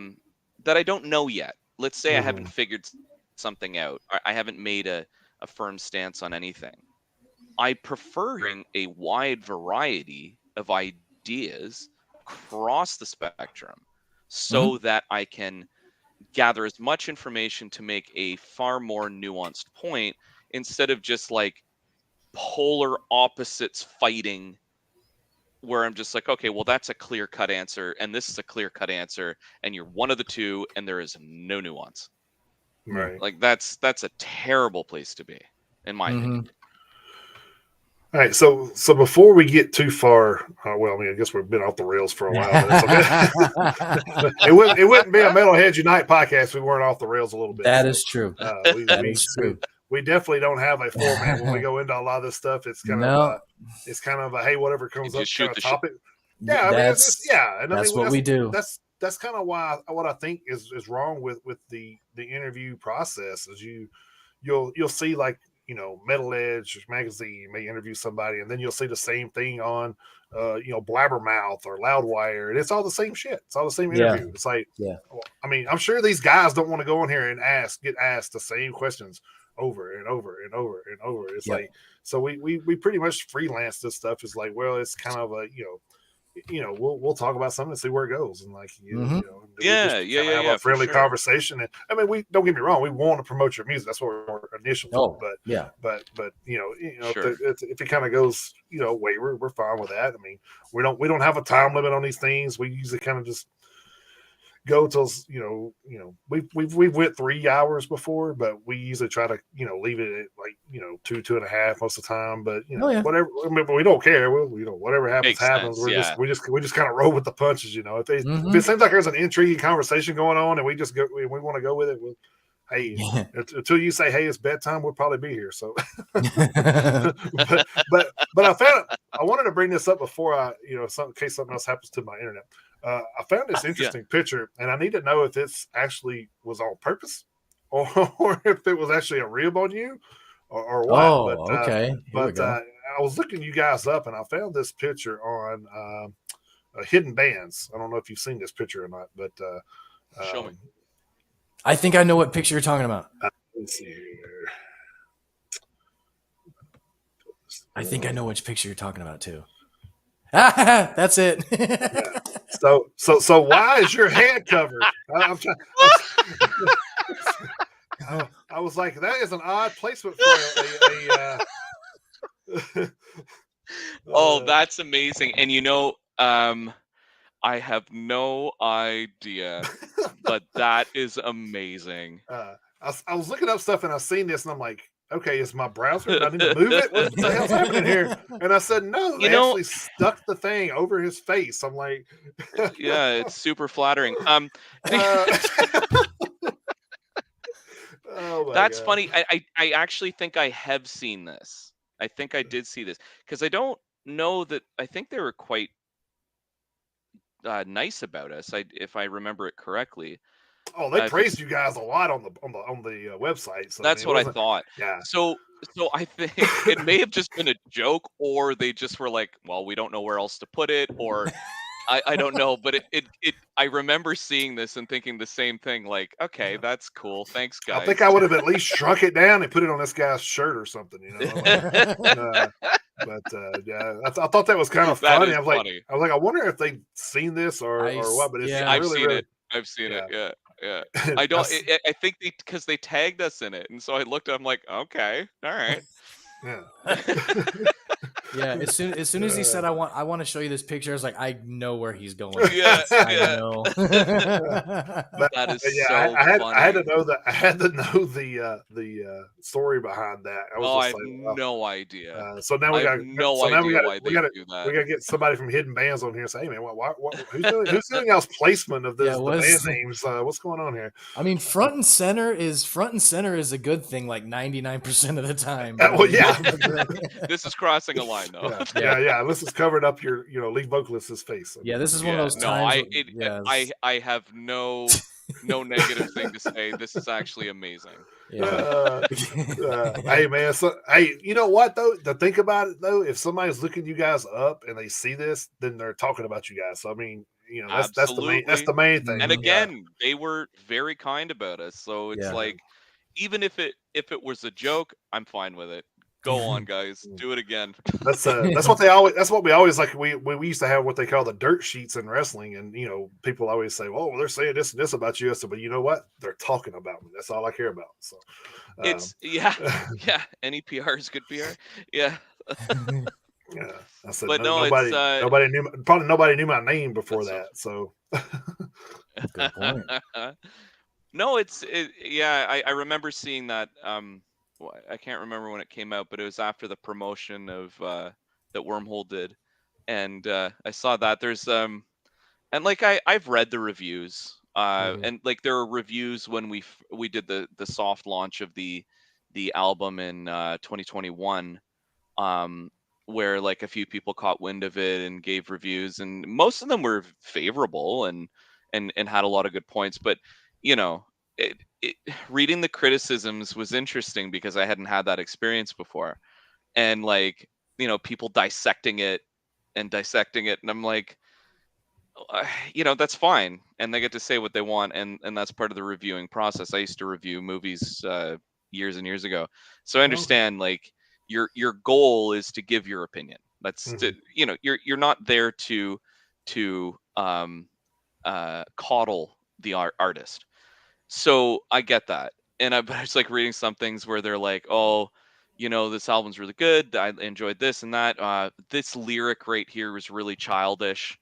I don't know yet. Let's say I haven't figured something out. I haven't made a firm stance on anything. I prefer hearing a wide variety of ideas across the spectrum, so that I can gather as much information to make a far more nuanced point, instead of just like polar opposites fighting, where I'm just like, okay, well, that's a clear cut answer, and this is a clear cut answer, and you're one of the two, and there is no nuance. Right. Like that's a terrible place to be, in my opinion. All right, so before we get too far, well, I mean, I guess we've been off the rails for a while, but it's okay. it wouldn't be a Metalheads Unite podcast if we weren't off the rails a little bit. That is true. That is true. We definitely don't have a format when we go into a lot of this stuff. It's kind of a hey, whatever comes up kind of topic. Yeah, I mean, that's what we do. That's kind of what I think is wrong with the interview process. Is you'll see, like, Metalheads magazine may interview somebody, and then you'll see the same thing on Blabbermouth or Loudwire, and it's all the same shit. It's all the same interview. It's like, I mean, I'm sure these guys don't want to go in here and get asked the same questions over and over and over and over. It's like, so we pretty much freelance this stuff. It's like, well, it's kind of a we'll talk about something and see where it goes, and like have a friendly conversation. And I mean, we don't get me wrong, we want to promote your music. That's what we're initially. But if it kind of goes wayward, we're fine with that. I mean, we don't have a time limit on these things. We usually kind of just go till we've went 3 hours before, but we usually try to leave it at like 2.5 most of the time. But whatever, I mean, but we don't care. Whatever happens. We just kind of roll with the punches. If it seems like there's an intriguing conversation going on and we want to go with it, hey, until you say, hey, it's bedtime, we'll probably be here. So, but I wanted to bring this up before in case something else happens to my internet. I found this interesting picture, and I need to know if this actually was on purpose or if it was actually a rib on you or what. Oh, okay. But I was looking you guys up, and I found this picture on Hidden Bands. I don't know if you've seen this picture or not, but show me. I think I know what picture you're talking about. Let's see here. I think I know which picture you're talking about too. That's it. So why is your head covered? I'm trying. I was like, that is an odd placement for a Oh, that's amazing. And I have no idea, but that is amazing. I was looking up stuff and I seen this and I'm like, okay, is my browser? Do I need to move it? What the hell's happening here? And I said, no, they actually stuck the thing over his face. I'm like, yeah, it's super flattering. Oh That's God. funny. I actually think I have seen this. I think I did see this because I don't know that. I think they were quite nice about us. If I remember it correctly. Oh, they If praised it's you guys a lot on the website. So I mean, That's it what I wasn't. thought. Yeah. So I think it may have just been a joke, or they just were like, well, we don't know where else to put it, or I don't know, but I remember seeing this and thinking the same thing, like, okay, that's cool. Thanks, I think guys. I would have at least shrunk it down and put it on this guy's shirt or something, you know. But yeah, I thought that was kind of That funny. is funny. I wonder if they've seen this or what. But it's I've really, seen really, it. I've seen it. yeah. Yeah, yeah. I don't. I think because they tagged us in it, and so I looked. I'm like, okay, all right. Yeah. Yeah, as soon as he said I want to show you this picture, I was like, I know where he's going. Yeah, I yeah. know. That is Yeah, so I had funny. to know that. I had to know the story behind that. I was Oh, I just have like, wow. no idea. So now I we have got. no So now idea why they do we that. got to get somebody from Hidden Bands on here and say, hey man, who's doing y'all's placement of this the band names? What's going on here? I mean, front and center is a good thing, like 99% of the time. Well, yeah. This is crossing a line, though. Yeah. Unless it's covered up your lead vocalist's face. Yeah, this is one of those no, times. I have no negative thing to say. This is actually amazing. Yeah. Hey man, hey, you know what though? To think about it though, if somebody's looking you guys up and they see this, then they're talking about you guys. So I mean, you know, that's the main thing. And again, they were very kind about us. So it's Yeah. like, even if it was a joke, I'm fine with it. Go on, guys, do it again. That's what we always like. We used to have what they call the dirt sheets in wrestling, and you know, people always say, "Oh, they're saying this and this about you." I said, but you know what? They're talking about me. That's all I care about. So it's yeah. Any PR is good PR. Yeah. Yeah, I said but nobody knew my name before that. So good point. No, yeah. I remember seeing that. I can't remember when it came out, but it was after the promotion of that Wormhole did, and I saw that there's and like I've read the reviews, and like there are reviews when we did the soft launch of the album in 2021, where like a few people caught wind of it and gave reviews, and most of them were favorable and had a lot of good points, but you know. Reading the criticisms was interesting because I hadn't had that experience before, and like people dissecting it, and I'm like, that's fine, and they get to say what they want, and that's part of the reviewing process. I used to review movies years and years ago, so I understand like your goal is to give your opinion. That's you're not there to coddle the artist. So I get that. But it's like reading some things where they're like, oh, this album's really good. I enjoyed this and that. This lyric right here was really childish.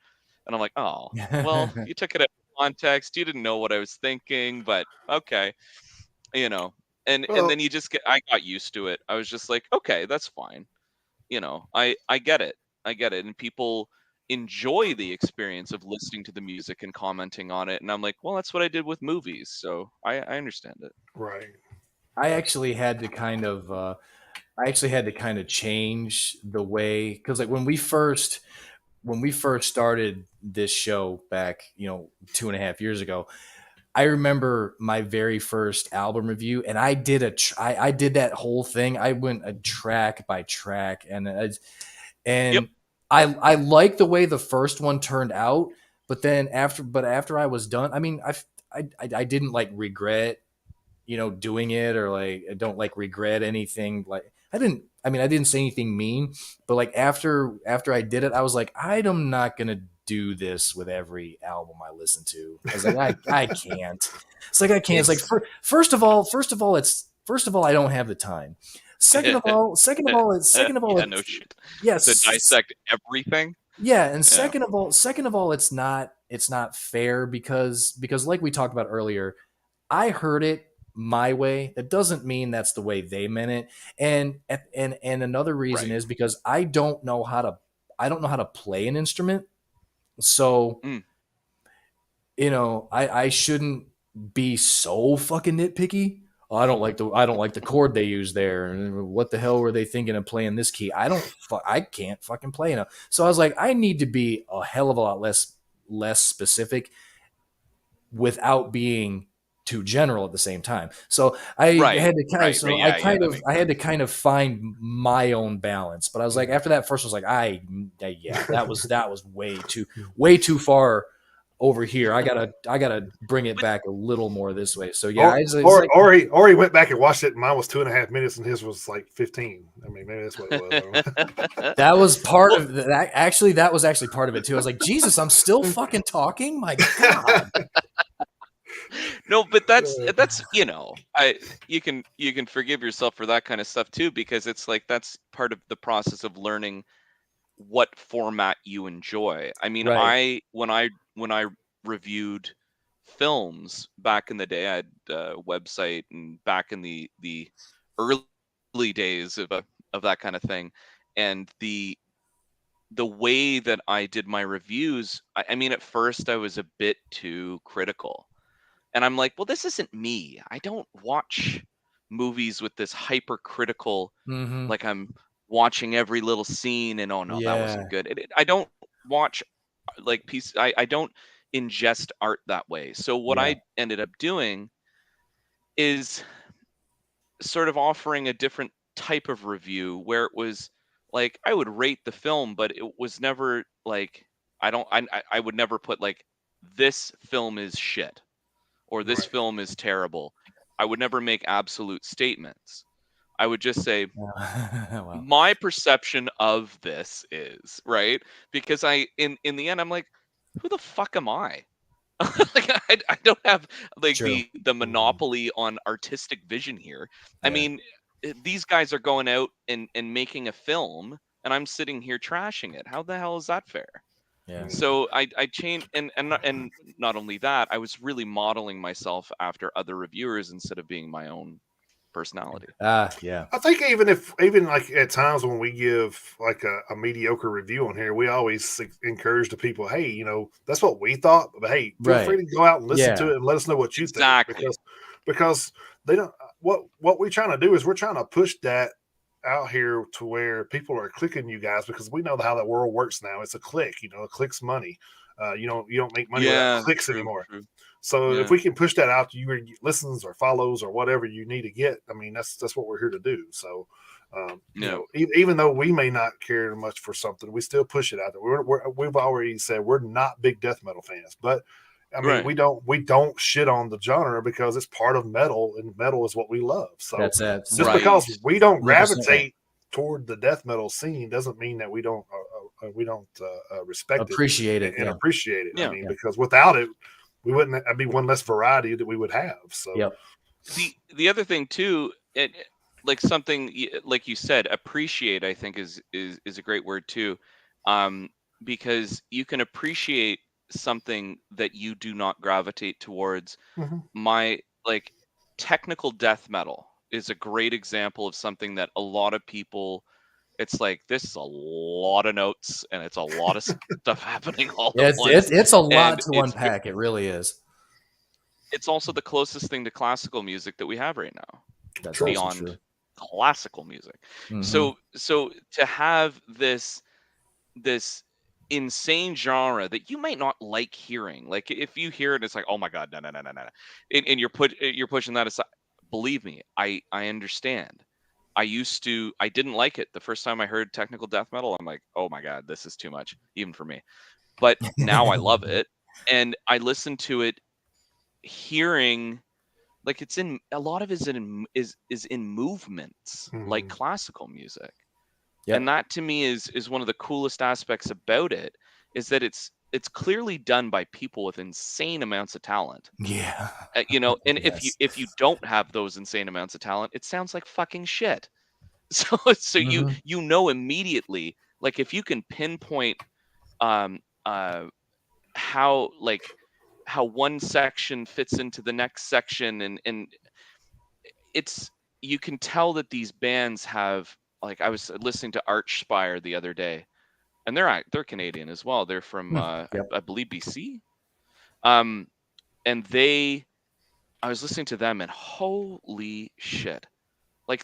And I'm like, oh, well, you took it out of context. You didn't know what I was thinking, but okay. And then I got used to it. I was just like, okay, that's fine. I get it. I get it. And people enjoy the experience of listening to the music and commenting on it. And I'm like, well, that's what I did with movies. So I understand it. Right. I actually had to kind of change the way, because like when we first started this show back, 2.5 years ago, I remember my very first album review, and I did I did that whole thing. I went a track by track, and I like the way the first one turned out, but then after I was done, I mean, I didn't like regret, doing it, or like I don't like regret anything. Like I didn't say anything mean, but like after I did it, I was like, I'm not gonna do this with every album I listen to. I was like, I can't. It's like I can't. It's like first of all, I don't have the time. Second of all, yeah, no shit. Yes, to dissect everything. Yeah, and second of all, it's not fair because like we talked about earlier, I heard it my way. That doesn't mean that's the way they meant it. And another reason is because I don't know how to play an instrument. So I shouldn't be so fucking nitpicky. Oh, I don't like the chord they use there. And what the hell were they thinking of playing this key? I can't fucking play enough. So I was like, I need to be a hell of a lot less specific without being too general at the same time. So I had to kind of find my own balance. But I was like, after that first, I was like, that was way too far over here. I gotta bring it back a little more this way. So yeah, or he went back and watched it, and mine was 2.5 minutes, and his was like 15. I mean, maybe that's what it was. That was part of that. Actually, that was actually part of it too. I was like, Jesus, I'm still fucking talking. My God. No, but that's you can forgive yourself for that kind of stuff too, because it's like that's part of the process of learning what format you enjoy. I mean, when I reviewed films back in the day, I had a website, and back in the early days of that kind of thing, and the way that I did my reviews, I mean, at first I was a bit too critical. And I'm like, well, this isn't me. I don't watch movies with this hypercritical, like I'm watching every little scene and, oh no, that wasn't good. I don't watch like I don't ingest art that way. So what I ended up doing is sort of offering a different type of review, where it was like I would rate the film, but it was never like I would never put like, this film is shit or this film is terrible. I would never make absolute statements. I would just say, wow, my perception of this is, right? Because in the end, I'm like, who the fuck am I? Like I don't have like the monopoly on artistic vision here. I mean, these guys are going out and making a film, and I'm sitting here trashing it. How the hell is that fair? Yeah. So I changed, and not only that, I was really modeling myself after other reviewers instead of being my own personality. Yeah. I think even like at times when we give like a mediocre review on here, we always encourage the people, hey, that's what we thought, but hey, feel free to go out and listen to it and let us know what you think, because they don't. What we're trying to do is we're trying to push that out here to where people are clicking you guys, because we know how that world works now. It's a click, a click's money. You don't make money without clicks anymore. True. So if we can push that out to your listens or follows or whatever you need to get, I mean, that's what we're here to do. So, even though we may not care much for something, we still push it out there. We've already said we're not big death metal fans, but I mean, we don't shit on the genre because it's part of metal, and metal is what we love. So that's it. Just because we don't gravitate toward the death metal scene doesn't mean that we don't respect appreciate it and appreciate it. I mean, because without it, we wouldn't. That'd be one less variety that we would have. So the other thing too, like something like you said, appreciate, I think is a great word too, because you can appreciate something that you do not gravitate towards. My like technical death metal is a great example of something that a lot of people, it's like, this is a lot of notes and it's a lot of stuff happening all at once. It's a lot to unpack. It really is. It's also the closest thing to classical music that we have right now. That's beyond classical music. So to have this insane genre that you might not like hearing, like if you hear it, it's like, oh my god, no, and you're pushing that aside. Believe me, I understand. I didn't like it the first time I heard technical death metal. I'm like, oh my god, this is too much even for me. But now I love it, and I listen to it hearing like it's in a lot of it is in movements like classical music. And that to me is one of the coolest aspects about it, is that it's it's clearly done by people with insane amounts of talent. Yeah. You know, and Yes. if you don't have those insane amounts of talent, it sounds like fucking shit. So you know immediately, like if you can pinpoint um how how one section fits into the next section, and it's, you can tell that these bands have, like, I was listening to Archspire the other day, and they're Canadian as well. They're from Yep. I believe BC. And I was listening to them, and holy shit. Like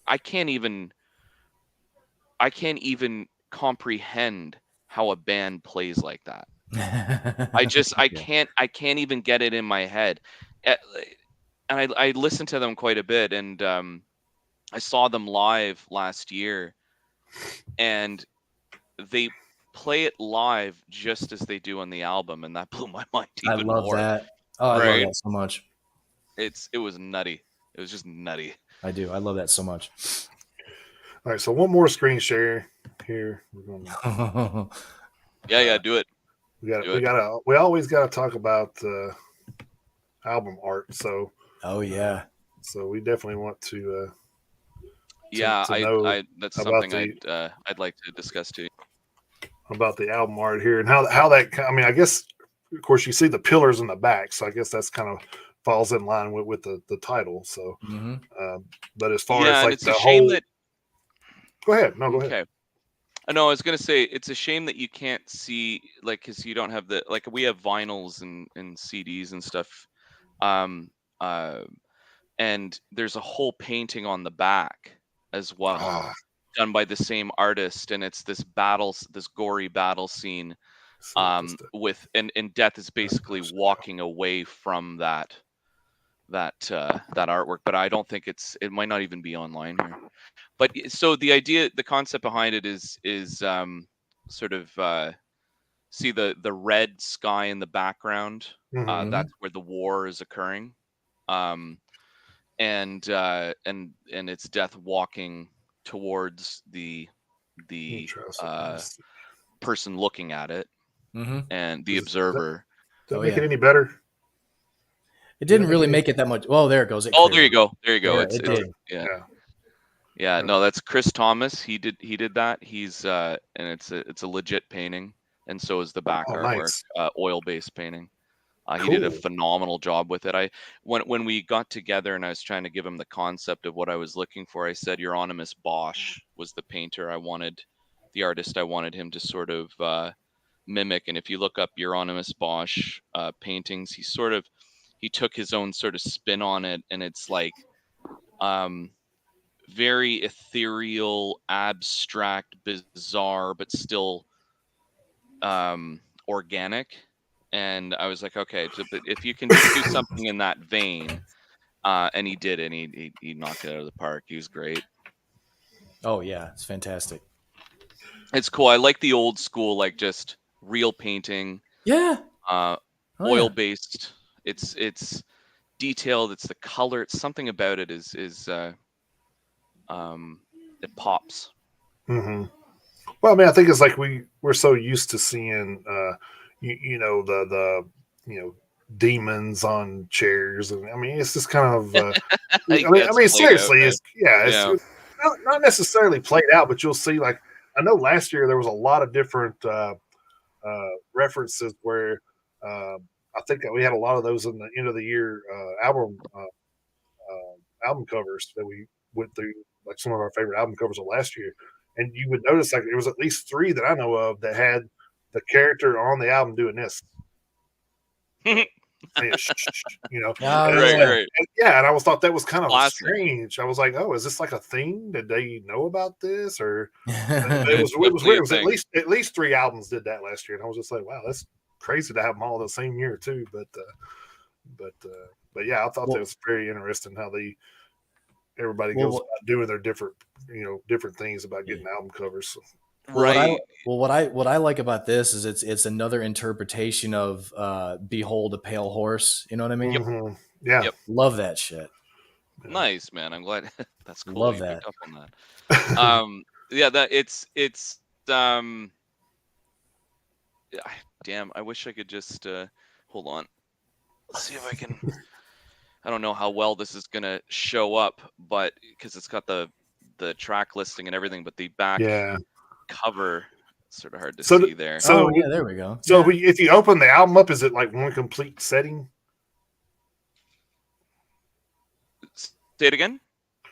I can't even comprehend how a band plays like that. I can't even get it in my head. Uh, And I listened to them quite a bit, and I saw them live last year, and they play it live just as they do on the album, and that blew my mind I even love more. that. Oh, I love Right? that so much. It was nutty. It was just nutty. I do. I love that so much. All right, so one more screen share here. We're gonna, Yeah, do it. we always gotta talk about album art. So so we definitely want to yeah, to know I that's something I'd like to discuss too. About the album art here and how that, I mean, I guess of course you see the pillars in the back, so I guess that's kind of falls in line with the title. So but as far as like it's the a shame whole that go ahead. No, go ahead. Okay. No, I was gonna say it's a shame that you can't see, like, because you don't have the, like, we have vinyls and CDs and stuff, um, uh, and there's a whole painting on the back as well, done by the same artist, and it's this gory battle scene, with and Death is basically walking away from that artwork, but I don't think it might not even be online here. But so the concept behind it is sort of see the red sky in the background. That's where the war is occurring, and it's Death walking towards the person looking at it, and the observer. Does that make it any better? It didn't really make it that much. Well, there it goes. Oh, there you go. There you go. Yeah, it did. Yeah. No, that's Chris Thomas. He did that. He's and it's a legit painting, and so is the back artwork, nice. Oil-based painting. He Cool. did a phenomenal job with it. When we got together and I was trying to give him the concept of what I was looking for, I said Euronymous Bosch was the painter I wanted, the artist I wanted him to sort of mimic. And if you look up Euronymous Bosch paintings, he took his own sort of spin on it, and it's like very ethereal, abstract, bizarre, but still organic. And I was like, okay, if you can just do something in that vein, and he did, and he knocked it out of the park. He was great. Oh yeah, it's fantastic. It's cool. I like the old school, like just real painting. Yeah. Oil based. It's detailed. It's the color. It's something about it is it pops. Well, I mean, I think it's like we're so used to seeing the demons on chairs, and I mean it's just kind of I mean seriously, it's not necessarily played out, but you'll see, like, I know last year there was a lot of different references where I think that we had a lot of those in the end of the year album covers that we went through, like some of our favorite album covers of last year. And you would notice, like, there was at least 3 that I know of that had the character on the album doing this. Saying, right. And I always thought that was kind of strange. I was like, oh, is this like a thing? Did they know about this? Or it was weird. It was at least 3 albums did that last year, and I was just like, wow, that's crazy to have them all the same year too. But yeah, I thought that was very interesting how everybody goes about doing their different things about getting album covers. So. Right. What I like about this is it's another interpretation of "Behold a Pale Horse." You know what I mean? Yep. Yeah. Yep. Love that shit. Nice, man. I'm glad. That's cool. Love you that. picked up on that. Yeah, that it's damn, I wish I could just hold on. Let's see if I can. I don't know how well this is gonna show up, but because it's got the track listing and everything, but the back cover, sort of hard to see there. So yeah, there we go. So if you open the album up, is it like one complete setting? Say it again.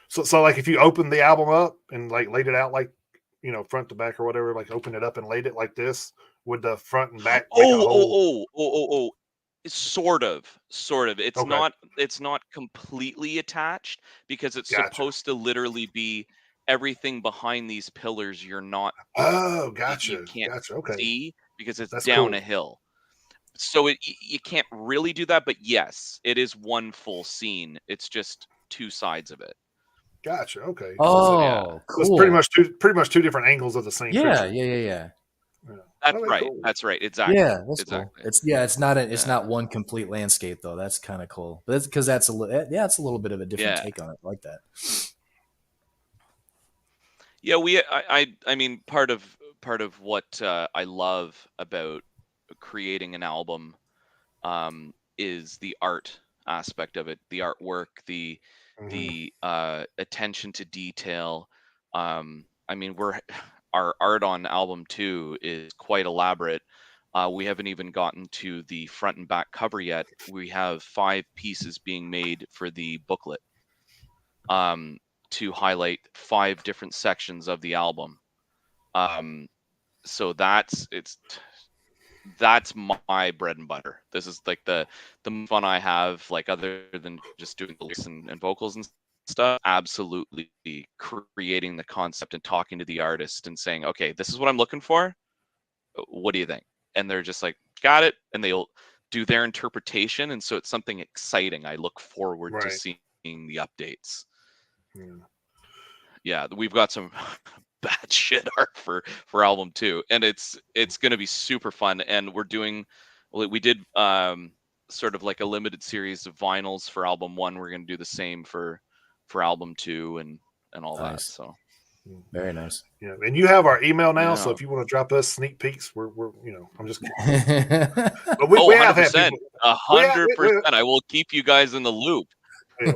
So like if you open the album up and like laid it out like, you know, front to back or whatever, like open it up and laid it like this, would the front and back make a whole... Sort of. It's not completely attached, because it's supposed to literally be everything behind these pillars. You're not. Oh, gotcha. You can't Okay. see because it's down a hill. So you can't really do that, but yes, it is one full scene. It's just two sides of it. Gotcha. Okay. Oh, cool. So it's pretty much two different angles of the same picture. Yeah. That's right. Cool. That's right. Exactly. Yeah, that's cool. It's not one complete landscape though. That's kind of cool. But it's because it's a little bit of a different take on it, like that. Yeah, I mean, part of what I love about creating an album is the art aspect of it, the artwork, the attention to detail. I mean, our art on album 2 is quite elaborate. We haven't even gotten to the front and back cover yet. We have 5 pieces being made for the booklet to highlight 5 different sections of the album. So that's my bread and butter. This is like the fun I have, like, other than just doing the lyrics and vocals and stuff. Absolutely creating the concept and talking to the artist and saying, okay, this is what I'm looking for. What do you think? And they're just like, got it. And they'll do their interpretation. And so it's something exciting. I look forward to seeing the updates. Yeah, we've got some bad shit art for album 2, and it's going to be super fun. And we did sort of like a limited series of vinyls for album 1. We're going to do the same for album 2 and all that. So very nice. Yeah, and you have our email now, so if you want to drop us sneak peaks, we're I'm just kidding. But we have had people 100%. I will keep you guys in the loop.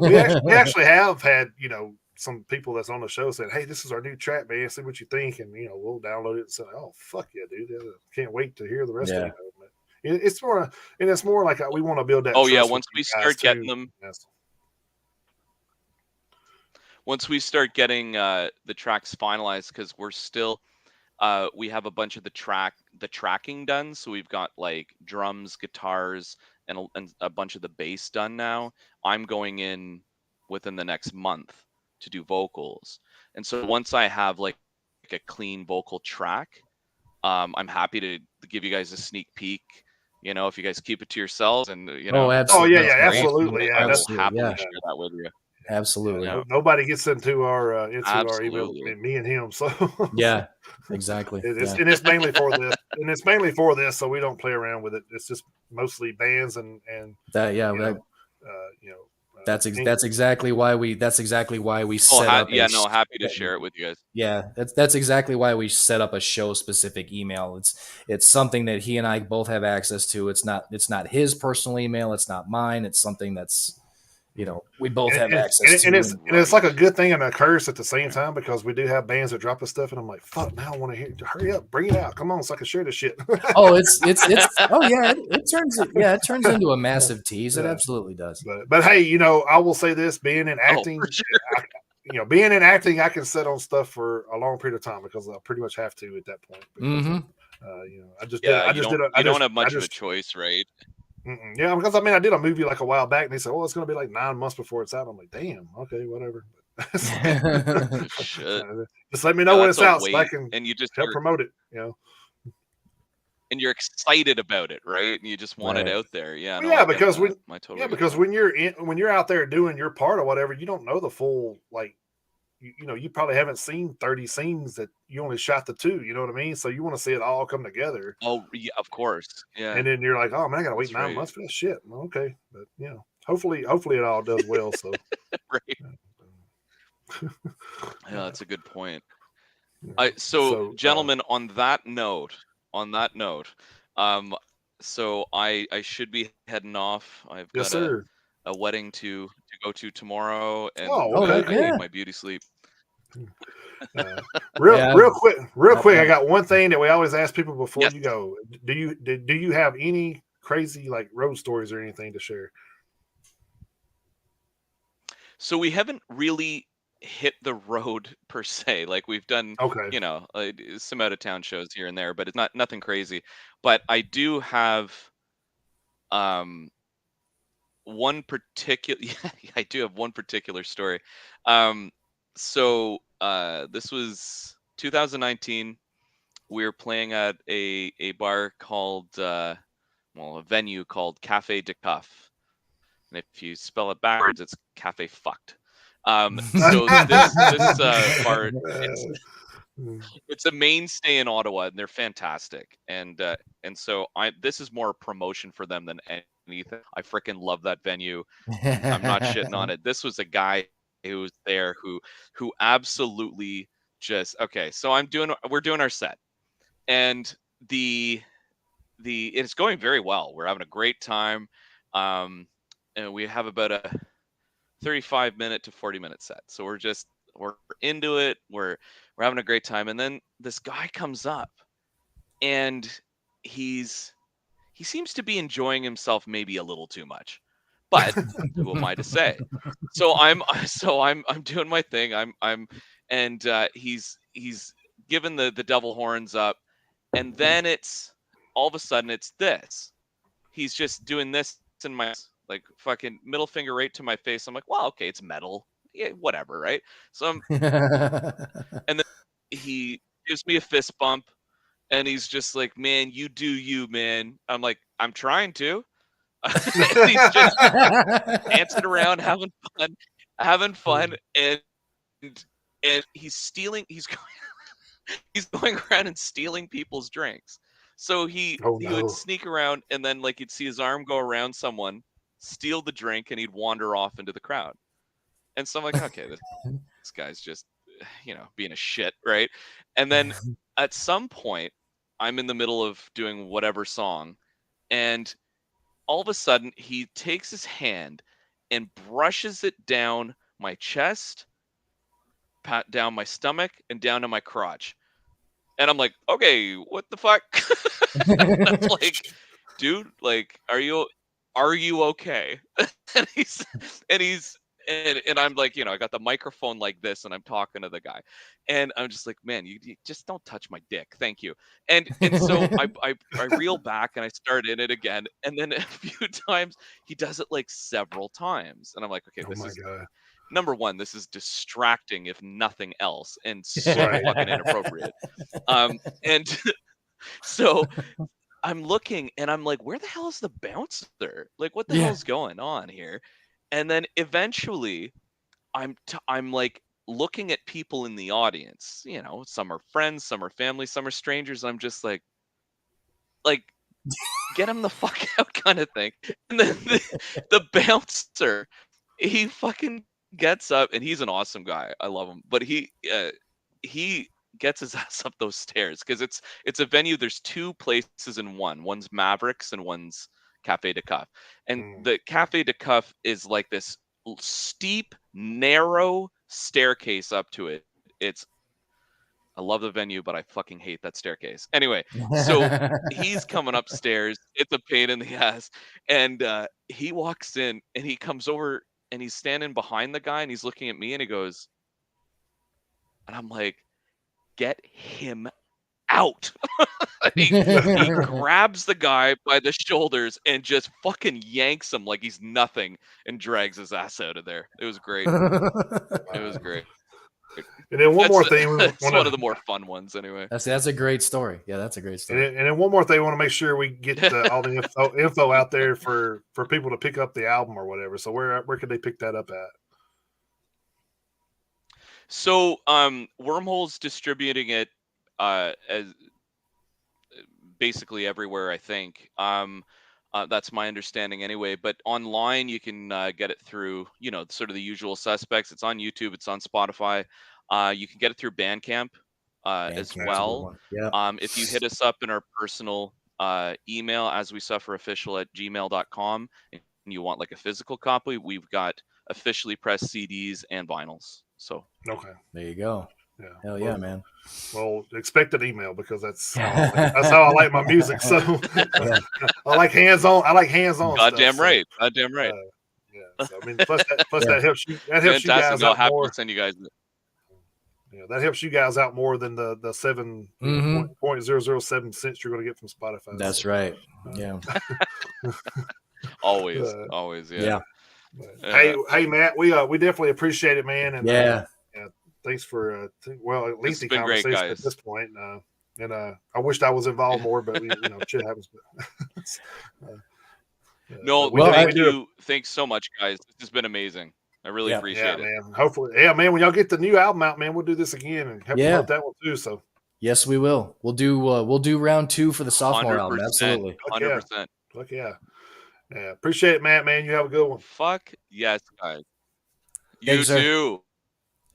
We actually have had, you know, some people that's on the show saying, hey, this is our new track, man, see what you think, and, you know, we'll download it and say, oh, fuck yeah, dude, can't wait to hear the rest of it. It's more like we want to build that trust. Yeah, once we start getting them, once we start getting the tracks finalized, because we're still we have a bunch of the tracking done, so we've got like drums, guitars, and a bunch of the bass done now. I'm going in within the next month to do vocals, and so once I have like a clean vocal track, I'm happy to give you guys a sneak peek. You know, if you guys keep it to yourselves, and you know, absolutely, I will happily share that with you. Absolutely. Nobody gets into our email, me and him. So yeah, exactly. And it's mainly for this. So we don't play around with it. It's just mostly bands and that. Yeah, that's exactly why we set up. Happy to share it with you guys. Yeah, that's exactly why we set up a show specific email. It's something that he and I both have access to. It's not his personal email. It's not mine. It's something that's, you know, we both have access to. And it's like a good thing and a curse at the same time, because we do have bands that drop us stuff, and I'm like, fuck, now I want to hear. Hurry up, bring it out, come on, so I can share this shit. It turns into a massive tease. It absolutely does. But hey, you know, I will say this: being in acting, I can sit on stuff for a long period of time because I pretty much have to at that point. Because, you don't have much of a choice, right? Yeah, because I did a movie like a while back, and they said, "Oh, it's going to be like 9 months before it's out." I'm like, "Damn, okay, whatever." Just let me know when it's out, so I can help promote it. You know, and you're excited about it, right? And you just want it out there. Yeah, because when you're out there doing your part or whatever, you don't know the full like. You know, you probably haven't seen 30 scenes that you only shot the 2, you know what I mean? So you want to see it all come together. Oh, yeah, of course. Yeah. And then you're like, oh man, I gotta wait 9 months for that shit. Well, okay. But you know, hopefully it all does well. So right. Yeah, that's a good point. So gentlemen, on that note, So I should be heading off. I've Yes, got sir. a wedding to go to tomorrow, and Oh, okay. I need my beauty sleep. Real quick. Yeah. I got one thing that we always ask people before Yes. you go. Do you have any crazy like road stories or anything to share? So we haven't really hit the road per se. Like we've done, Okay. some out of town shows here and there, but it's nothing crazy. But I do have um one particular I do have one particular story. So this was 2019. We were playing at a bar called a venue called Cafe de Cuff. And if you spell it backwards, it's cafe fucked. So this bar, it's it's a mainstay in Ottawa, and they're fantastic. And so this is more a promotion for them than anything. I freaking love that venue. I'm not shitting on it. This was a guy who was there who absolutely just okay. So we're doing our set, and the it's going very well. We're having a great time. And we have about a 35-minute to 40-minute set. So we're into it. We're having a great time. And then this guy comes up, and he seems to be enjoying himself maybe a little too much. But who am I to say? So I'm doing my thing. And he's given the devil horns up, and then it's all of a sudden it's this. He's just doing this in my like fucking middle finger right to my face. I'm like, well, okay, it's metal. Yeah, whatever, right? And then he gives me a fist bump, and he's just like, man, you do you, man. I'm like, I'm trying to. And he's just dancing around, having fun, and he's stealing. He's going around and stealing people's drinks. So he would sneak around, and then like you'd see his arm go around someone, steal the drink, and he'd wander off into the crowd. And so I'm like, okay, this guy's just being a shit, right? And then at some point, I'm in the middle of doing whatever song, and all of a sudden he takes his hand and brushes it down my chest, down my stomach, and down to my crotch. And I'm like, okay, what the fuck? That's like, dude, like, are you okay? and he's and he's and I'm like, I got the microphone like this, and I'm talking to the guy, and I'm just like, man, you just don't touch my dick, thank you. And so I reel back and I start in it again, and then a few times he does it like several times, and I'm like, okay, this is God. Number one, this is distracting if nothing else, and so fucking inappropriate. And so I'm looking, and I'm like, where the hell is the bouncer? Like, what the hell is going on here? And then eventually I'm like looking at people in the audience, some are friends, some are family, some are strangers. I'm just like get him the fuck out kind of thing. And then the bouncer, he fucking gets up, and he's an awesome guy. I love him. But he gets his ass up those stairs, because it's a venue. There's two places in one. One's Mavericks and one's Cafe de Cuff. And the Cafe de Cuff is like this steep, narrow staircase up to it. I love the venue, but I fucking hate that staircase. Anyway, so he's coming upstairs. It's a pain in the ass. And he walks in, and he comes over, and he's standing behind the guy, and he's looking at me, and he goes, and I'm like, get him out. he grabs the guy by the shoulders and just fucking yanks him like he's nothing, and drags his ass out of there. It was great. It was great. And then one more thing, it's one of the more fun ones, anyway. That's a great story. Yeah, that's a great story. And then one more thing, I want to make sure we get all the info out there for people to pick up the album or whatever. So where could they pick that up at? So Wormhole's distributing it as basically everywhere, I think. That's my understanding anyway. But online, you can get it through, sort of the usual suspects. It's on YouTube. It's on Spotify. You can get it through Bandcamp as well. Yeah. If you hit us up in our personal email aswesufferofficial@gmail.com and you want like a physical copy, we've got officially pressed CDs and vinyls. So okay, there you go. yeah, Hell yeah, man. Well, expect an email because that's how I like, that's how I like my music. So Yeah. I like hands-on. I like hands-on goddamn stuff. right. Goddamn right. Yeah. So I mean, plus Yeah. that helps you. That helps you Fantastic. guys I'll out happily more. send you guys. Yeah, that helps you guys out more than the 7 0.007 cents you're going to get from Spotify. That's so, right. Yeah. Always. Yeah. Hey, Matt, we definitely appreciate it, man. And Yeah. thanks for a lengthy been great, conversation guys. at this point. And I wished I was involved more, but shit happens. No, thank you. Thanks so much, guys. This has been amazing. I really appreciate it. Man. Hopefully, man. When y'all get the new album out, man, we'll do this again and help promote that one too. So yes, we will. We'll do round 2 for the sophomore album. Absolutely. 100%. Fuck yeah. Yeah. Appreciate it, Matt. Man, you have a good one. Fuck yes, guys. Thanks, You too.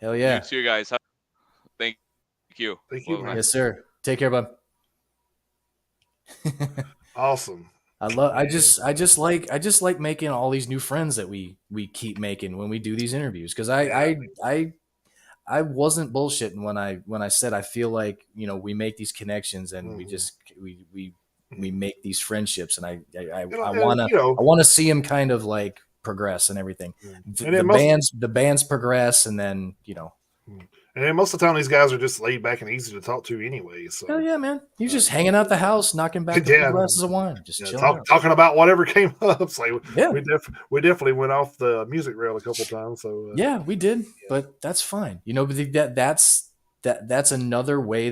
Hell yeah. You too, guys. Thank you. Thank you, man. Yes, sir. Take care, bud. Awesome. I just like making all these new friends that we keep making when we do these interviews, because I wasn't bullshitting when I said I feel like we make these connections and we make these friendships, and I want to see them kind of like progress and everything. And the bands progress, and then And then most of the time, these guys are just laid back and easy to talk to anyway. So, hell yeah, man! You're just hanging out the house, knocking back a few glasses of wine, just chilling talking about whatever came up. So we definitely went off the music rail a couple of times. So yeah, we did, but that's fine. But that's another way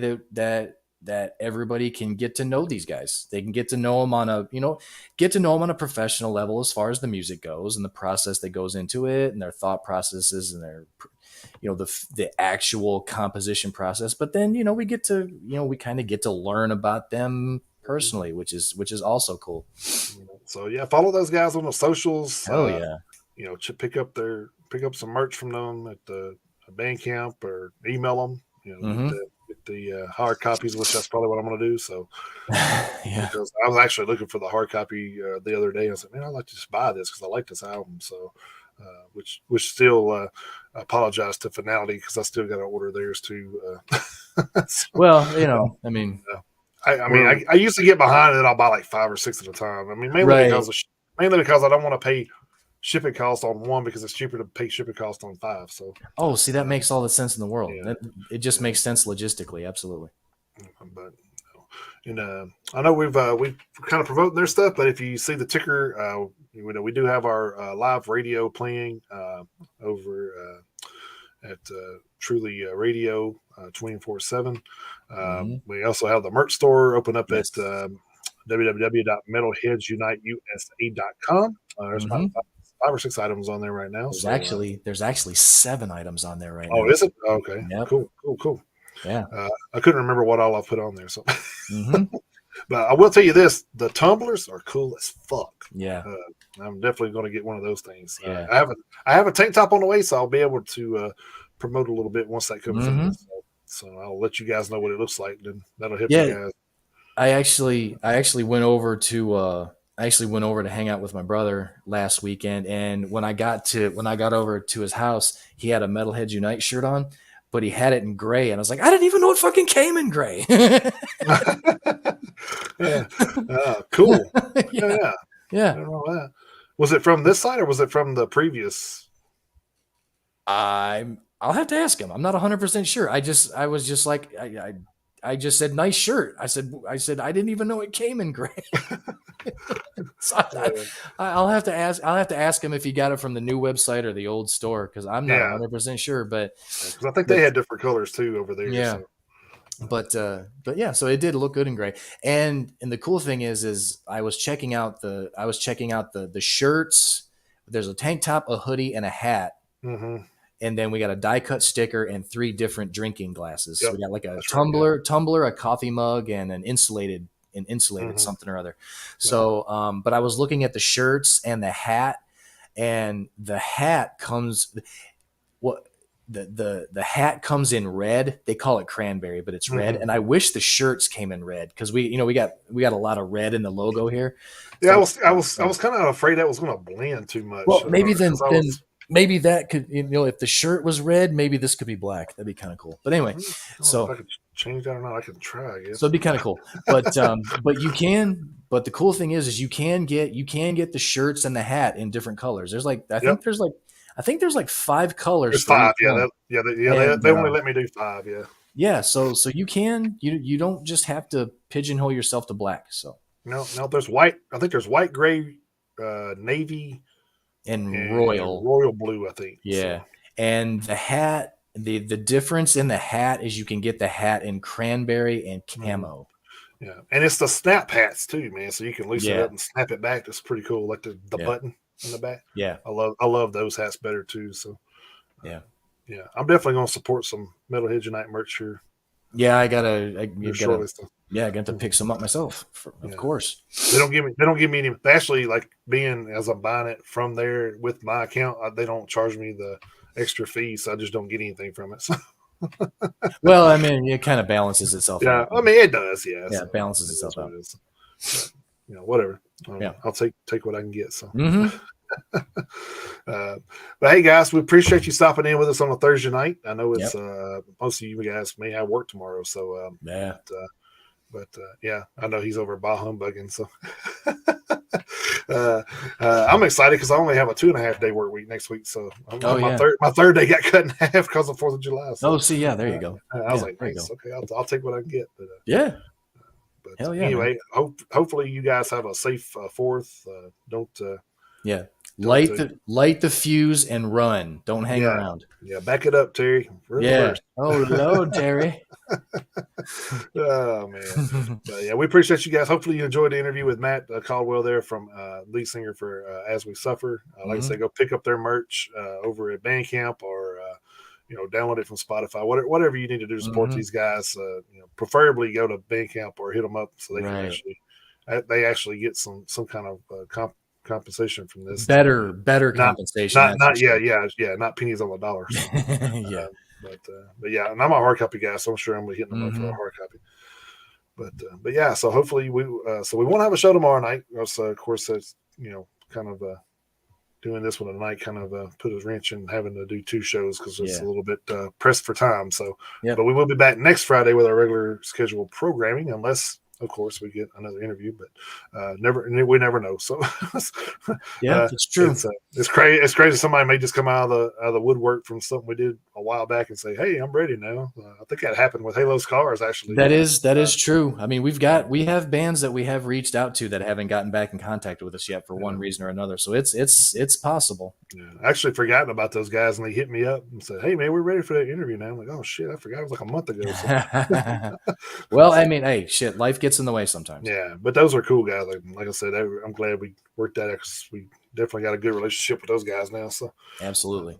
that everybody can get to know these guys. They can get to know them on a professional level as far as the music goes and the process that goes into it and their thought processes and their the actual composition process. But then we get to we kind of get to learn about them personally, which is also cool. So yeah, follow those guys on the socials. Hell yeah. Pick up some merch from them at the Bandcamp or email them. Get the hard copies, which that's probably what I'm going to do. So because I was actually looking for the hard copy the other day, and I said, man, I'd like to just buy this because I like this album. So which still apologize to Finality because I still got to order theirs too. Well, I mean, I used to get behind it. I'll buy like 5 or 6 at a time. I mean, mainly because I don't want to pay shipping costs on one because it's cheaper to pay shipping costs on 5. So see, that makes all the sense in the world. It just makes sense logistically. Absolutely. But I know we've kind of promoting their stuff, but if you see the ticker, we do have our live radio playing over at Truly Radio 24/7. We also have the merch store open up at www.metalheadsuniteusa.com. There's about 5 or 6 items on there right now. There's actually 7 items on there right now. Oh, is it? Okay. Yep. Cool. Yeah. I couldn't remember what all I put on there. So, but I will tell you this: the tumblers are cool as fuck. Yeah. I'm definitely going to get one of those things. Yeah. I have a tank top on the way, so I'll be able to promote a little bit once that comes in. So I'll let you guys know what it looks like. Then that'll help you guys. I actually went over to hang out with my brother last weekend, and when I got over to his house, he had a Metalheads Unite shirt on, but he had it in gray, and I was like, I didn't even know it fucking came in gray. Cool. Yeah. I don't know that. Was it from this side or was it from the previous? I'll have to ask him. I'm not 100% sure. I was just like, I just said, nice shirt. I said, I didn't even know it came in gray. So I'll have to ask him if he got it from the new website or the old store, because I'm not 100% sure. But because I think they had different colors too over there. Yeah. So. But yeah, so it did look good in gray. And the cool thing is I was checking out the shirts. There's a tank top, a hoodie, and a hat. Mm-hmm. And then we got a die cut sticker and 3 different drinking glasses. Yep. So we got like a tumbler, a coffee mug, and an insulated something or other. So, but I was looking at the shirts and the hat, and the hat comes the hat comes in red. They call it cranberry, but it's red. And I wish the shirts came in red because we got a lot of red in the logo here. Yeah, so, I was kind of afraid that was going to blend too much. Well, maybe then maybe that could, if the shirt was red, maybe this could be black. That'd be kind of cool. But anyway, so if I could change that or not, I can try. I guess. So it'd be kind of cool. But you can. But the cool thing is you can get the shirts and the hat in different colors. There's I think there's like 5 colors. There's 5. They only let me do 5. Yeah. Yeah. So you can you don't just have to pigeonhole yourself to black. So no, there's white. I think there's white, gray, navy, and royal blue. I think. Yeah. So. And the hat. The difference in the hat is you can get the hat in cranberry and camo. Yeah, and it's the snap hats too, man. So you can loosen it up and snap it back. That's pretty cool, like the button in the back. Yeah, I love those hats better too. So yeah, I'm definitely going to support some Metalheads Unite merch here. Yeah, I got to pick some up myself. Of course, they don't give me any. They actually, like, being as I'm buying it from there with my account, they don't charge me the extra fees, so I just don't get anything from it. So. Well, I mean, it kind of balances itself out. I mean, it does. Yeah, it balances itself out. But, whatever. I'll take what I can get. So. But hey, guys, we appreciate you stopping in with us on a Thursday night. I know it's most of you guys may have work tomorrow, so but I know he's over Bah Humbugging, so I'm excited because I only have a 2.5 day work week next week. So my third day got cut in half because of 4th of July. So, there you go. I was like, nice, okay, I'll take what I can get. But, but hell yeah. Anyway, hopefully you guys have a safe 4th. Don't. Light the fuse and run. Don't hang around. Yeah, back it up, Terry. Oh Lord, Terry. Oh man. But we appreciate you guys. Hopefully you enjoyed the interview with Matt Caldwell there, from lead singer for As We Suffer. Like I say, go pick up their merch over at Bandcamp, or download it from Spotify. Whatever you need to do to support these guys. Preferably go to Bandcamp or hit them up so they can actually get some kind of compensation from this. Better compensation. Not pennies on the dollar. So, but and I'm a hard copy guy, so I'm sure I'm gonna be hitting them up for a hard copy. But so hopefully we won't have a show tomorrow night. So of course that's kind of doing this one tonight kind of put a wrench in having to do 2 shows because it's a little bit pressed for time. So but we will be back next Friday with our regular scheduled programming, unless of course we get another interview, but we never know. So it's true. It's crazy. It's crazy. Somebody may just come out of the woodwork from something we did a while back and say, "Hey, I'm ready now." I think that happened with Halo Scars. Actually, that is true. I mean, we have bands that we have reached out to that haven't gotten back in contact with us yet for one reason or another. So it's possible. Yeah, I actually forgotten about those guys, and they hit me up and said, "Hey, man, we're ready for that interview now." I'm like, "Oh shit, I forgot. It was like a month ago." So. Well, I mean, hey, shit, life gets in the way sometimes. Yeah, but those are cool guys. Like I said, I'm glad we worked that out because we definitely got a good relationship with those guys now. So absolutely.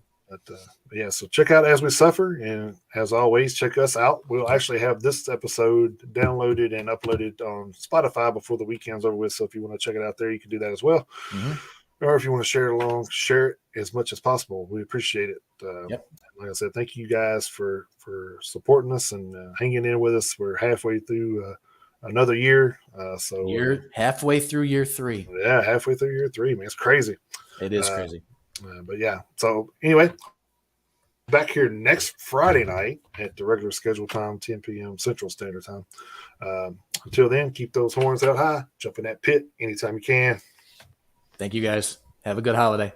So check out As We Suffer, and as always, check us out. We'll actually have this episode downloaded and uploaded on Spotify before the weekend's over with. So if you want to check it out there, you can do that as well. Or if you want to share it along, share it as much as possible. We appreciate it. Like I said, thank you guys for supporting us and hanging in with us. We're halfway through another year. You're halfway through year 3. Yeah, halfway through year 3, man. It's crazy. It is crazy. But so anyway, back here next Friday night at the regular scheduled time, 10 p.m. Central Standard Time. Until then, keep those horns out high. Jump in that pit anytime you can. Thank you, guys. Have a good holiday.